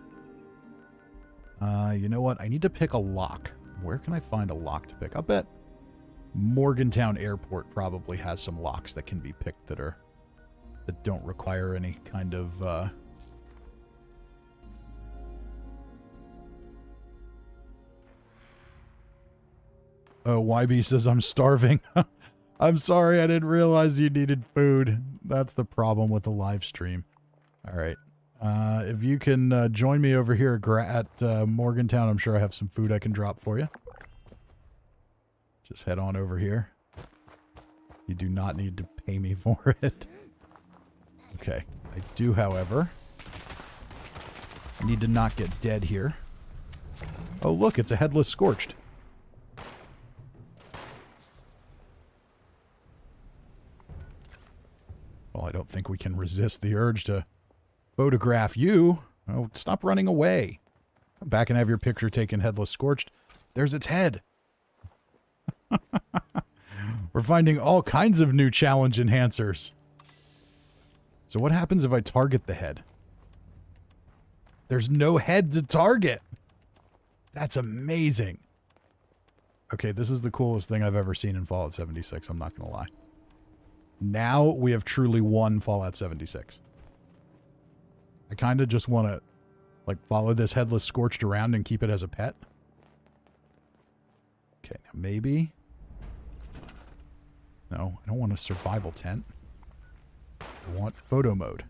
You know what? I need to pick a lock. Where can I find a lock to pick? I'll bet Morgantown Airport probably has some locks that can be picked that don't require any kind of Oh, YB says, I'm starving. I'm sorry, I didn't realize you needed food. That's the problem with the live stream. All right. If you can join me over here at Morgantown, I'm sure I have some food I can drop for you. Just head on over here. You do not need to pay me for it. Okay. I do, however, need to not get dead here. Oh, look, it's a headless scorched. Well, I don't think we can resist the urge to photograph you. Oh, stop running away. Come back and have your picture taken, headless scorched. There's its head. We're finding all kinds of new challenge enhancers. So what happens if I target the head? There's no head to target. That's amazing. Okay, this is the coolest thing I've ever seen in Fallout 76. I'm not going to lie. Now we have truly won Fallout 76. I kind of just want to, like, follow this headless scorched around and keep it as a pet. Okay, now maybe. No, I don't want a survival tent. I want photo mode.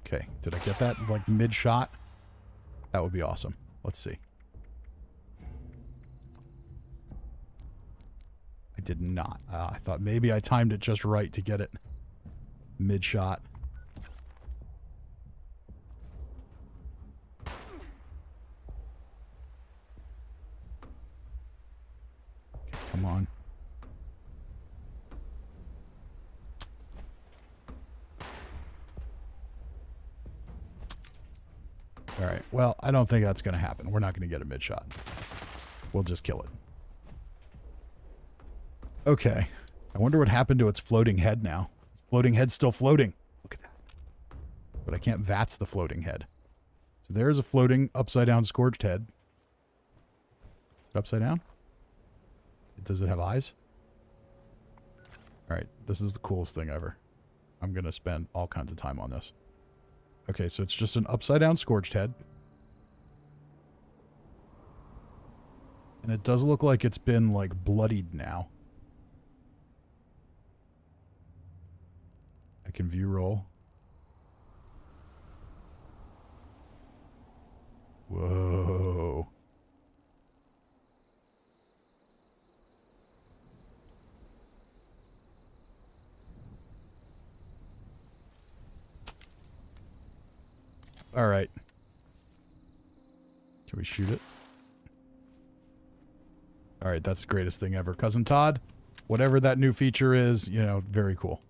Okay, did I get that, like, mid-shot? That would be awesome. Let's see. Did not. I thought maybe I timed it just right to get it mid-shot. Come on. All right. Well, I don't think that's going to happen. We're not going to get a mid-shot. We'll just kill it. Okay. I wonder what happened to its floating head now. Floating head's still floating. Look at that. But I can't VATS the floating head. So there's a floating upside-down scorched head. Is it upside down? Does it have eyes? All right. This is the coolest thing ever. I'm going to spend all kinds of time on this. Okay, so it's just an upside-down scorched head. And it does look like it's been, like, bloodied now. I can view roll. Whoa. All right. Can we shoot it? All right, that's the greatest thing ever. Cousin Todd, whatever that new feature is, you know, very cool.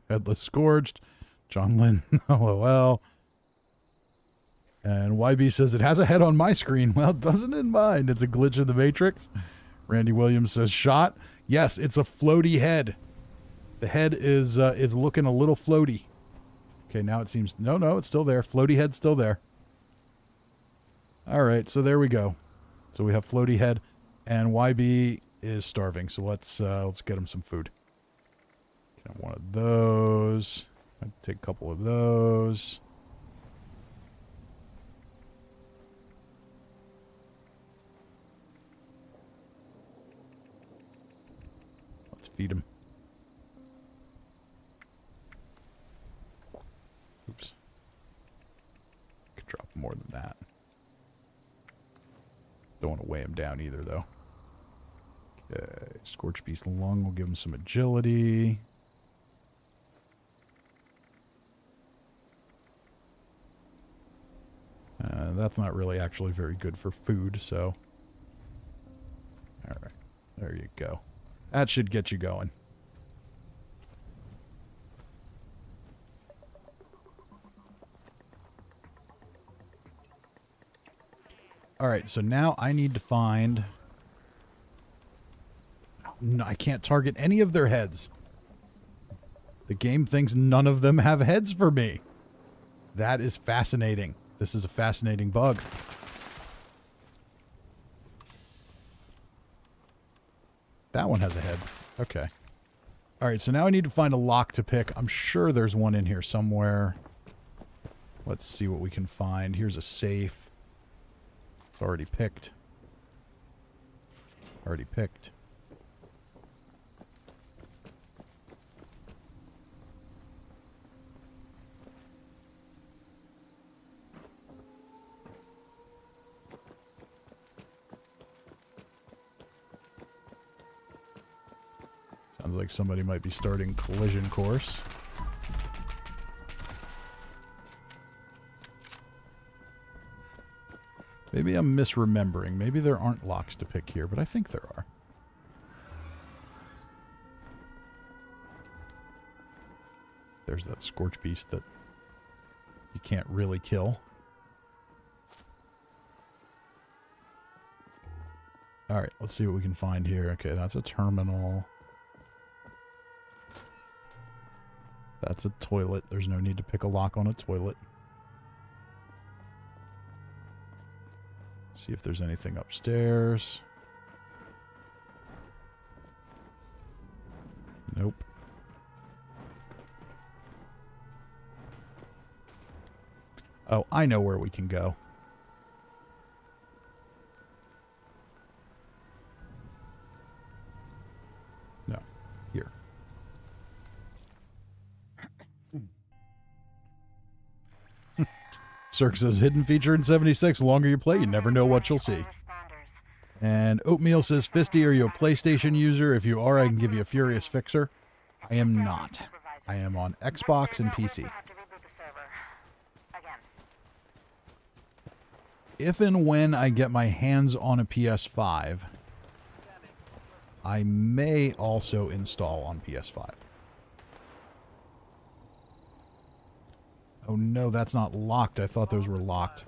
Headless Scourged. John Lynn, LOL. And YB says, it has a head on my screen. Well, doesn't in mine. It's a glitch in the Matrix. Randy Williams says, shot. Yes, it's a floaty head. The head is looking a little floaty. Okay, now it seems... No, it's still there. Floaty head's still there. All right, so there we go. So we have floaty head, and YB is starving. So let's get him some food. Get him one of those. I'll take a couple of those. Let's feed him. Oops. Could drop more than that. Don't want to weigh him down either, though. Okay. Scorch Beast Lung will give him some agility. That's not really actually very good for food, so... Alright. There you go. That should get you going. Alright, so now I need to find... No, I can't target any of their heads. The game thinks none of them have heads for me. That is fascinating. This is a fascinating bug. That one has a head. Okay. Alright, so now I need to find a lock to pick. I'm sure there's one in here somewhere. Let's see what we can find. Here's a safe. It's already picked. Already picked. Sounds like somebody might be starting collision course. Maybe I'm misremembering. Maybe there aren't locks to pick here, but I think there are. There's that Scorch Beast that you can't really kill. Alright, let's see what we can find here. Okay, that's a terminal. That's a toilet. There's no need to pick a lock on a toilet. See if there's anything upstairs. Nope. Oh, I know where we can go. No. Here. Cirque says, hidden feature in 76. The longer you play, you never know what you'll see. And Oatmeal says, Fisty, are you a PlayStation user? If you are, I can give you a Furious Fixer. I am not. I am on Xbox and PC. If and when I get my hands on a PS5, I may also install on PS5. Oh no, that's not locked. I thought those were locked.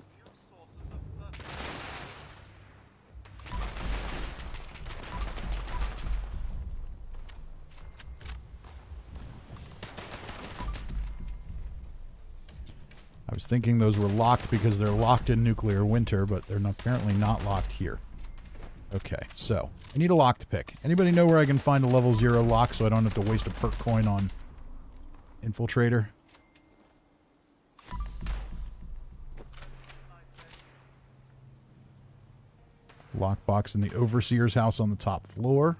I was thinking those were locked because they're locked in Nuclear Winter, but they're apparently not locked here. Okay, so I need a lock to pick. Anybody know where I can find a level 0 lock so I don't have to waste a perk coin on Infiltrator? Lockbox in the Overseer's house on the top floor.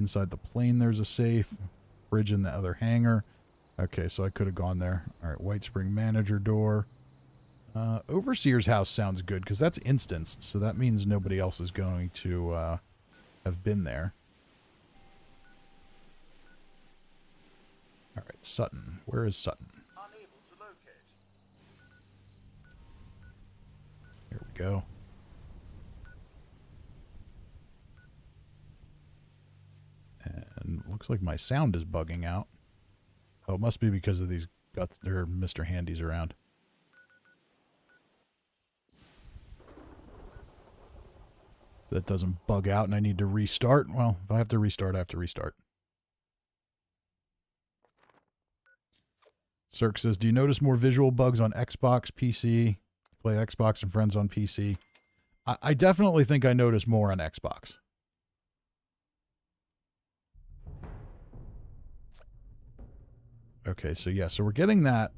Inside the plane there's a safe. Fridge in the other hangar. Okay, so I could have gone there. Alright, White Spring Manager door. Overseer's house sounds good, because that's instanced, so that means nobody else is going to have been there. Alright, Sutton. Where is Sutton? Unable to locate. Here we go. And looks like my sound is bugging out. Oh, it must be because of these guts or Mr. Handy's around. That doesn't bug out and I need to restart. Well, if I have to restart, I have to restart. Cirque says, do you notice more visual bugs on Xbox, PC? Play Xbox and friends on PC. I definitely think I notice more on Xbox. Okay, so yeah, so we're getting that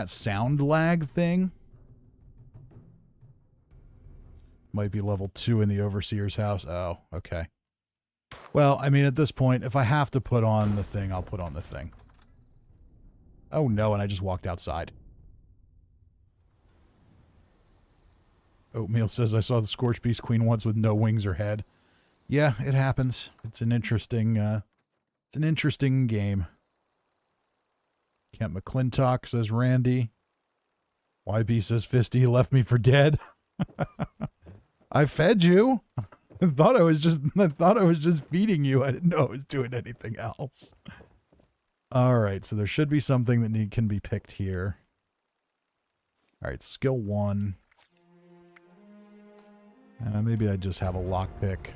sound lag thing. Might be level 2 in the Overseer's house. Oh, okay. Well, I mean, at this point, if I have to put on the thing, I'll put on the thing. Oh no, and I just walked outside. Oatmeal says, I saw the Scorch Beast Queen once with no wings or head. Yeah, it happens. It's an interesting game. Kent McClintock says Randy. YB says Fisty left me for dead. I fed you. I thought I was just feeding you. I didn't know I was doing anything else. All right, so there should be something that can be picked here. All right, skill 1. Maybe I just have a lockpick.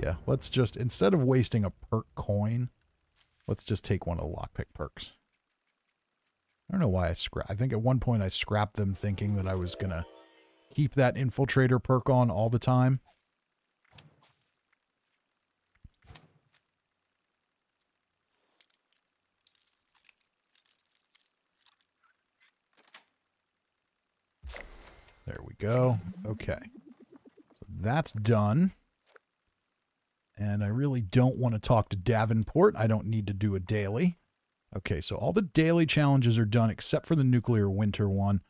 Yeah, let's just, instead of wasting a perk coin, let's just take one of the lockpick perks. I don't know why I think at one point I scrapped them thinking that I was going to keep that Infiltrator perk on all the time. There we go. Okay. So that's done. And I really don't want to talk to Davenport. I don't need to do a daily. Okay, so all the daily challenges are done except for the Nuclear Winter one.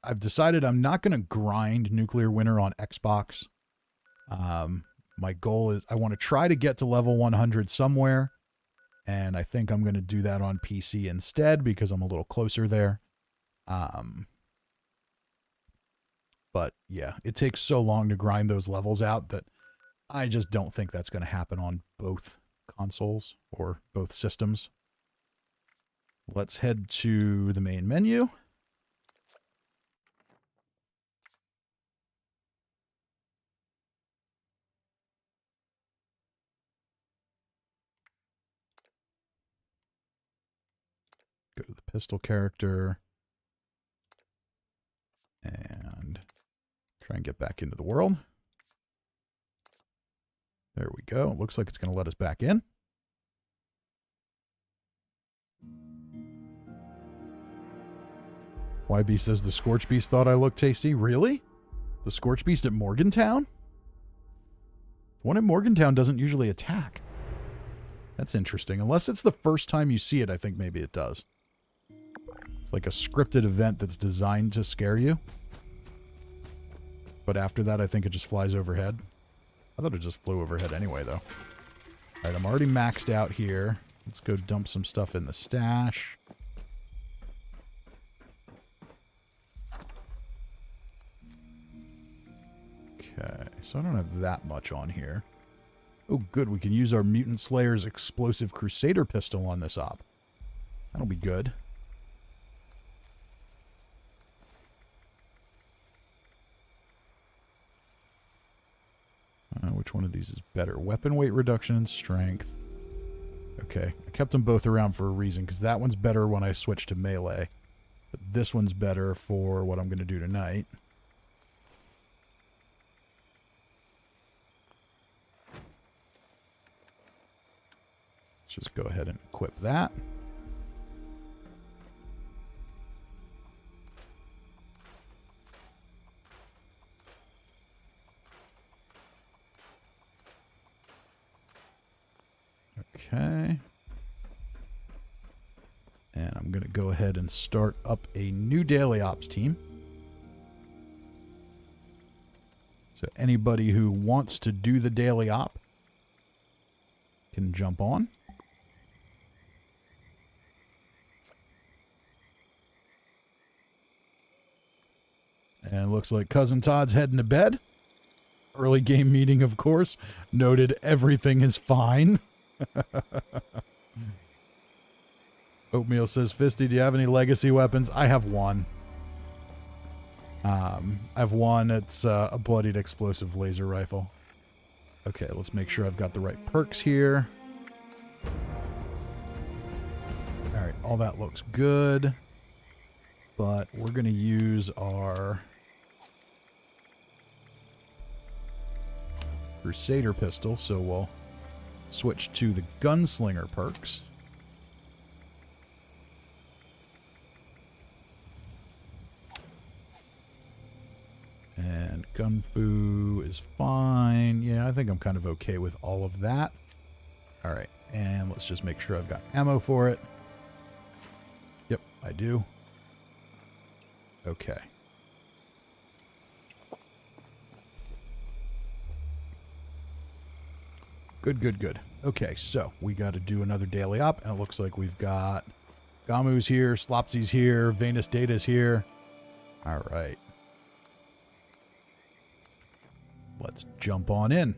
I've decided I'm not going to grind Nuclear Winter on Xbox. My goal is I want to try to get to level 100 somewhere. And I think I'm going to do that on PC instead because I'm a little closer there. But yeah, it takes so long to grind those levels out that I just don't think that's going to happen on both consoles or both systems. Let's head to the main menu. Go to the pistol character. And try and get back into the world. There we go. It looks like it's going to let us back in. YB says the Scorch Beast thought I looked tasty. Really? The Scorch Beast at Morgantown? The one at Morgantown doesn't usually attack. That's interesting. Unless it's the first time you see it, I think maybe it does. It's like a scripted event that's designed to scare you. But after that, I think it just flies overhead. I thought it just flew overhead anyway, though. All right, I'm already maxed out here. Let's go dump some stuff in the stash. Okay, so I don't have that much on here. Oh, good. We can use our Mutant Slayer's explosive Crusader pistol on this op. That'll be good. Which one of these is better? Weapon weight reduction and strength. Okay, I kept them both around for a reason, because that one's better when I switch to melee. But this one's better for what I'm going to do tonight. Let's just go ahead and equip that. Okay. And I'm going to go ahead and start up a new daily ops team. So anybody who wants to do the daily op can jump on. And it looks like Cousin Todd's heading to bed. Early game meeting, of course. Noted everything is fine. Oatmeal says, Fisty, do you have any legacy weapons? I have one. I have one. It's a bloodied explosive laser rifle. Okay, let's make sure I've got the right perks here. Alright, all that looks good. But we're going to use our Crusader pistol, so we'll switch to the Gunslinger perks. And Gun Fu is fine. Yeah, I think I'm kind of okay with all of that. All right, and let's just make sure I've got ammo for it. Yep, I do. Okay. Good, good, good. Okay, so we got to do another daily op, and it looks like we've got Gamu's here, Slopsy's here, Venus Data's here. All right. Let's jump on in.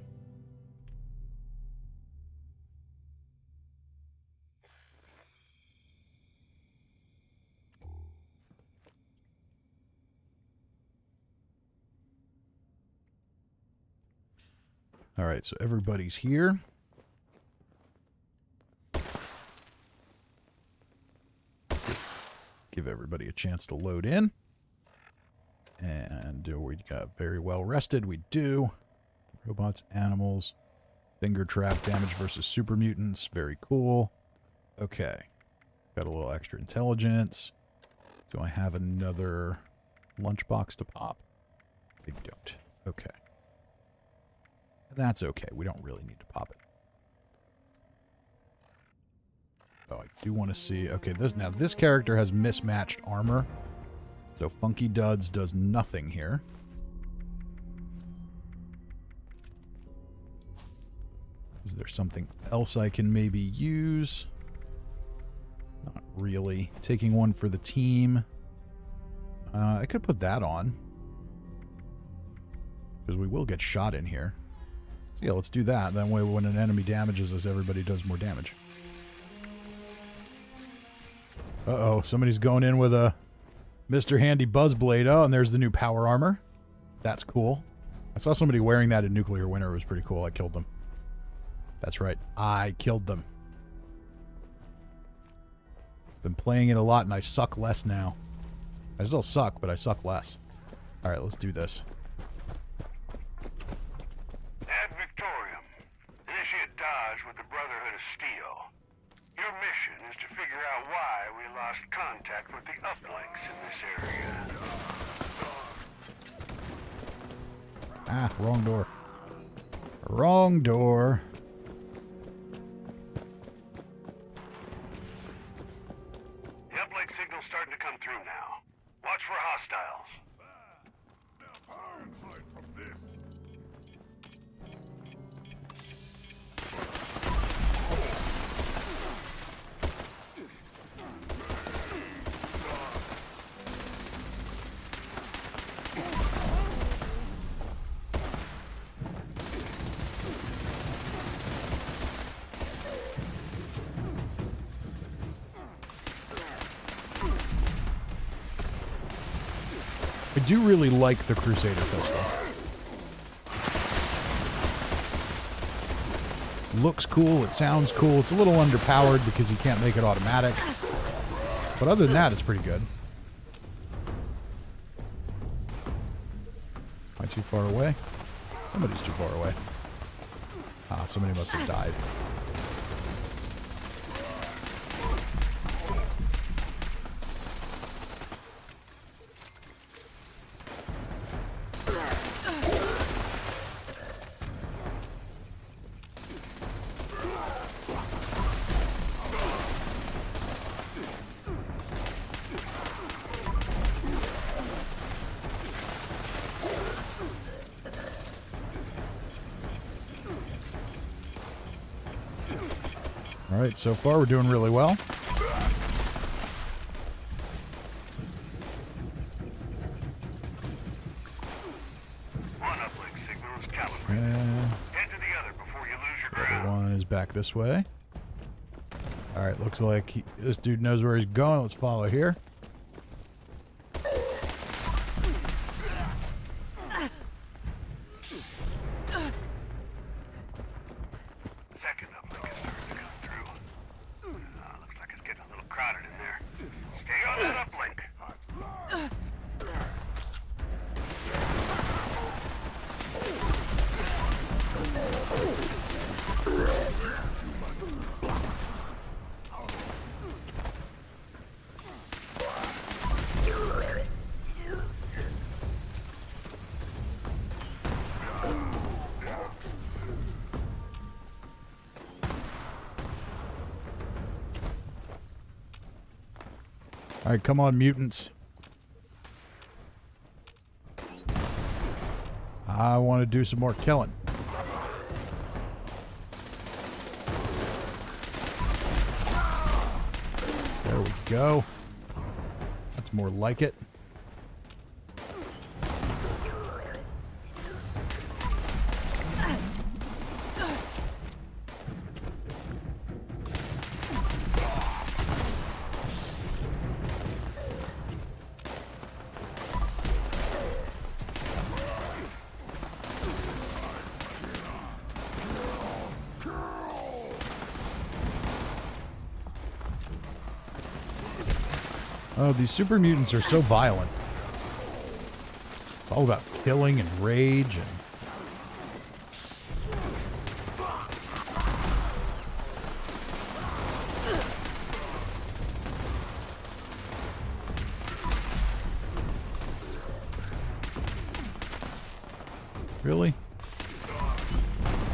All right, so everybody's here. Give everybody a chance to load in. And we got very well rested. We do. Robots, animals, finger trap, damage versus super mutants. Very cool. Okay. Got a little extra intelligence. Do I have another lunchbox to pop? I don't. Okay. That's okay. We don't really need to pop it. Oh, I do want to see. Okay, this character has mismatched armor. So Funky Duds does nothing here. Is there something else I can maybe use? Not really. Taking one for the team. I could put that on. Because we will get shot in here. So yeah, let's do that. That way when an enemy damages us, everybody does more damage. Uh-oh, somebody's going in with a Mr. Handy Buzzblade. Oh, and there's the new power armor. That's cool. I saw somebody wearing that in Nuclear Winter. It was pretty cool. I killed them. That's right. I killed them. Been playing it a lot, and I suck less now. I still suck, but I suck less. All right, let's do this. Ad Victorium. Initiate Dodge with the Brotherhood of Steel. Your mission is to figure out why we lost contact with the uplinks in this area. Ah, wrong door. Wrong door. The uplink signal's starting to come through now. Watch for hostiles. I do really like the Crusader pistol. Looks cool, it sounds cool. It's a little underpowered because you can't make it automatic. But other than that, it's pretty good. Am I too far away? Somebody's too far away. Ah, somebody must have died. Alright, so far we're doing really well. One uplink signal is calibrated. Head to the other before you lose your The ground. other one is back this way. Alright, looks like this dude knows where he's going. Let's follow here. Second uplink is starting to come through. Looks like it's getting a little crowded in there. Stay on that uplink. Alright, come on, mutants. I want to do some more killing. There we go. That's more like it. Oh, these super mutants are so violent. It's all about killing and rage and... Really?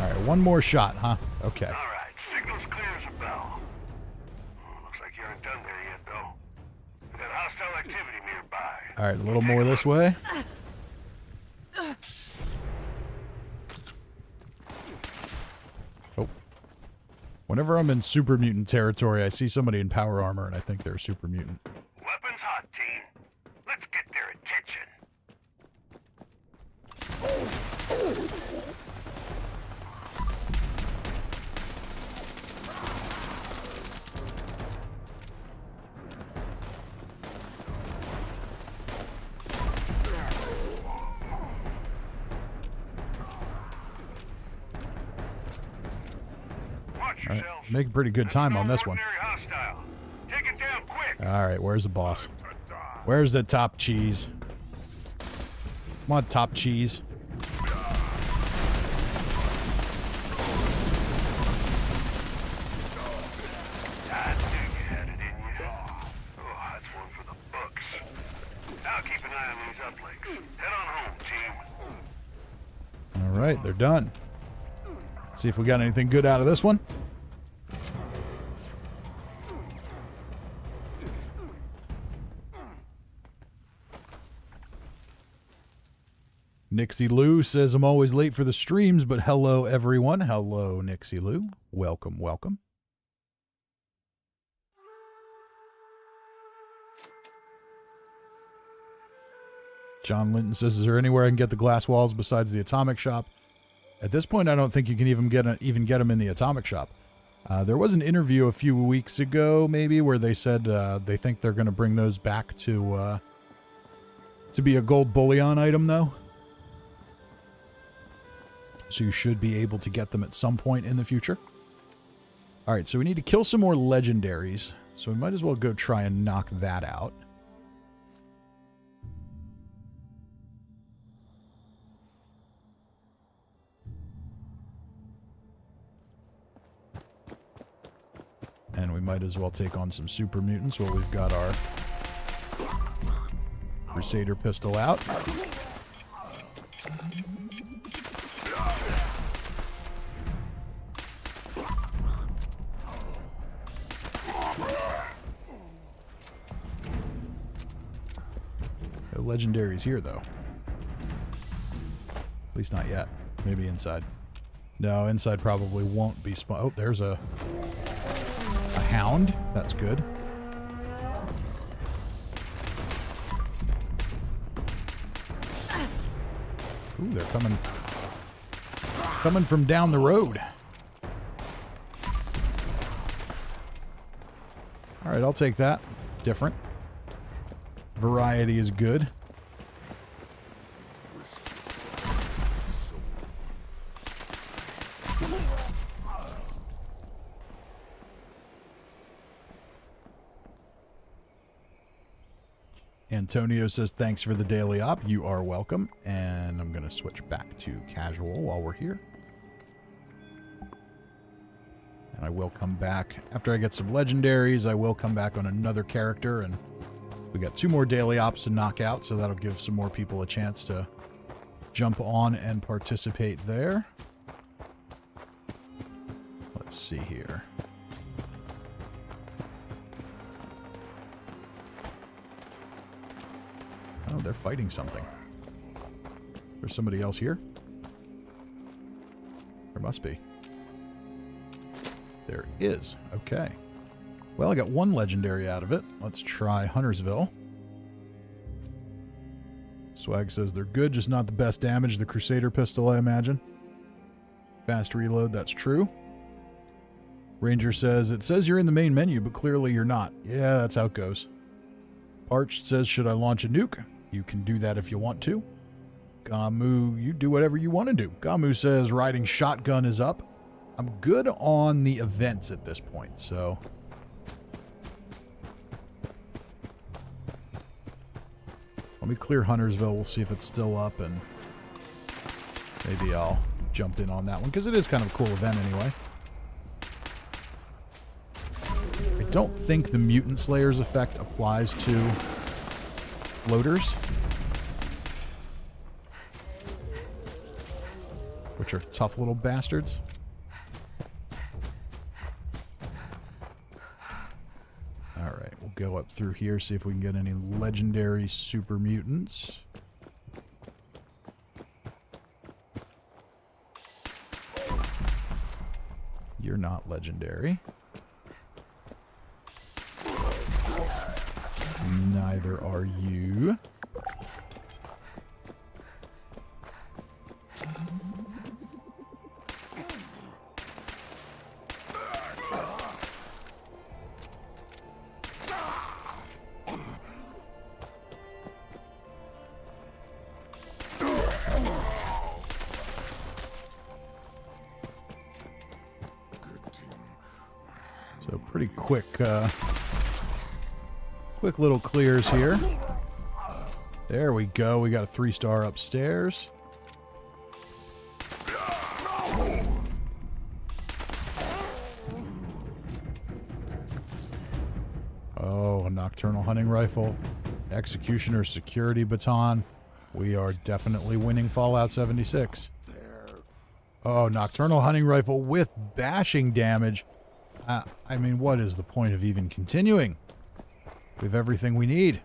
Alright, one more shot, huh? Okay. All right, signal's clear as a bell. Looks like you aren't done there yet, though. We got hostile activity nearby. Alright, a little more this way. Oh. Whenever I'm in super mutant territory, I see somebody in power armor and I think they're a super mutant. Weapons hot, team. Let's get their attention. Watch Alright, yourselves. making pretty good time on this one. Ordinary hostile. Take it down quick. Alright, where's the boss? Where's the top cheese? Come on, top cheese. I knew you had it in you. Oh, that's one for the books. Now keep an eye on these uplinks. Head on home, team. Alright, they're done. Let's see if we got anything good out of this one. Nixie Lou says I'm always late for the streams, but hello everyone. Hello, Nixie Lou. Welcome, welcome. John Linton says, is there anywhere I can get the glass walls besides the atomic shop? At this point, I don't think you can even get them in the atomic shop. There was an interview a few weeks ago, maybe, where they said they think they're going to bring those back to to be a gold bullion item, though. So you should be able to get them at some point in the future. All right, so we need to kill some more legendaries. So we might as well go try and knock that out. And we might as well take on some super mutants while we've got our Crusader pistol out. No legendaries here, though. At least not yet. Maybe inside. No, inside probably won't be spawn. Oh, there's a hound. That's good. Ooh, they're coming from down the road. All right, I'll take that. It's different. Variety is good. Antonio says, thanks for the daily op. You are welcome. And I'm going to switch back to casual while we're here. And I will come back. After I get some legendaries, I will come back on another character. And we got 2 more daily ops to knock out, so that'll give some more people a chance to jump on and participate there. Let's see here. Oh, they're fighting something. There's somebody else here? There must be. There is. Okay. Well, I got 1 legendary out of it. Let's try Huntersville. Swag says they're good, just not the best damage. The Crusader pistol, I imagine. Fast reload, that's true. Ranger says, it says you're in the main menu, but clearly you're not. Yeah, that's how it goes. Parched says, should I launch a nuke? You can do that if you want to. Gamu, you do whatever you want to do. Gamu says, riding shotgun is up. I'm good on the events at this point, so... Let me clear Huntersville. We'll see if it's still up, and maybe I'll jump in on that one, because it is kind of a cool event anyway. I don't think the Mutant Slayer's effect applies to floaters, which are tough little bastards. Alright, we'll go up through here, see if we can get any legendary super mutants. You're not legendary. Neither are you. So pretty quick, quick little clears here. There we go. We got a 3-star upstairs. Oh, a nocturnal hunting rifle. Executioner security baton. We are definitely winning Fallout 76. Oh, nocturnal hunting rifle with bashing damage. I mean, what is the point of even continuing? We have everything we need.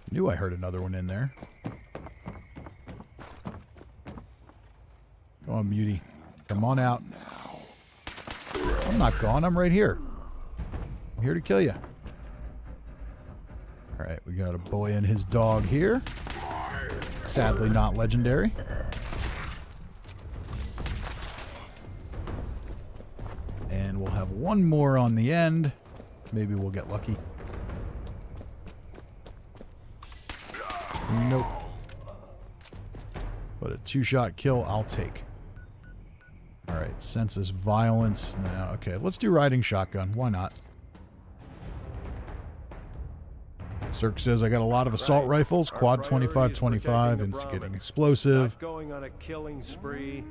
Knew I heard another one in there. Come on, Mutie. Come on out. I'm not gone. I'm right here. I'm here to kill you. Alright, we got a boy and his dog here. Sadly not legendary. And we'll have one more on the end. Maybe we'll get lucky. Nope. But a 2-shot kill, I'll take. Alright, senses violence. Now, okay, let's do riding shotgun. Why not? Cirque says I got a lot of assault rifles, quad 25-25, instigating explosive. Not going on a killing spree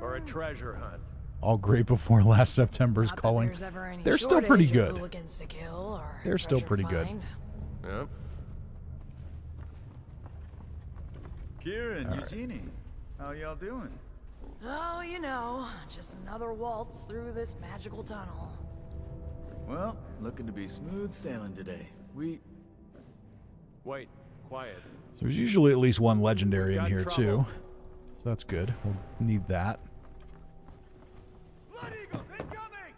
or a treasure hunt. All great before last September's culling. They're still pretty good. They're still pretty good. Yep. Kieran, Eugenie, how y'all doing? Oh, you know, just another waltz through this magical tunnel. Well, looking to be smooth sailing today. Wait, quiet. So there's usually at least one legendary in here too. So that's good. We'll need that. Blood Eagles incoming!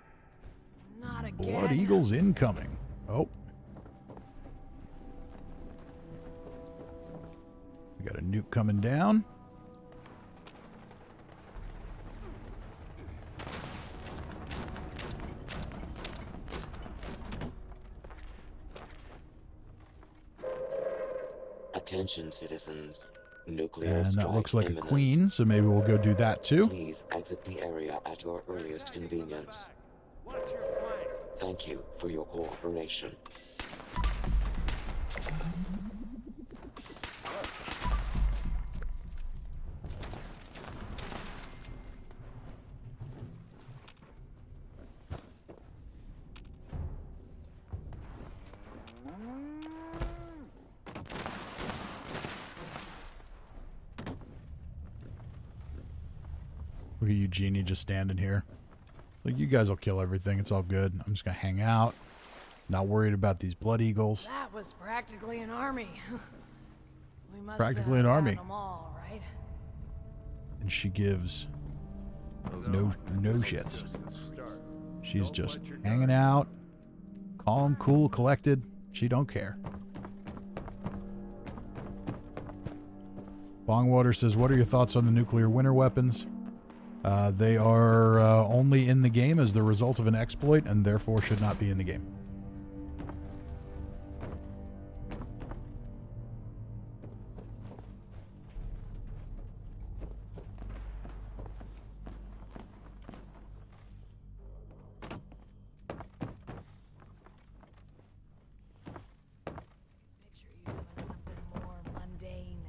Not again. Blood Eagles incoming. Oh. We got a nuke coming down. Attention, citizens. Nuclear And that strike looks like imminent. a queen, so maybe we'll go do that too. Please exit the area at your earliest convenience. Watch your flank. Thank you for your cooperation. Look at Eugenie just standing here. Like, you guys will kill everything. It's all good. I'm just going to hang out. Not worried about these Blood Eagles. That was practically an army. We must Practically an have army. them all, right? And she gives no shits. She's just hanging out. Calm, cool, collected. She don't care. Bongwater says, what are your thoughts on the nuclear winter weapons? They are only in the game as the result of an exploit and therefore should not be in the game. Make sure you're doing something more mundane.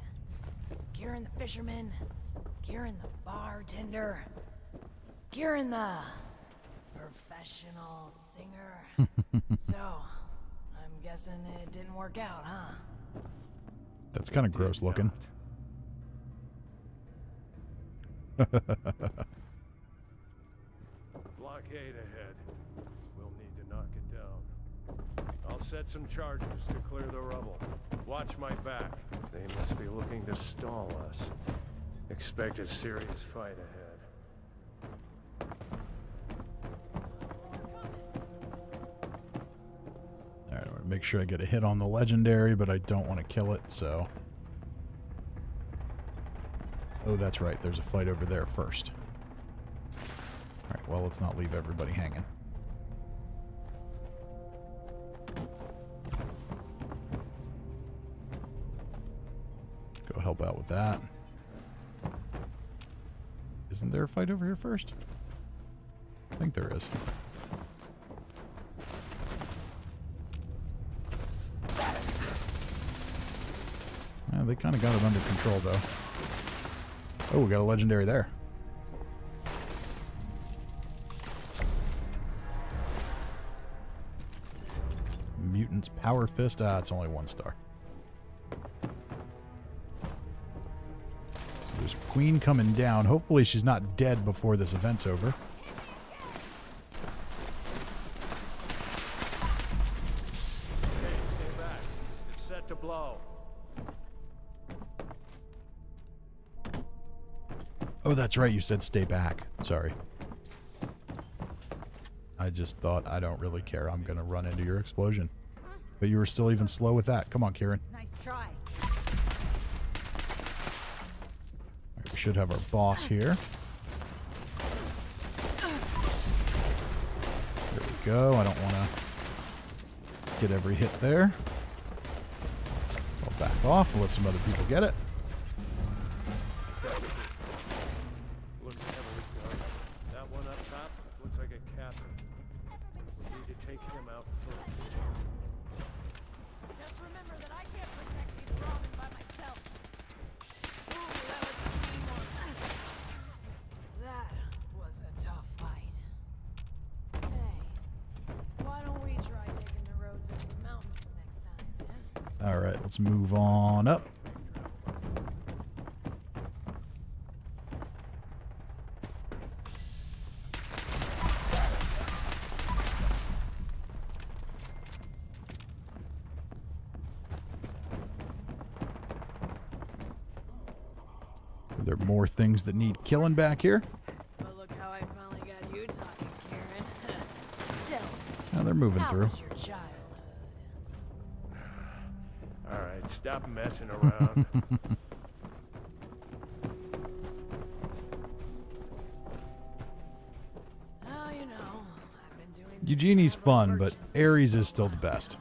Kieran the fisherman. Kieran the bartender. Kieran the professional singer. So, I'm guessing it didn't work out, huh? That's kind of gross looking. Blockade ahead. We'll need to knock it down. I'll set some charges to clear the rubble. Watch my back. They must be looking to stall us. Expect a serious fight ahead. Alright, I want to make sure I get a hit on the legendary, but I don't want to kill it, so... Oh, that's right. There's a fight over there first. Alright, well, let's not leave everybody hanging. Go help out with that. Isn't there a fight over here first? I think there is. Yeah, they kind of got it under control, though. Oh, we got a legendary there. Mutant's Power Fist. Ah, it's only 1 star. So there's Queen coming down. Hopefully she's not dead before this event's over. Hey, stay back. It's set to blow. Oh, that's right. You said stay back. Sorry. I just thought I don't really care. I'm going to run into your explosion. But you were still even slow with that. Come on, Kieran. Nice try. We should have our boss here. There we go. I don't want to get every hit there. I'll back off and let some other people get it. Looks heavily guarded. That one up top looks like a captain. We need to take him out first. Just remember that I can't protect these Robin by myself. Ooh, that was a teamwork. That was a tough fight. Hey, why don't we try taking the roads over the mountains next time, eh? All right, let's move on up. Are there more things that need killing back here? But look how I finally got you talking, Karen. So, Oh, they're moving how through. was your childhood? All right, stop messing around. Oh, you know, I've been doing this Eugenie's kind of fun, but merchant. Ares is still the best.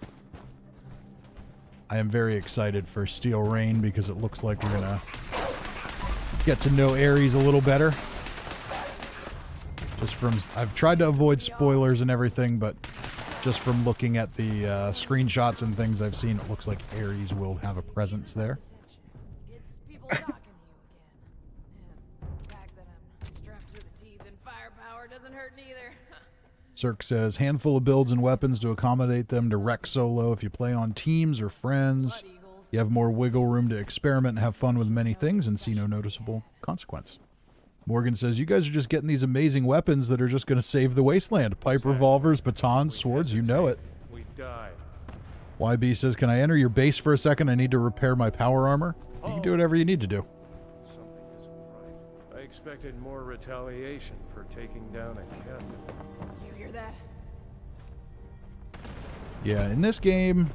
I am very excited for Steel Rain because it looks like we're gonna get to know Ares a little better. Just from, I've tried to avoid spoilers and everything, but just from looking at the screenshots and things I've seen, it looks like Ares will have a presence there. It's people talking to you again. And the fact that I'm strapped to the teeth and firepower doesn't hurt neither. Cirque says, handful of builds and weapons to accommodate them to wreck solo. If you play on teams or friends, Blood eagles. you have more wiggle room to experiment and have fun with many things and see no noticeable consequence. Morgan says, you guys are just getting these amazing weapons that are just going to save the wasteland. Pipe revolvers, batons, swords, you know it. We died. YB says, can I enter your base for a second? I need to repair my power armor. You can do whatever you need to do. Something isn't right. I expected more retaliation for taking down a captain. You hear that? Yeah, in this game,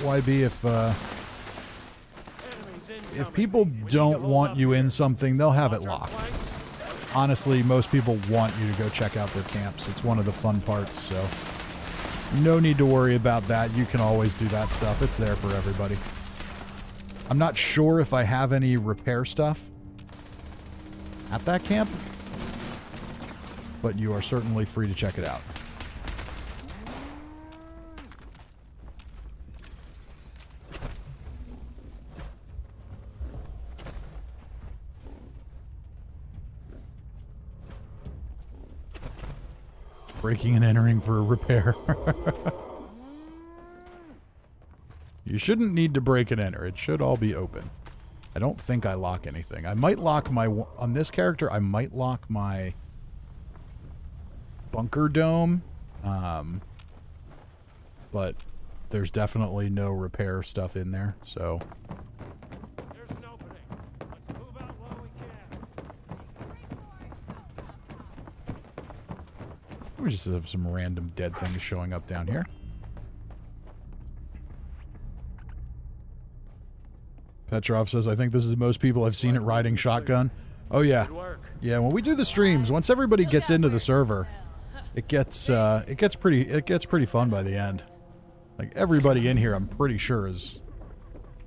YB, if people don't want you in something, they'll have it locked. Honestly, most people want you to go check out their camps. It's one of the fun parts, so no need to worry about that. You can always do that stuff. It's there for everybody. I'm not sure if I have any repair stuff at that camp, but you are certainly free to check it out. Breaking and entering for a repair. You shouldn't need to break and enter. It should all be open. I don't think I lock anything. I might lock my... On this character, I might lock my bunker dome. But there's definitely no repair stuff in there, so... There's an opening. Let's move out while we can. We just have some random dead things showing up down here. Petrov says, I think this is the most people I've seen it riding shotgun. Oh, yeah. Good work. Yeah, when we do the streams, once everybody gets into the server, it gets pretty fun by the end. Like, everybody in here, I'm pretty sure, is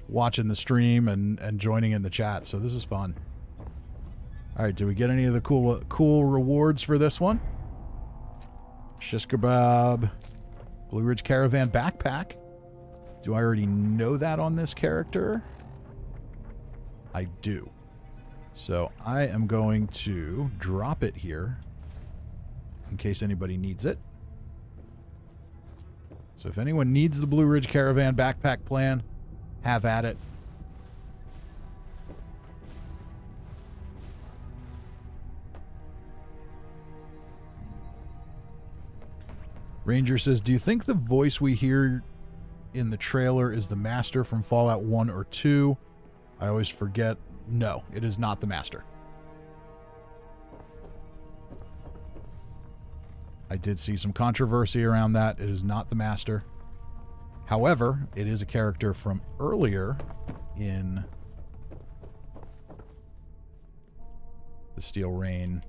watching the stream and joining in the chat, so this is fun. All right, do we get any of the cool rewards for this one? Shish kebab, Blue Ridge Caravan backpack. Do I already know that on this character? I do. So I am going to drop it here in case anybody needs it. So if anyone needs the Blue Ridge Caravan backpack plan, have at it. Ranger says, do you think the voice we hear in the trailer is the Master from Fallout 1 or 2? I always forget. No, it is not the Master. I did see some controversy around that. It is not the Master. However, it is a character from earlier in the Steel Rain.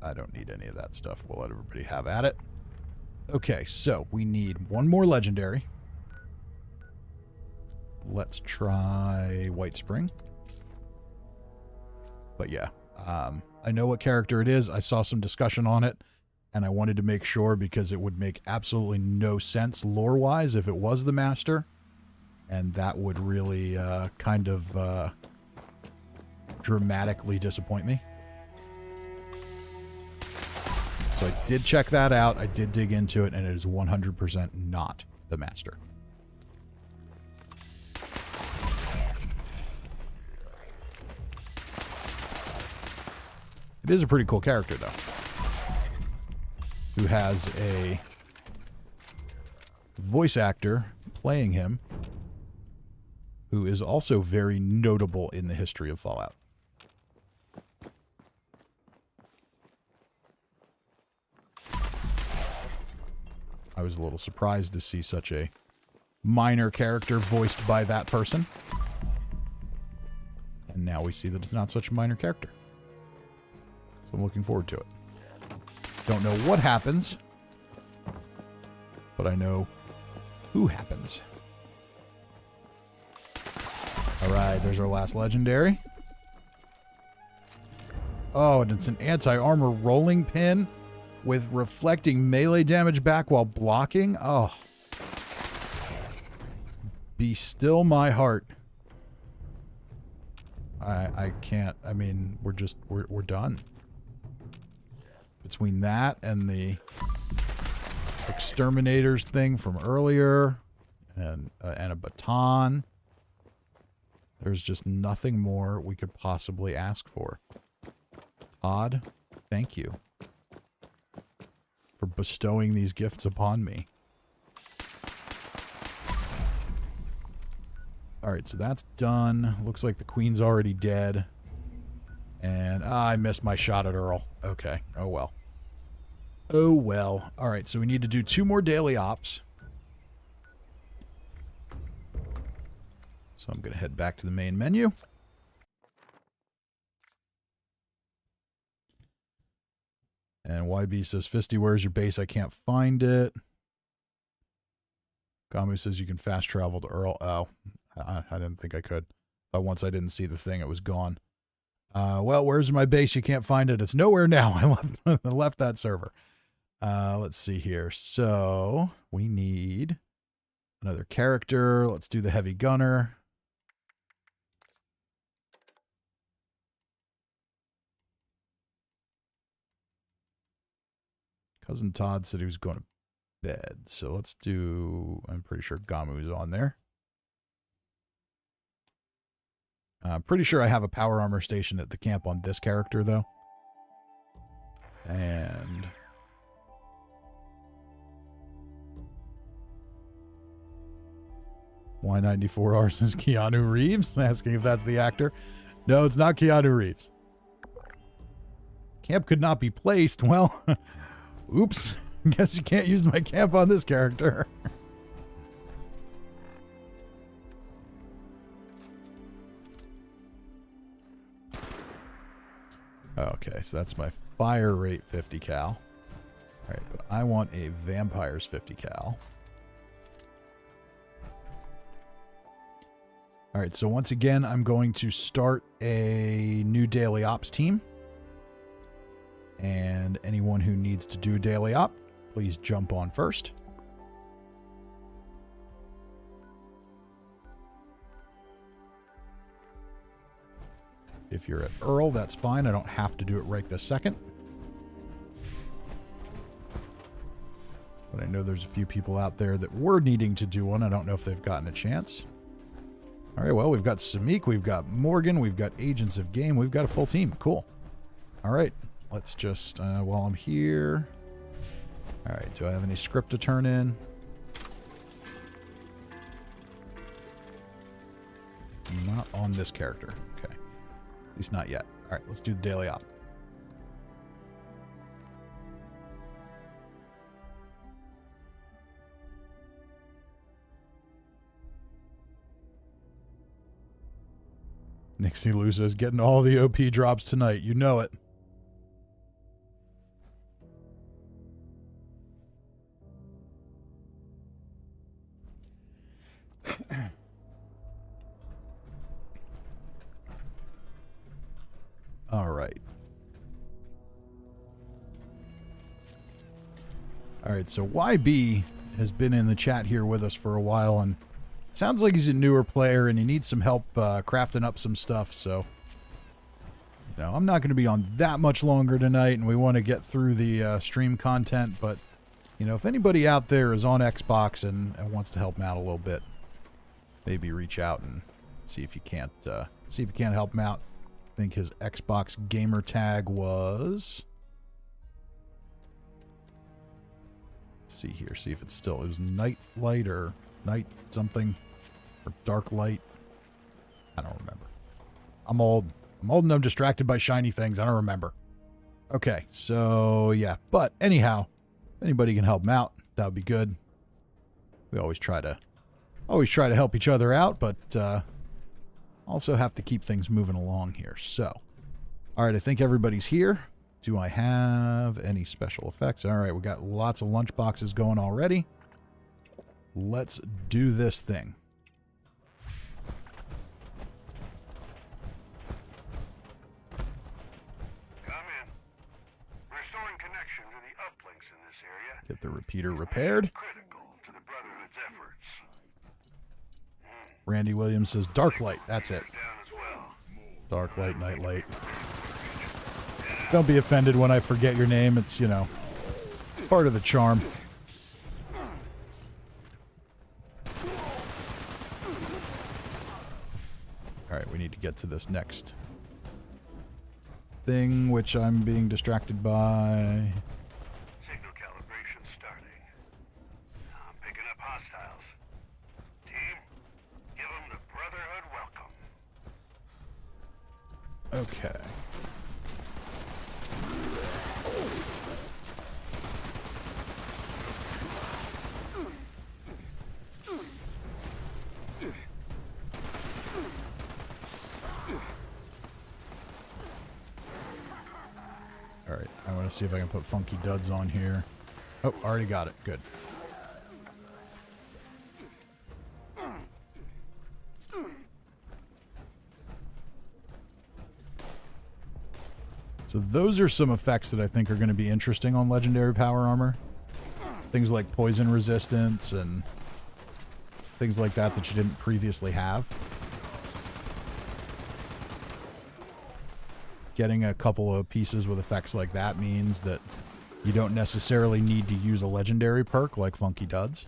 I don't need any of that stuff. We'll let everybody have at it. Okay, so we need one more legendary. Let's try White Spring. But yeah, I know what character it is. I saw some discussion on it, and I wanted to make sure because it would make absolutely no sense lore-wise if it was the Master, and that would really kind of dramatically disappoint me. So I did check that out. I did dig into it, and it is 100% not the Master. It is a pretty cool character, though, who has a voice actor playing him who is also very notable in the history of Fallout. I was a little surprised to see such a minor character voiced by that person. And now we see that it's not such a minor character. So I'm looking forward to it. Don't know what happens, but I know who happens. Alright, there's our last legendary. Oh, and it's an anti-armor rolling pin with reflecting melee damage back while blocking. Oh. Be still my heart. I can't. I mean, we're done. Between that and the exterminators thing from earlier and a baton, there's just nothing more we could possibly ask for. Todd, thank you for bestowing these gifts upon me. Alright, so that's done. Looks like the queen's already dead. And I missed my shot at Earl. Okay, oh well. Oh well. Alright, so we need to do 2 more daily ops. So I'm going to head back to the main menu. And YB says, Fisty, where's your base? I can't find it. Gamu says you can fast travel to Earl. Oh, I didn't think I could. But once I didn't see the thing, it was gone. Well, where's my base? You can't find it. It's nowhere now. I left that server. Let's see here. So we need another character. Let's do the heavy gunner. Cousin Todd said he was going to bed. So let's do, I'm pretty sure Gamu's on there. I'm pretty sure I have a power armor station at the camp on this character, though. And Y94R says Keanu Reeves, asking if that's the actor. No, it's not Keanu Reeves. Camp could not be placed. Well, oops. Guess you can't use my camp on this character. Okay, so that's my fire rate 50 cal. Alright, but I want a vampires 50 cal. Alright, so once again, I'm going to start a new daily ops team. And anyone who needs to do a daily op, please jump on first. If you're at Earl, that's fine. I don't have to do it right this second. But I know there's a few people out there that were needing to do one. I don't know if they've gotten a chance. All right, well, we've got Samik, we've got Morgan, we've got Agents of Game, we've got a full team. Cool. All right, let's just, while I'm here. All right, do I have any script to turn in? Not on this character. Okay. At least not yet. All right, let's do the daily op. Nixie Lou says, getting all the OP drops tonight. You know it. All right, so YB has been in the chat here with us for a while, and sounds like he's a newer player, and he needs some help crafting up some stuff, so... No, I'm not going to be on that much longer tonight, and we want to get through the stream content, but, you know, if anybody out there is on Xbox and wants to help him out a little bit, maybe reach out and see if you can't help him out. I think his Xbox gamer tag was... Let's see here, see if it's still... It was Night Light or Night something, or Dark Light. I don't remember. I'm old and I'm distracted by shiny things. I don't remember. Okay, so yeah. But anyhow, if anybody can help them out, that would be good. We always try to help each other out, but also have to keep things moving along here. So, all right, I think everybody's here. Do I have any special effects? All right, we got lots of lunch boxes going already. Let's do this thing. Get the repeater repaired. Randy Williams says Dark Light. That's it. Dark Light, Night Light. Don't be offended when I forget your name. It's, you know, part of the charm. Alright, we need to get to this next thing, which I'm being distracted by. Okay. All right, I want to see if I can put Funky Duds on here. Oh, already got it. Good. So those are some effects that I think are going to be interesting on Legendary Power Armor. Things like poison resistance and things like that that you didn't previously have. Getting a couple of pieces with effects like that means that you don't necessarily need to use a legendary perk like Funky Duds.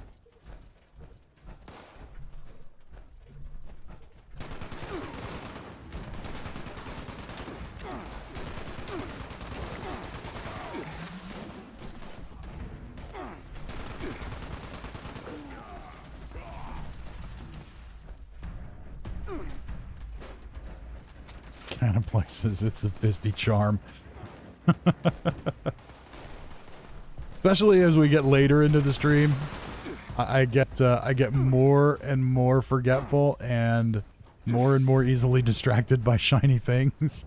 Kind of places it's a fisty charm. Especially as we get later into the stream, I get more and more forgetful and more easily distracted by shiny things.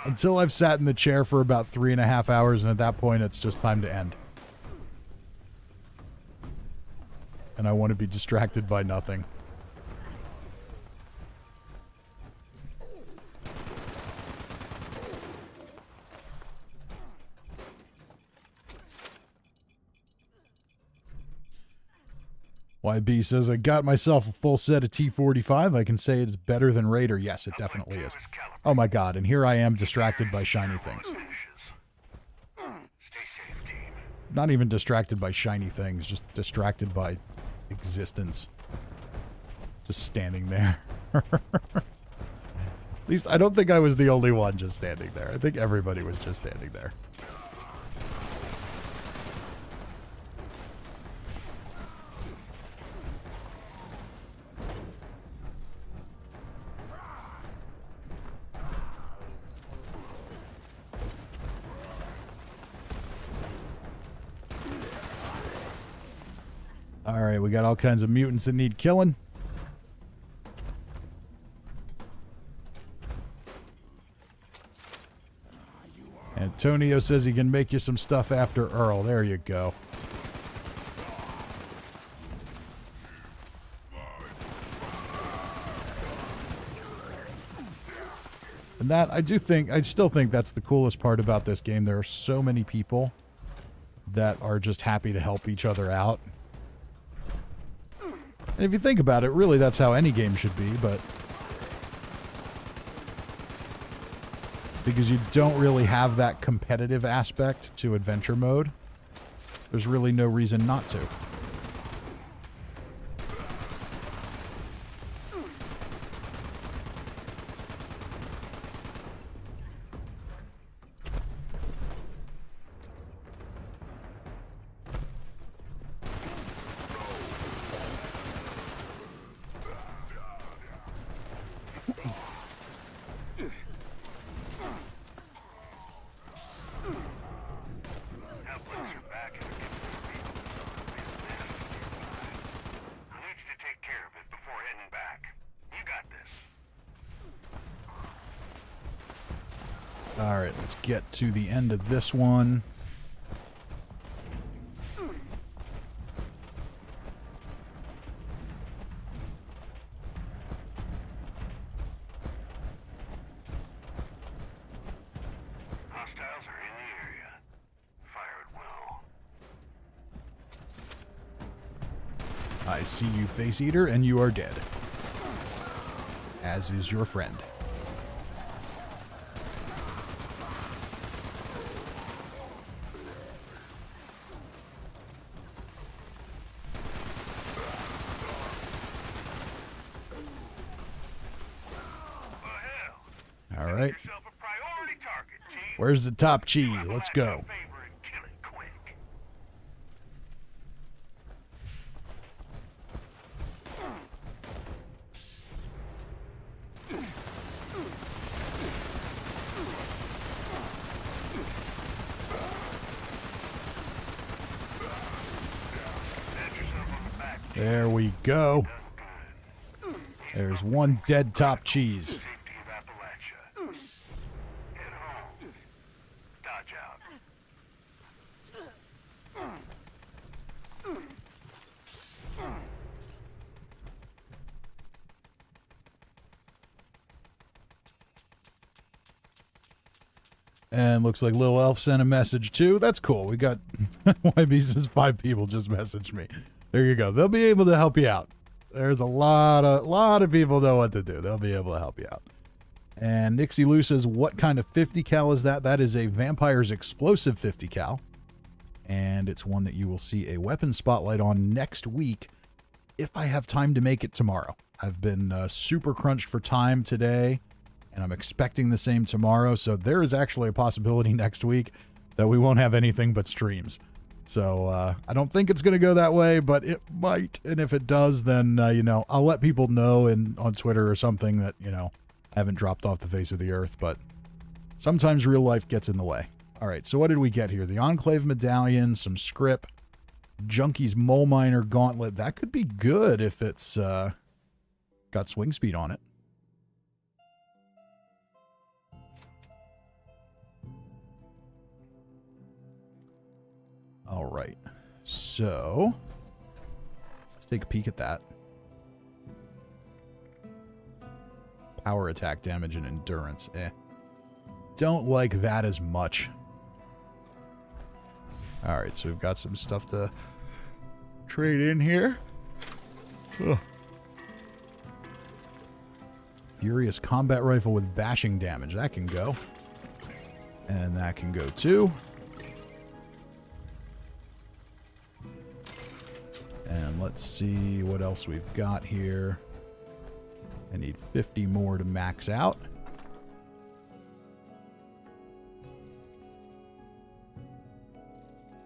Until I've sat in the chair for about 3.5 hours, and at that point it's just time to end. And I want to be distracted by nothing. YB says, I got myself a full set of T45. I can say it's better than Raider. Yes, it definitely is. Oh my god, and here I am distracted by shiny things. Not even distracted by shiny things, just distracted by existence. Just standing there. At least I don't think I was the only one just standing there. I think everybody was just standing there. Alright, we got all kinds of mutants that need killing. Antonio says he can make you some stuff after Earl. There you go. And that, I still think that's the coolest part about this game. There are so many people that are just happy to help each other out. And if you think about it, really that's how any game should be, but because you don't really have that competitive aspect to adventure mode, there's really no reason not to. Alright, let's get to the end of this one. Hostiles are in the area. Fire at will. I see you, Face Eater, and you are dead. As is your friend. All right. Where's the top cheese? Let's go. There we go. There's one dead top cheese. And looks like Lil Elf sent a message too. That's cool. We got YB says 5 people just messaged me. There you go. They'll be able to help you out. There's a lot of people know what to do. They'll be able to help you out. And Nixie Lou says, what kind of 50 cal is that? That is a Vampire's Explosive 50 cal. And it's one that you will see a weapon spotlight on next week if I have time to make it tomorrow. I've been super crunched for time today, and I'm expecting the same tomorrow. So there is actually a possibility next week that we won't have anything but streams. So I don't think it's going to go that way, but it might. And if it does, then, you know, I'll let people know on Twitter or something that, you know, I haven't dropped off the face of the earth. But sometimes real life gets in the way. All right, so what did we get here? The Enclave Medallion, some script, Junkie's Mole Miner Gauntlet. That could be good if it's got swing speed on it. All right, so let's take a peek at that. Power attack damage and endurance. Don't like that as much. All right, so we've got some stuff to trade in here. Ugh. Furious combat rifle with bashing damage. That can go. And that can go too. And let's see what else we've got here. I need 50 more to max out.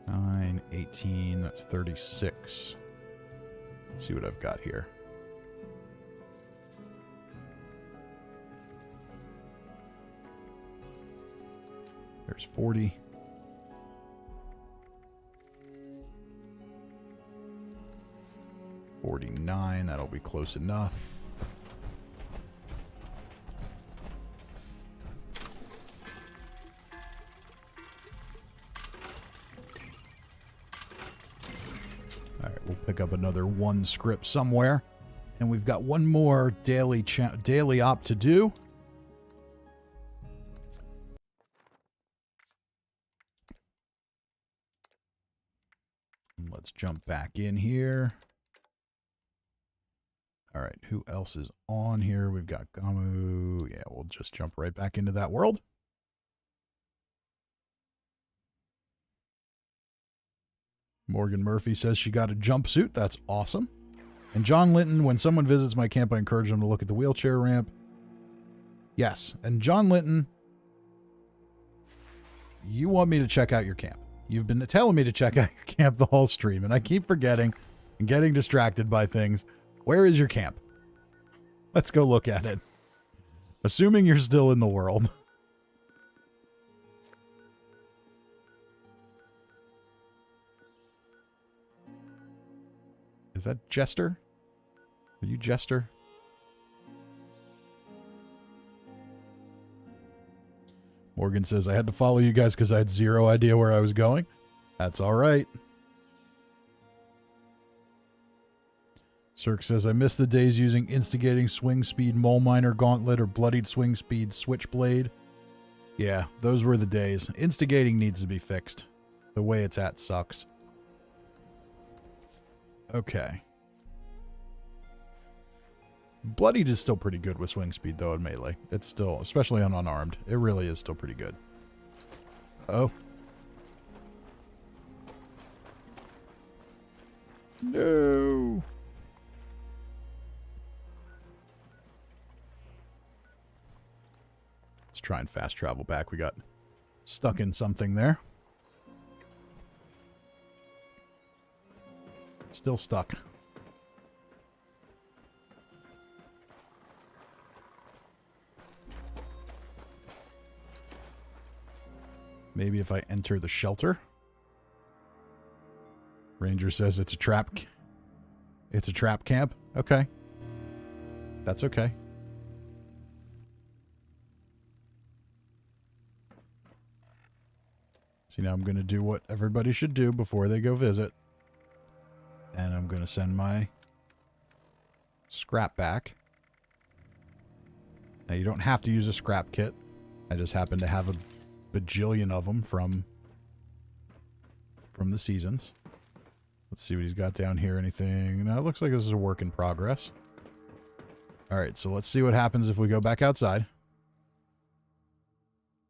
9, 18, that's 36. Let's see what I've got here. There's 40. $49, that'll be close enough. All right, we'll pick up another one script somewhere. And we've got one more daily op to do. Let's jump back in here. All right, who else is on here? We've got Gamu. Yeah, we'll just jump right back into that world. Morgan Murphy says she got a jumpsuit. That's awesome. And John Linton, when someone visits my camp, I encourage them to look at the wheelchair ramp. Yes, and John Linton, you want me to check out your camp. You've been telling me to check out your camp the whole stream, and I keep forgetting and getting distracted by things. Where is your camp? Let's go look at it. Assuming you're still in the world. Is that Jester? Are you Jester? Morgan says, I had to follow you guys because I had zero idea where I was going. That's all right. Cirque says, I miss the days using instigating swing speed mole miner gauntlet or bloodied swing speed switchblade. Yeah, those were the days. Instigating needs to be fixed. The way it's at sucks. Okay. Bloodied is still pretty good with swing speed, though, in melee. It's still, especially on unarmed, it really is still pretty good. Oh. No. Let's try and fast travel back. We got stuck in something there. Still stuck. Maybe if I enter the shelter. Ranger says it's a trap. It's a trap camp. Okay. That's okay. See, now I'm going to do what everybody should do before they go visit. And I'm going to send my scrap back. Now, you don't have to use a scrap kit. I just happen to have a bajillion of them from the seasons. Let's see what he's got down here. Anything? No, it looks like this is a work in progress. All right, so let's see what happens if we go back outside.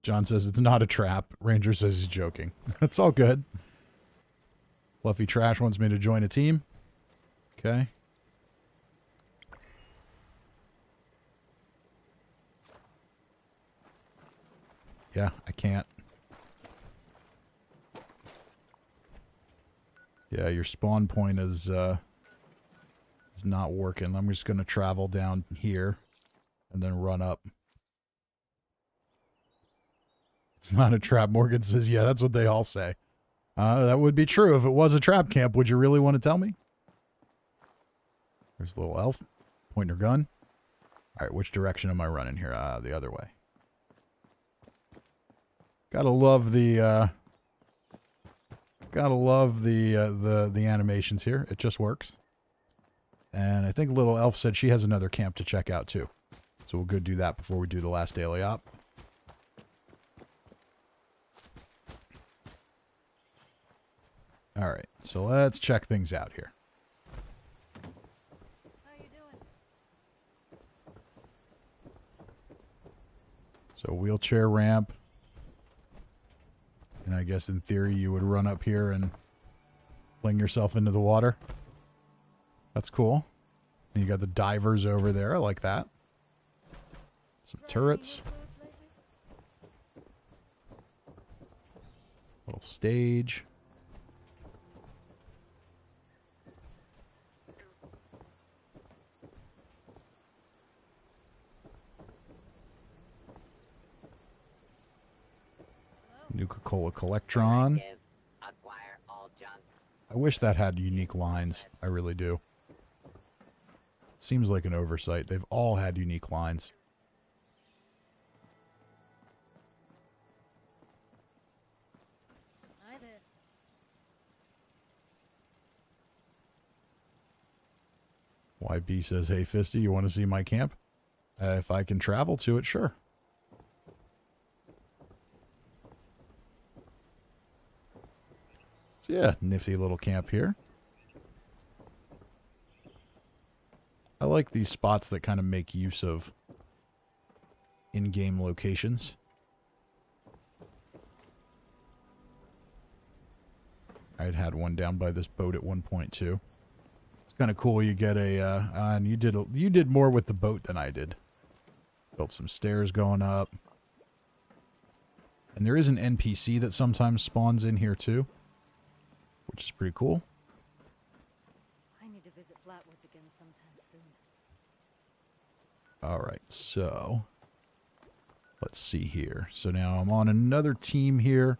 John says it's not a trap. Ranger says he's joking. It's all good. Fluffy Trash wants me to join a team. Okay. Yeah, I can't. Yeah, your spawn point is not working. I'm just going to travel down here and then run up. It's not a trap. Morgan says, yeah, that's what they all say. That would be true if it was a trap camp. Would you really want to tell me? There's a little elf. Pointing her gun. All right, which direction am I running here? The other way. Gotta love the animations here. It just works. And I think little elf said she has another camp to check out too. So we'll go do that before we do the last daily op. All right, so let's check things out here. How you doing? So wheelchair ramp. And I guess in theory you would run up here and fling yourself into the water. That's cool. And you got the divers over there. I like that. Some turrets. Little stage. Nuka-Cola Collectron. I wish that had unique lines. I really do. Seems like an oversight. They've all had unique lines. Hi there. YB says, hey, Fisty, you want to see my camp? If I can travel to it, sure. So yeah, nifty little camp here. I like these spots that kind of make use of in-game locations. I'd had one down by this boat at one point too. It's kind of cool. You get a, and you did more with the boat than I did. Built some stairs going up, and there is an NPC that sometimes spawns in here too, which is pretty cool. I need to visit Flatwoods again sometime soon. All right, so let's see here. So now I'm on another team here.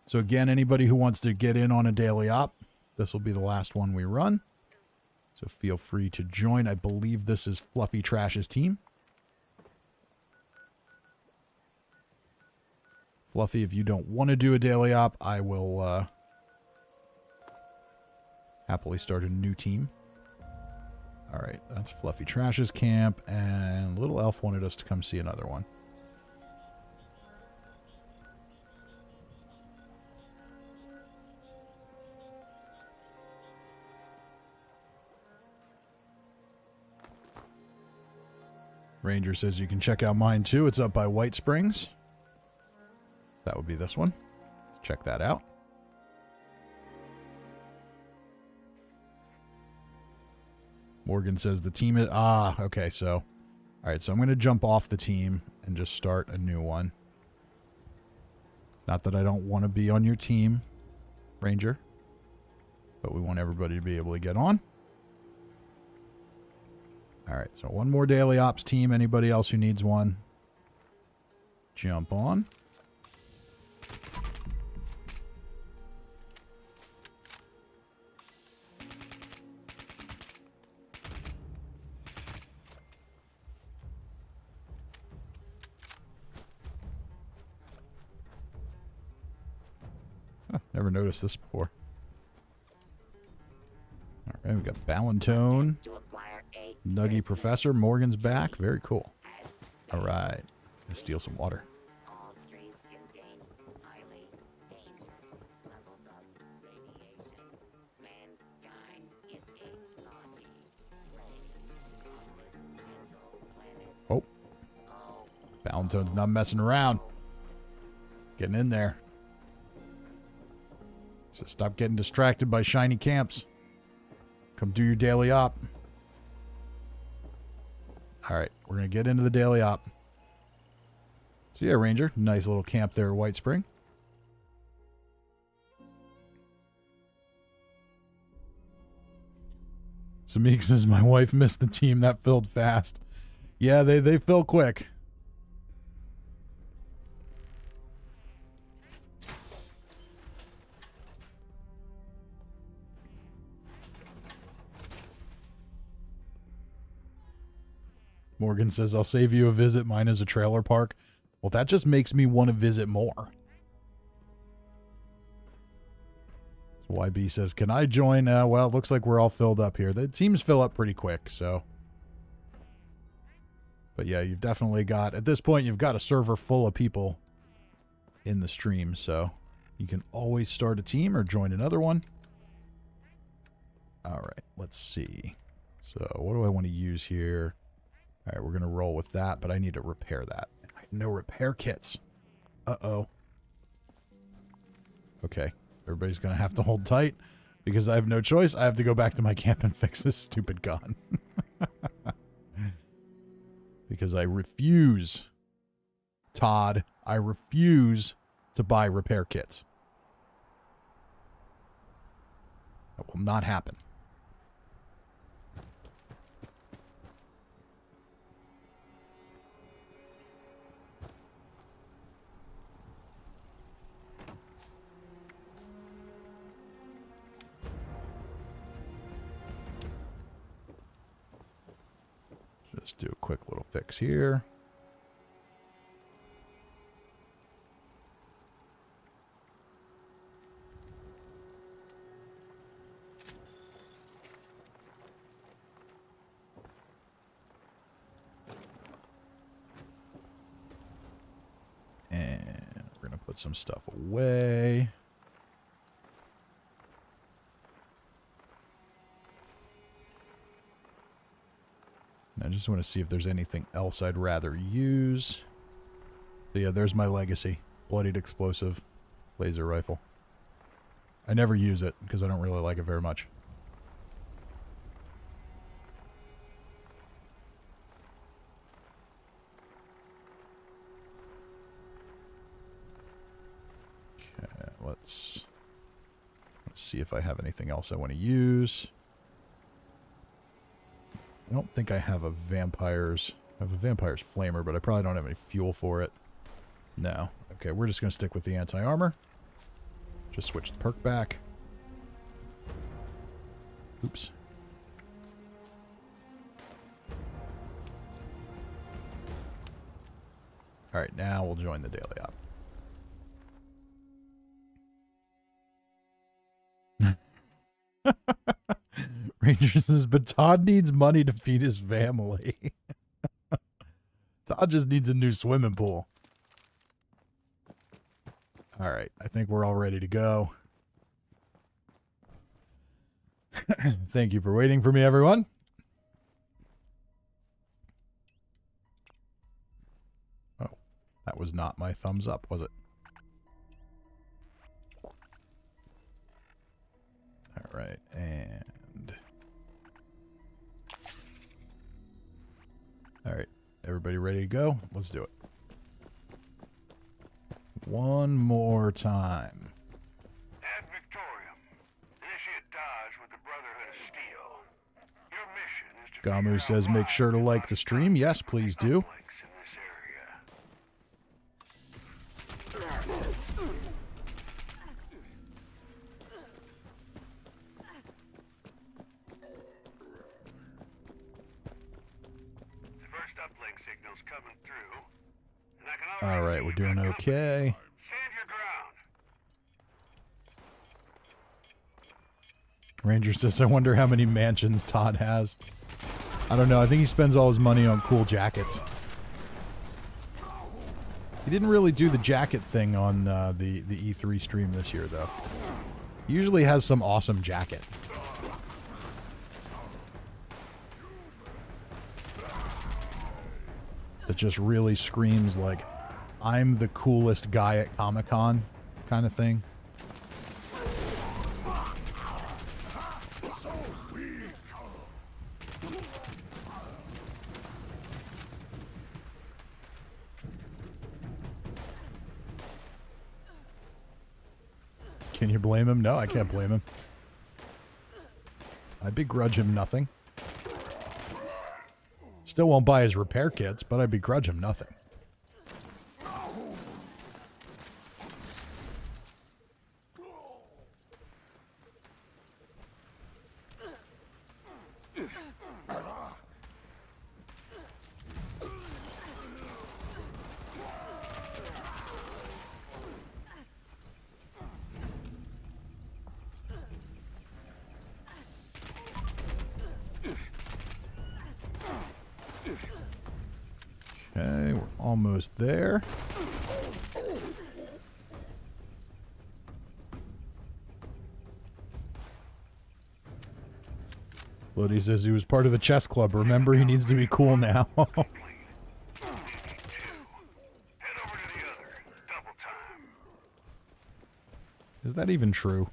So again, anybody who wants to get in on a daily op, this will be the last one we run. So feel free to join. I believe this is Fluffy Trash's team. Fluffy, if you don't want to do a daily op, I will happily start a new team. All right, that's Fluffy Trash's camp, and Little Elf wanted us to come see another one. Ranger says you can check out mine too. It's up by White Springs. So that would be this one. Let's check that out. Morgan says the team is... okay, so... Alright, so I'm going to jump off the team and just start a new one. Not that I don't want to be on your team, Ranger. But we want everybody to be able to get on. Alright, so one more daily ops team. Anybody else who needs one, jump on. Huh, never noticed this before. Alright, we got Ballantone. Nuggy Professor. Morgan's back. Very cool. Alright. Let's steal some water. Oh. Ballantone's not messing around. Getting in there. So stop getting distracted by shiny camps. Come do your daily op. Alright, we're going to get into the daily op. So yeah, Ranger, nice little camp there at White Spring. Samik says, my wife missed the team. That filled fast. Yeah, they fill quick. Morgan says, I'll save you a visit. Mine is a trailer park. Well, that just makes me want to visit more. So YB says, can I join? Well, it looks like we're all filled up here. The teams fill up pretty quick, so. But yeah, you've definitely got, at this point, you've got a server full of people in the stream, so you can always start a team or join another one. All right, let's see. So what do I want to use here? All right, we're going to roll with that, but I need to repair that. I have no repair kits. Uh-oh. Okay, everybody's going to have to hold tight because I have no choice. I have to go back to my camp and fix this stupid gun. Because I refuse, Todd, I refuse to buy repair kits. That will not happen. Just do a quick little fix here. And we're going to put some stuff away. I just want to see if there's anything else I'd rather use. So yeah, there's my legacy. Bloodied explosive laser rifle. I never use it because I don't really like it very much. Okay, let's see if I have anything else I want to use. I don't think I have a vampire's... I have a vampire's flamer, but I probably don't have any fuel for it. No. Okay, we're just going to stick with the anti-armor. Just switch the perk back. Oops. Alright, now we'll join the daily op. Ranger says, but Todd needs money to feed his family. Todd just needs a new swimming pool. Alright, I think we're all ready to go. Thank you for waiting for me, everyone. Oh, that was not my thumbs up, was it? Alright, and... Alright, everybody ready to go? Let's do it. One more time. Ad Victorium. Initiate Dodge with the Brotherhood of Steel. Your mission is to Gamu says make sure to like the stream. Yes, please do. Alright, we're doing okay. Ranger says, I wonder how many mansions Todd has. I don't know. I think he spends all his money on cool jackets. He didn't really do the jacket thing on the E3 stream this year, though. He usually has some awesome jacket. That just really screams like, I'm the coolest guy at Comic-Con kind of thing. Can you blame him? No, I can't blame him. I begrudge him nothing. Still won't buy his repair kits, but I begrudge him nothing. Okay, we're almost there. Bloody says he was part of the chess club. Remember, he needs to be cool now. Is that even true?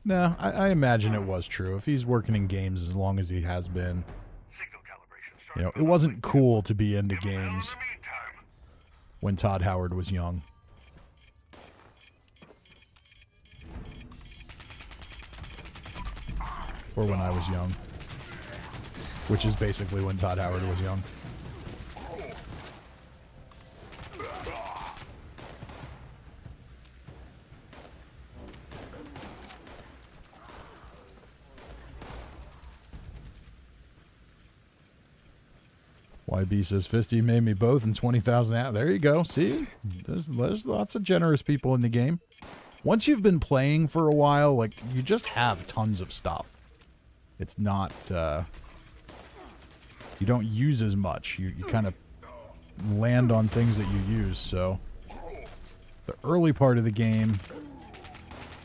No, I imagine it was true. If he's working in games as long as he has been, you know, it wasn't cool to be into games when Todd Howard was young. Or when I was young. Which is basically when Todd Howard was young. YB says, Fisty made me both and 20,000 out. There you go. See? There's lots of generous people in the game. Once you've been playing for a while, like, you just have tons of stuff. It's not, you don't use as much. You kind of land on things that you use, so the early part of the game,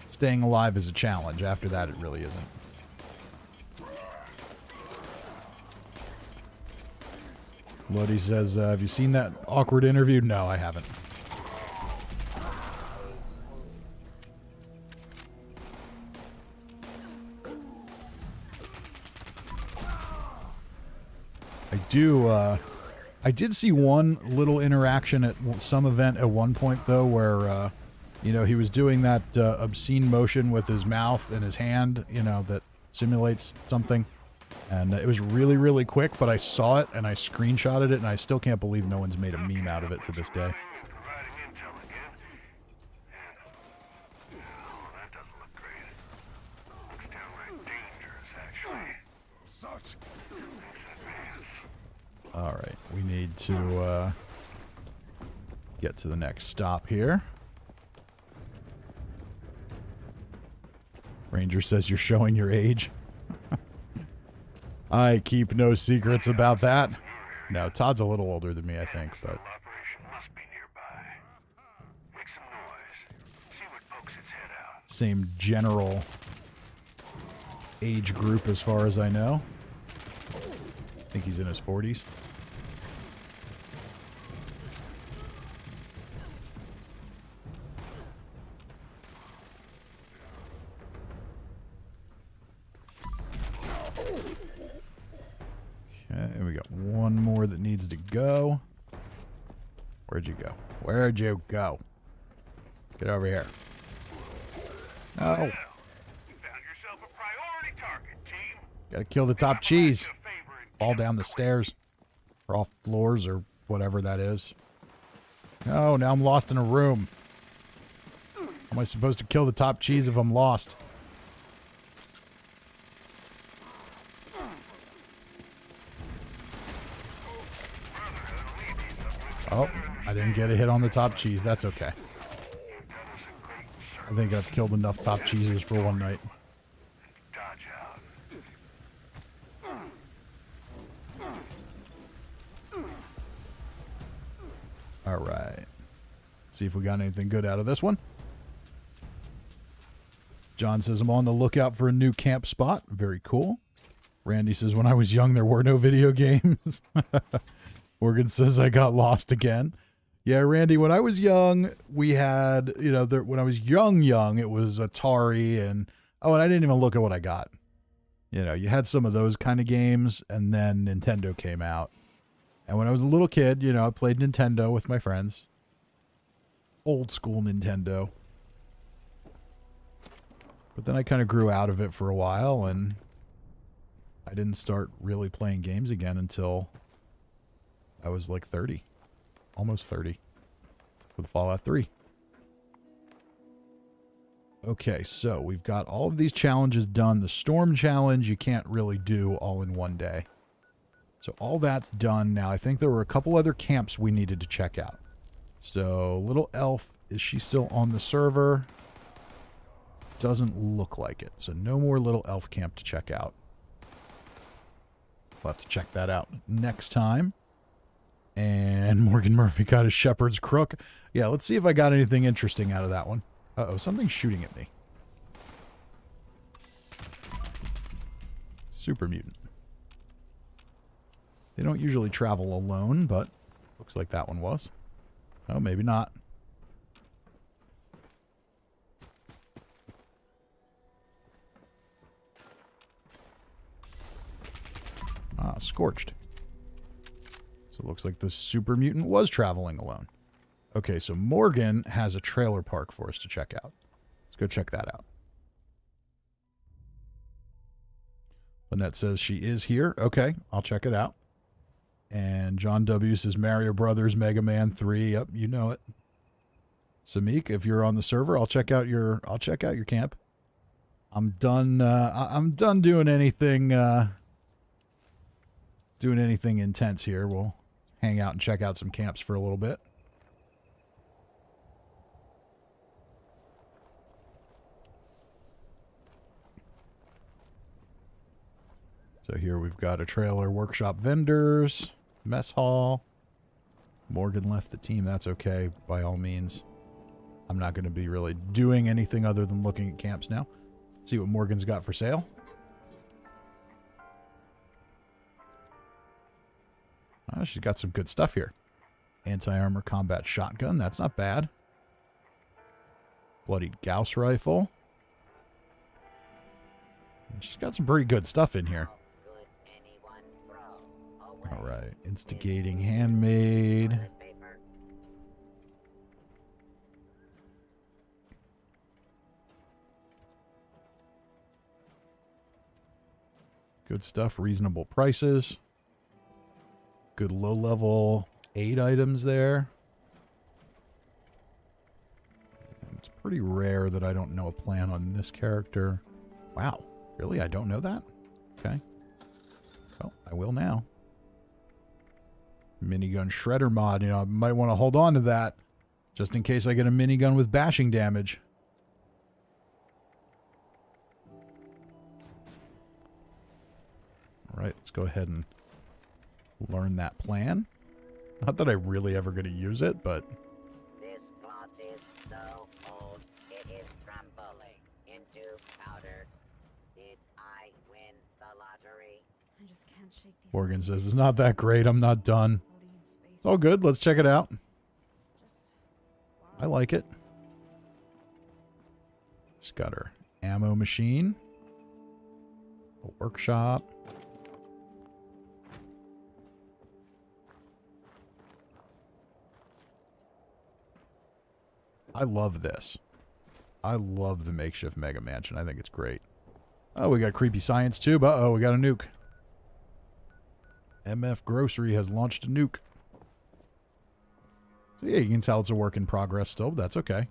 staying alive is a challenge. After that, it really isn't. Lodi says, have you seen that awkward interview? No, I haven't. I did see one little interaction at some event at one point, though, where, you know, he was doing that obscene motion with his mouth and his hand, you know, that simulates something. And it was really, really quick, but I saw it and I screenshotted it, and I still can't believe no one's made a meme out of it to this day. All right, we need to get to the next stop here. Ranger says you're showing your age. I keep no secrets about that. No, Todd's a little older than me, I think, but... Same general age group as far as I know. I think he's in his 40s. Okay, we got one more that needs to go. Where'd you go? Where'd you go? Get over here. No. You found yourself a priority target, team. Gotta kill the top cheese. Fall down the stairs. Or off floors or whatever that is. No, now I'm lost in a room. How am I supposed to kill the top cheese if I'm lost? Oh, I didn't get a hit on the top cheese. That's okay. I think I've killed enough top cheeses for one night. All right. See if we got anything good out of this one. John says, I'm on the lookout for a new camp spot. Very cool. Randy says, when I was young, there were no video games. Morgan says, I got lost again. Yeah, Randy, when I was young, we had, you know, when I was young, it was Atari and, oh, and I didn't even look at what I got. You know, you had some of those kind of games, and then Nintendo came out. And when I was a little kid, you know, I played Nintendo with my friends. Old school Nintendo. But then I kind of grew out of it for a while, and I didn't start really playing games again until I was like 30. Almost 30. With Fallout 3. Okay, so we've got all of these challenges done. The storm challenge you can't really do all in one day. So all that's done now. I think there were a couple other camps we needed to check out. So Little Elf, is she still on the server? Doesn't look like it. So no more Little Elf camp to check out. We'll have to check that out next time. And Morgan Murphy got a shepherd's crook. Yeah, let's see if I got anything interesting out of that one. Uh-oh, something's shooting at me. Super mutant. They don't usually travel alone, but looks like that one was. Oh, maybe not. Ah, scorched. So it looks like the super mutant was traveling alone. Okay, so Morgan has a trailer park for us to check out. Let's go check that out. Lynette says she is here. Okay, I'll check it out. And John W. says Mario Brothers, Mega Man 3. Yep, you know it. Samik, if you're on the server, I'll check out your camp. I'm done doing anything intense here. We'll hang out and check out some camps for a little bit. So here we've got a trailer, workshop vendors, mess hall. Morgan left the team. That's okay, by all means. I'm not going to be really doing anything other than looking at camps now. Let's see what Morgan's got for sale. Oh, she's got some good stuff here. Anti-armor combat shotgun. That's not bad. Bloody Gauss rifle. She's got some pretty good stuff in here. All right. Instigating handmade. Good stuff. Reasonable prices. Good low-level aid items there. And it's pretty rare that I don't know a plan on this character. Wow. Really? I don't know that? Okay. Well, I will now. Minigun shredder mod. You know, I might want to hold on to that just in case I get a minigun with bashing damage. All right, let's go ahead and learn that plan. Not that I'm really ever going to use it, but... This cloth is so old, it is crumbling into powder. Did I win the lottery? I just can't shake these. Morgan says, it's not that great. I'm not done. It's all good. Let's check it out. I like it. She's got her ammo machine. A workshop. I love this. I love the makeshift mega mansion. I think it's great. Oh, we got creepy science tube. Uh-oh, we got a nuke. MF Grocery has launched a nuke. So yeah, you can tell it's a work in progress still, but that's okay.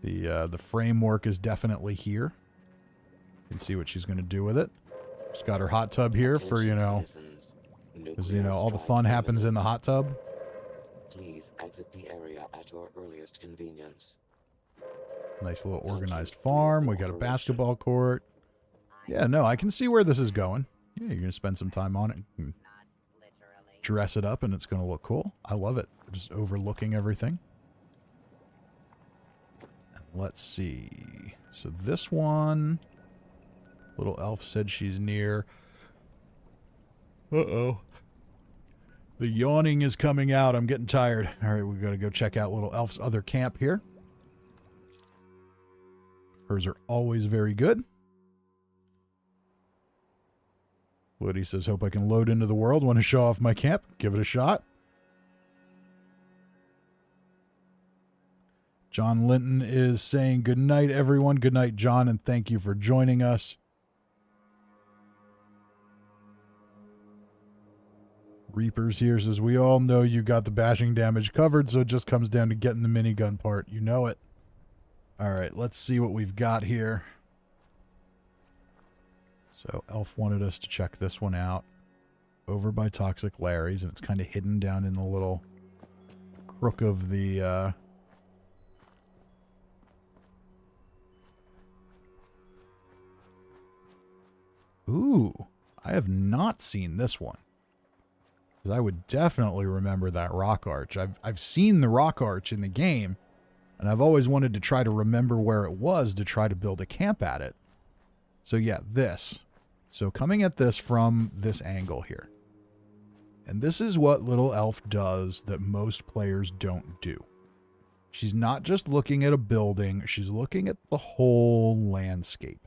The framework is definitely here. You can see what she's going to do with it. She's got her hot tub here for, you know, because, you know, all the fun happens in the hot tub. Please exit the area at your earliest convenience. Nice little organized farm. We got a basketball court. Yeah, no, I can see where this is going. Yeah, you're going to spend some time on it. And dress it up and it's going to look cool. I love it. Just overlooking everything. And let's see. So this one, little elf said she's near. Uh-oh. The yawning is coming out. I'm getting tired. All right, we got to go check out little elf's other camp here. Hers are always very good. Woody says, hope I can load into the world. Want to show off my camp? Give it a shot. John Linton is saying good night, everyone. Good night, John, and thank you for joining us. Reapers here says, we all know you got the bashing damage covered, so it just comes down to getting the minigun part. You know it. All right, let's see what we've got here. So Elf wanted us to check this one out. Over by Toxic Larry's, and it's kind of hidden down in the little crook of the... Ooh, I have not seen this one. Because I would definitely remember that rock arch. I've seen the rock arch in the game, and I've always wanted to try to remember where it was to try to build a camp at it. So yeah, this. So coming at this from this angle here. And this is what little elf does that most players don't do. She's not just looking at a building, she's looking at the whole landscape.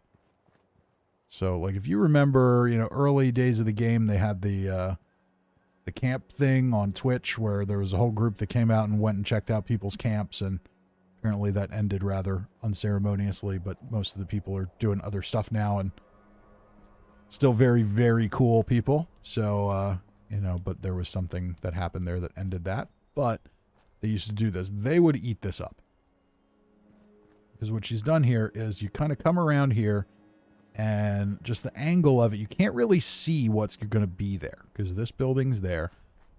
So like if you remember, you know, early days of the game, they had the camp thing on Twitch where there was a whole group that came out and went and checked out people's camps, and apparently that ended rather unceremoniously, but most of the people are doing other stuff now and still very, very cool people. So, you know, but there was something that happened there that ended that. But they used to do this. They would eat this up. Because what she's done here is you kind of come around here and just the angle of it, you can't really see what's going to be there because this building's there.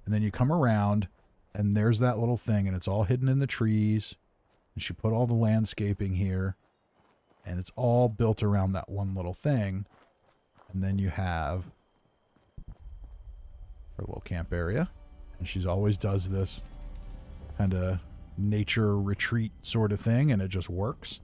And then you come around and there's that little thing and it's all hidden in the trees. And she put all the landscaping here. And it's all built around that one little thing. And then you have her little camp area. And she's always does this kind of nature retreat sort of thing, and it just works.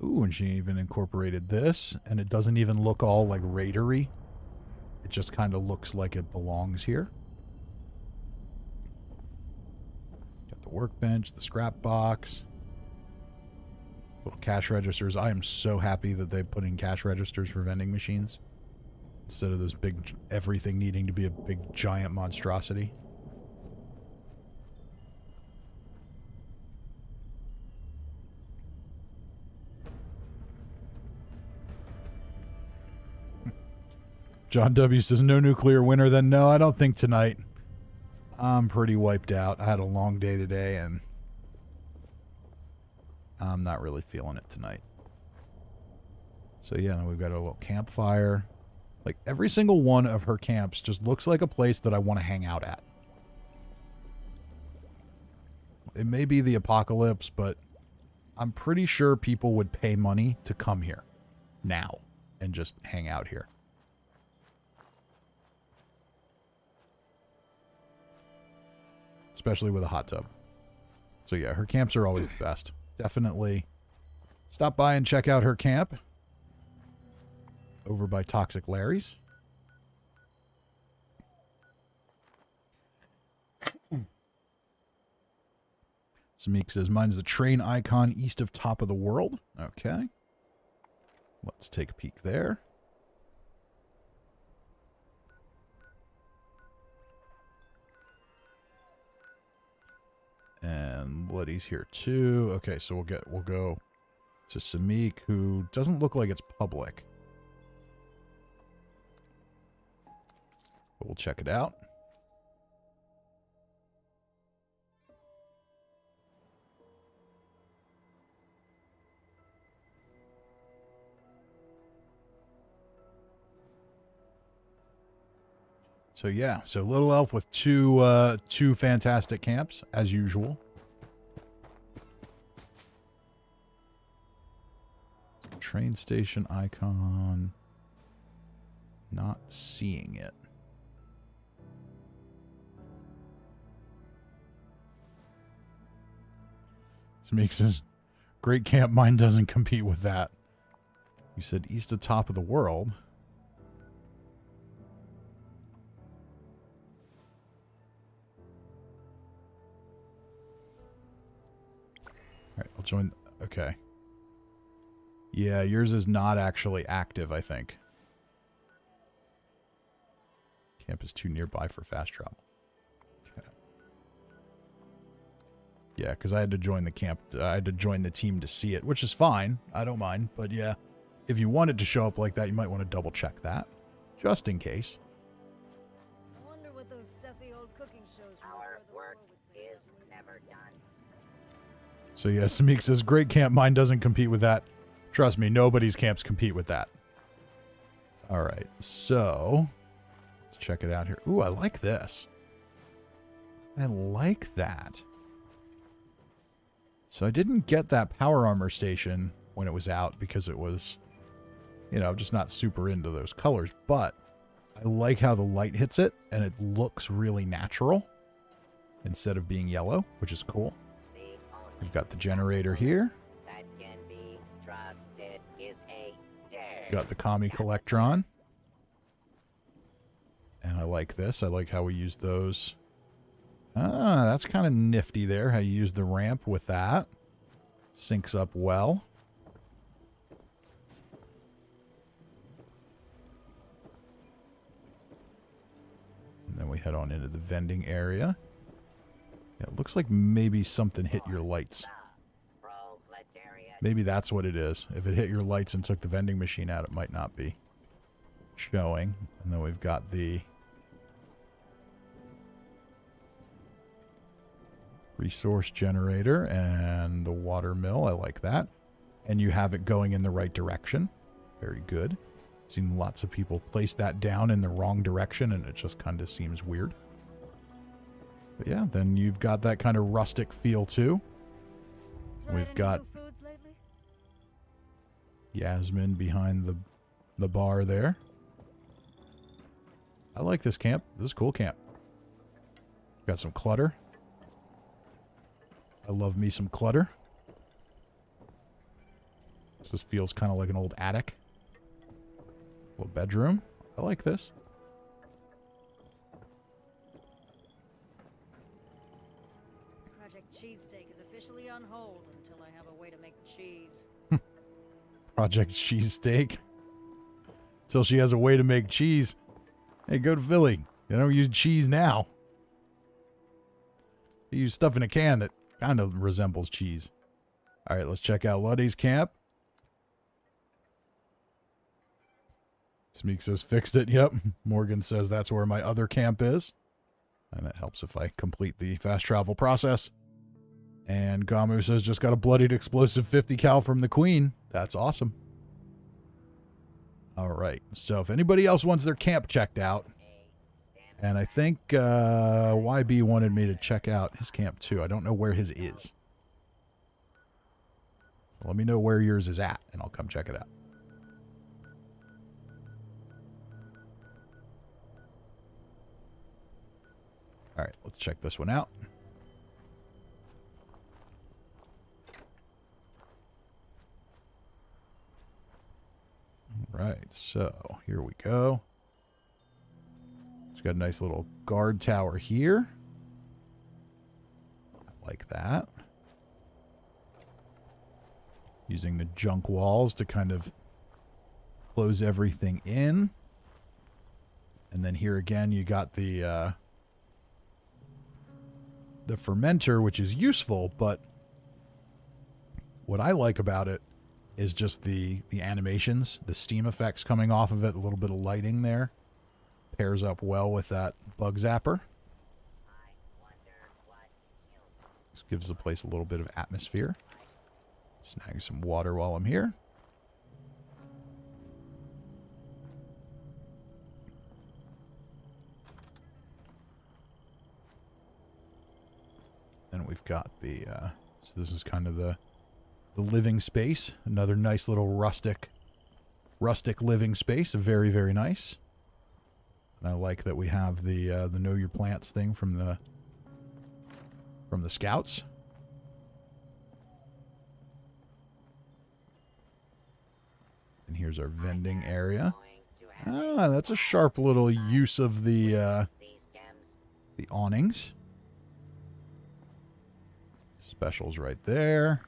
Ooh, and she even incorporated this, and it doesn't even look all like raidery. It just kind of looks like it belongs here. Got the workbench, the scrap box, little cash registers. I am so happy that they put in cash registers for vending machines instead of those big, everything needing to be a big giant monstrosity. John W. says, no nuclear winter then. No, I don't think tonight. I'm pretty wiped out. I had a long day today, and I'm not really feeling it tonight. So, yeah, we've got a little campfire. Like, every single one of her camps just looks like a place that I want to hang out at. It may be the apocalypse, but I'm pretty sure people would pay money to come here now and just hang out here. Especially with a hot tub. So yeah, her camps are always the best. Definitely stop by and check out her camp over by Toxic Larry's. Samik says, mine's the train icon east of top of the world. Okay. Let's take a peek there. And Bloody's here too. Okay, so we'll go to Samik, who doesn't look like it's public. But we'll check it out. So yeah, so Little Elf with two fantastic camps, as usual. Train station icon. Not seeing it. Smeek says, great camp, mine doesn't compete with that. You said east of top of the world. Alright, I'll join. Okay. Yeah, yours is not actually active, I think. Camp is too nearby for fast travel. Okay. Yeah, because I had to join the camp. I had to join the team to see it, which is fine. I don't mind. But yeah, if you wanted to show up like that, you might want to double check that. Just in case. I wonder what those stuffy old cooking shows were. Our work is never done. So yeah, Samik says, great camp, mine doesn't compete with that. Trust me, nobody's camps compete with that. Alright, so let's check it out here. Ooh, I like this. I like that. So I didn't get that power armor station when it was out because it was, you know, just not super into those colors. But I like how the light hits it and it looks really natural instead of being yellow, which is cool. We've got the generator here. That can be trusted is a dare. Got the commie collectron. And I like this. I like how we use those. Ah, that's kind of nifty there, how you use the ramp with that. Syncs up well. And then we head on into the vending area. Yeah, it looks like maybe something hit your lights. Maybe that's what it is. If it hit your lights and took the vending machine out, it might not be showing. And then we've got the Resource generator and the water mill. I like that. And you have it going in the right direction. Very good. Seen lots of people place that down in the wrong direction, and it just kind of seems weird. But yeah, then you've got that kind of rustic feel too. We've got Yasmin behind the bar there. I like this camp. This is a cool camp. Got some clutter. I love me some clutter. This feels kind of like an old attic. Little bedroom. I like this. Project Cheesesteak is officially on hold until I have a way to make cheese. Project Cheesesteak. Till she has a way to make cheese. Hey, go to Philly. They don't use cheese now. They use stuff in a can that kind of resembles cheese. All right, let's check out Luddy's camp. Smeek says, fixed it. Yep. Morgan says that's where my other camp is. And it helps if I complete the fast travel process. And Gamu says, just got a bloodied explosive 50 cal from the Queen. That's awesome. All right. So if anybody else wants their camp checked out, and I think YB wanted me to check out his camp too. I don't know where his is. So let me know where yours is at, and I'll come check it out. All right, let's check this one out. All right, so here we go. It's got a nice little guard tower here. I like that. Using the junk walls to kind of close everything in. And then here again, you got the fermenter, which is useful, but what I like about it is just the animations, the steam effects coming off of it, a little bit of lighting there. Pairs up well with that bug zapper. This gives the place a little bit of atmosphere. Snag some water while I'm here. Then we've got the, so this is kind of the living space. Another nice little rustic living space. Very, very nice. And I like that we have the Know Your Plants thing from the Scouts. And here's our vending area. Ah, that's a sharp little use of the awnings. Specials right there.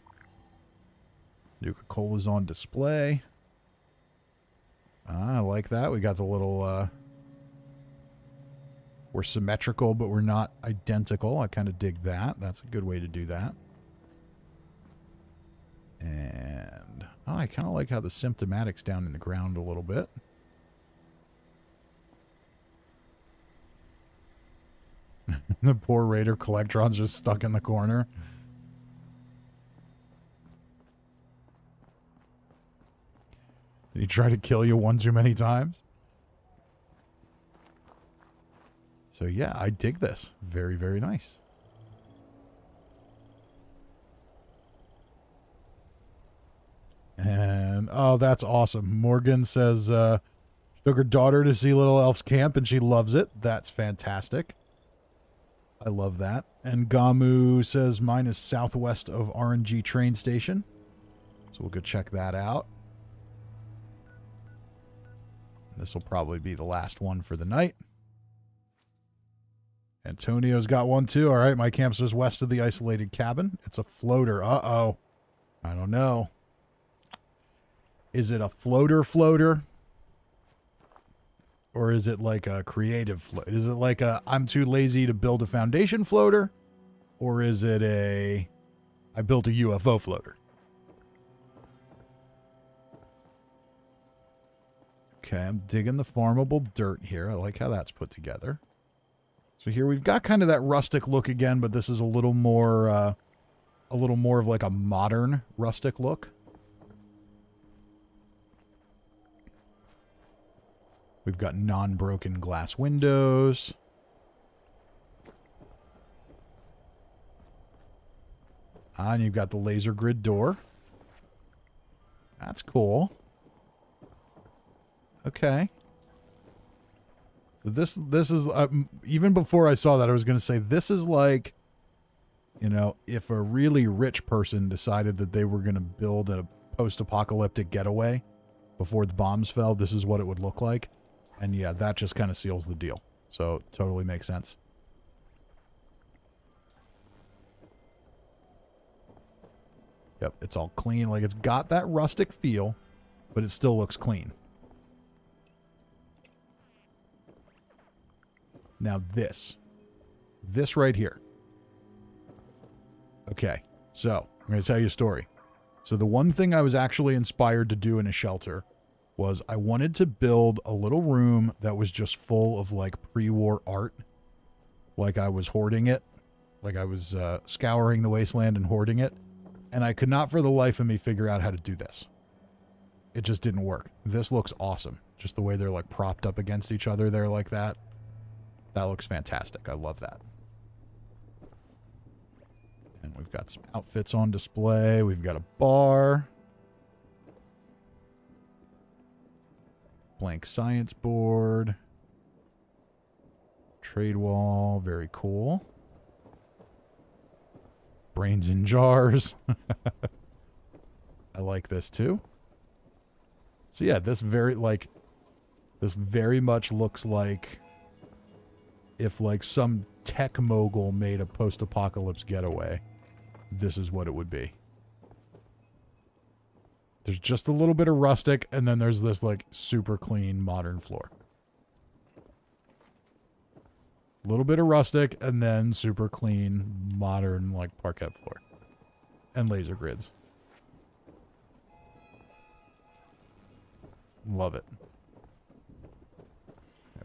Nuka-Cola's on display. Ah, I like that. We got the little, we're symmetrical, but we're not identical. I kind of dig that. That's a good way to do that. And I kind of like how the symptomatic's down in the ground a little bit. The poor Raider Collectron's just stuck in the corner. Did he try to kill you one too many times? So yeah, I dig this. Very, very nice. And, oh, that's awesome. Morgan says, she took her daughter to see Little Elf's camp and she loves it. That's fantastic. I love that. And Gamu says, mine is southwest of RNG train station. So we'll go check that out. This will probably be the last one for the night. Antonio's got one too. All right, my camp says west of the isolated cabin. It's a floater. Uh-oh. I don't know. Is it a floater? Or is it like a creative float? Is it like a I'm too lazy to build a foundation floater? Or is it a I built a UFO floater? Okay, I'm digging the farmable dirt here. I like how that's put together. So here we've got kind of that rustic look again, but this is a little more of like a modern rustic look. We've got non-broken glass windows. And you've got the laser grid door. That's cool. Okay. So this is, even before I saw that, I was going to say, this is like, you know, if a really rich person decided that they were going to build a post-apocalyptic getaway before the bombs fell, this is what it would look like. And yeah, that just kind of seals the deal. So totally makes sense. Yep, it's all clean. Like, it's got that rustic feel, but it still looks clean. Now this right here. Okay, so I'm going to tell you a story. So the one thing I was actually inspired to do in a shelter was I wanted to build a little room that was just full of like pre-war art. Like I was hoarding it. Like I was scouring the wasteland and hoarding it. And I could not for the life of me figure out how to do this. It just didn't work. This looks awesome. Just the way they're like propped up against each other there like that. That looks fantastic. I love that. And we've got some outfits on display. We've got a bar. Blank science board. Trade wall. Very cool. Brains in jars. I like this too. So yeah, this very much looks like if like some tech mogul made a post-apocalypse getaway, this is what it would be. There's just a little bit of rustic, and then there's this like super clean modern floor. A little bit of rustic, and then super clean modern like parquet floor. And laser grids. Love it.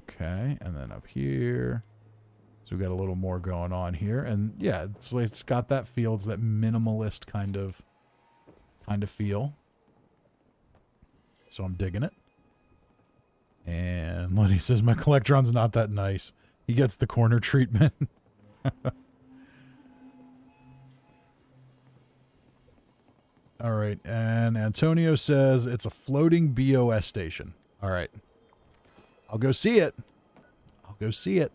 Okay, and then up here. So we got a little more going on here. And yeah, it's got that feel. It's that minimalist kind of feel. So I'm digging it. And Lenny says, my Collectron's not that nice. He gets the corner treatment. All right. And Antonio says it's a floating BOS station. All right. I'll go see it. I'll go see it.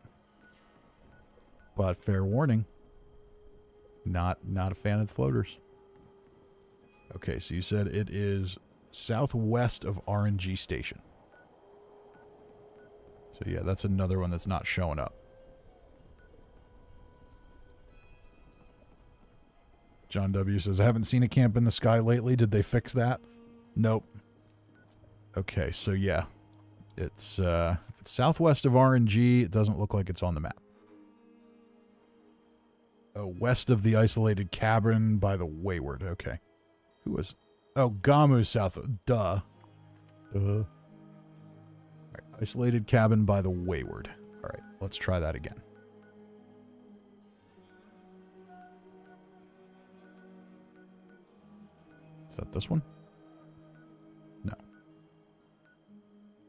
But fair warning. Not a fan of the floaters. Okay, so you said it is southwest of RNG station. So yeah, that's another one that's not showing up. John W. says, I haven't seen a camp in the sky lately. Did they fix that? Nope. Okay, so yeah. It's southwest of RNG. It doesn't look like it's on the map. Oh, west of the isolated cabin by the Wayward. Okay. Who was... Oh, Gamu's south of... Duh. All right, isolated cabin by the Wayward. All right, let's try that again. Is that this one? No.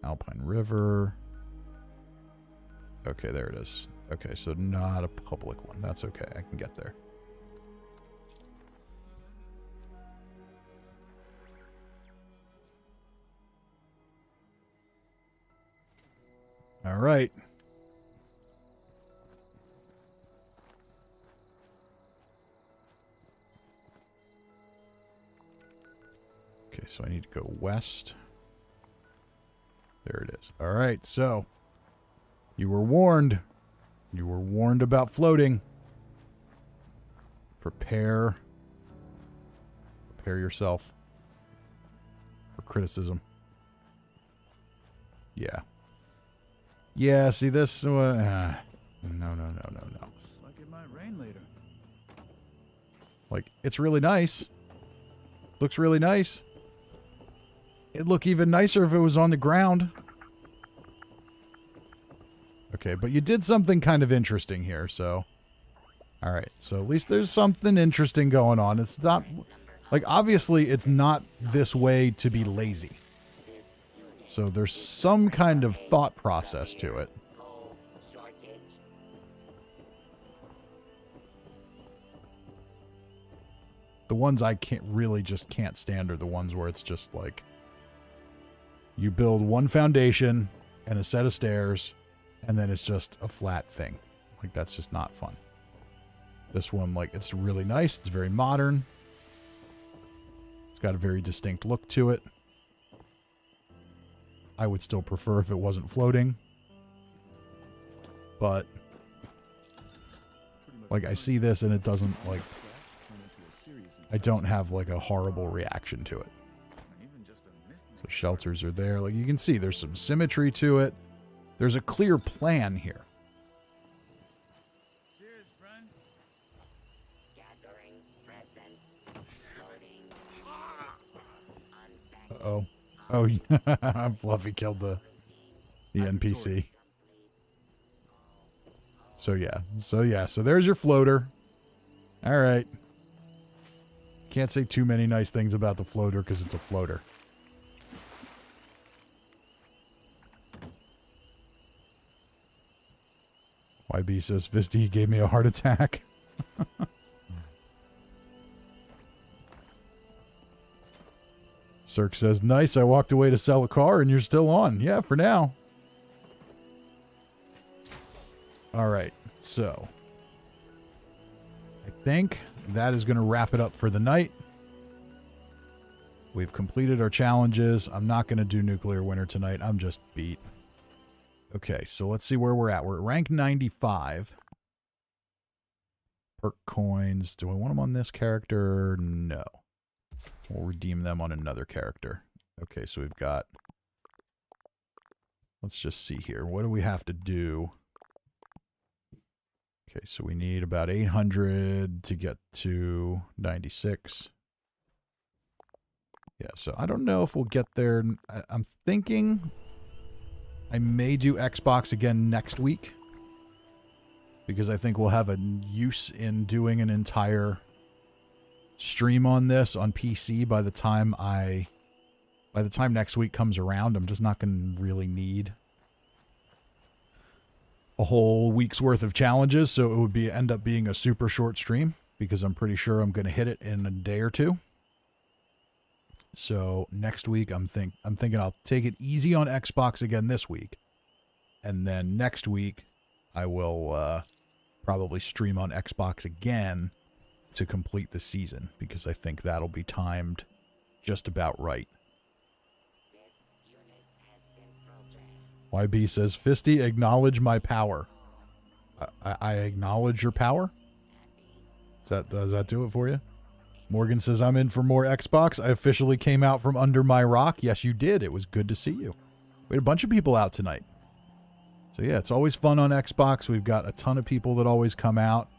Alpine River. Okay, there it is. Okay, so not a public one. That's okay. I can get there. All right. Okay, so I need to go west. There it is. All right, so you were warned. You were warned about floating. Prepare yourself for criticism. Yeah. Yeah, see this? No. Like it might rain later. Like, it's really nice. Looks really nice. It'd look even nicer if it was on the ground. Okay, but you did something kind of interesting here, so... Alright, so at least there's something interesting going on. It's not... Like, obviously, it's not this way to be lazy. So there's some kind of thought process to it. The ones I can't stand are the ones where it's just like... You build one foundation and a set of stairs, and then it's just a flat thing. Like, that's just not fun. This one, like, it's really nice. It's very modern. It's got a very distinct look to it. I would still prefer if it wasn't floating. But, like, I see this and it doesn't, like... I don't have, like, a horrible reaction to it. So shelters are there. Like, you can see there's some symmetry to it. There's a clear plan here. Cheers, friend. Gathering presents. Loading. Uh-oh. Oh, yeah. Fluffy killed the NPC. So there's your floater. All right. Can't say too many nice things about the floater because it's a floater. YB says, Visty gave me a heart attack. Cirque says, nice, I walked away to sell a car and you're still on. Yeah, for now. Alright, so. I think that is going to wrap it up for the night. We've completed our challenges. I'm not going to do Nuclear Winter tonight. I'm just beat. Okay, so let's see where we're at. We're at rank 95. Perk coins. Do I want them on this character? No. We'll redeem them on another character. Okay, so we've got... Let's just see here. What do we have to do? Okay, so we need about 800 to get to 96. Yeah, so I don't know if we'll get there. I'm thinking I may do Xbox again next week. Because I think we'll have a use in doing an entire stream on this on PC by the time next week comes around. I'm just not going to really need a whole week's worth of challenges, so it would end up being a super short stream because I'm pretty sure I'm going to hit it in a day or two. So next week I'm thinking I'll take it easy on Xbox again this week, and then next week I will probably stream on Xbox again to complete the season because I think that'll be timed just about right. YB says, Fisty, acknowledge my power. I acknowledge your power? Does that do it for you? Morgan says, I'm in for more Xbox. I officially came out from under my rock. Yes, you did. It was good to see you. We had a bunch of people out tonight. So yeah, it's always fun on Xbox. We've got a ton of people that always come out.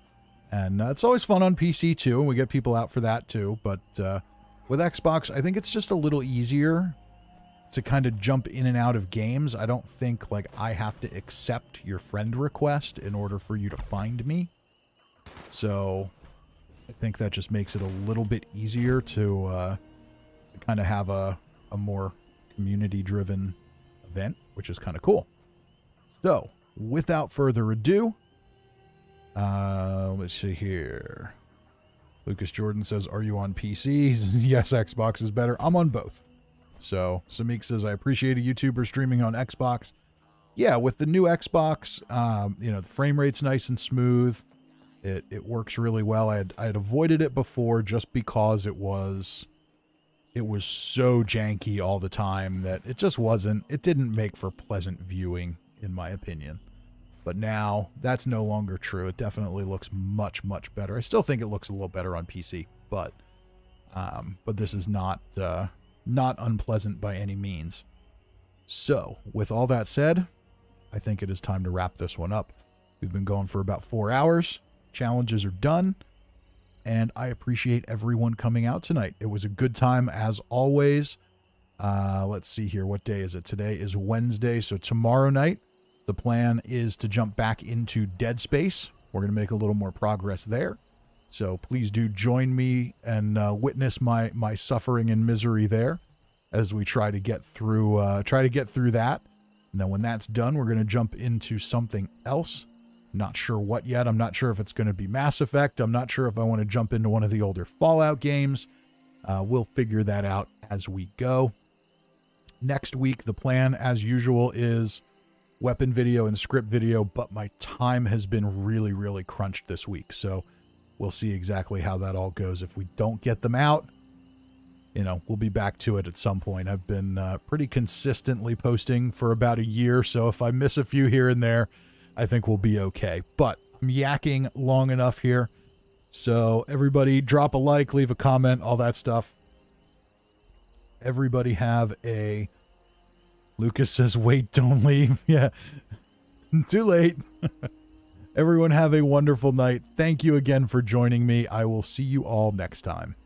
And it's always fun on PC too, and we get people out for that too. But with Xbox, I think it's just a little easier to kind of jump in and out of games. I don't think like I have to accept your friend request in order for you to find me. So I think that just makes it a little bit easier to kind of have a more community-driven event, which is kind of cool. So without further ado, let's see here. Lucas Jordan says, are you on PC? Yes, Xbox is better. I'm on both. So Samik says, I appreciate a YouTuber streaming on Xbox. Yeah, with the new Xbox, the frame rate's nice and smooth. It works really well. I had avoided it before just because it was so janky all the time that it didn't make for pleasant viewing, in my opinion. But now that's no longer true. It definitely looks much, much better. I still think it looks a little better on PC, but this is not unpleasant by any means. So, with all that said, I think it is time to wrap this one up. We've been going for about 4 hours. Challenges are done, and I appreciate everyone coming out tonight. It was a good time as always. Let's see here. What day is it? Today is Wednesday, so tomorrow night, The plan is to jump back into Dead Space. We're going to make a little more progress there. So please do join me and witness my suffering and misery there as we try to get through that. And then when that's done, we're going to jump into something else. Not sure what yet. I'm not sure if it's going to be Mass Effect. I'm not sure if I want to jump into one of the older Fallout games. We'll figure that out as we go. Next week, the plan, as usual, is weapon video and script video, but my time has been really, really crunched this week. So we'll see exactly how that all goes. If we don't get them out, we'll be back to it at some point. I've been pretty consistently posting for about a year, so if I miss a few here and there, I think we'll be okay. But I'm yakking long enough here. So everybody drop a like, leave a comment, all that stuff. Everybody have a... Lucas says, wait, don't leave. Yeah, too late. Everyone have a wonderful night. Thank you again for joining me. I will see you all next time.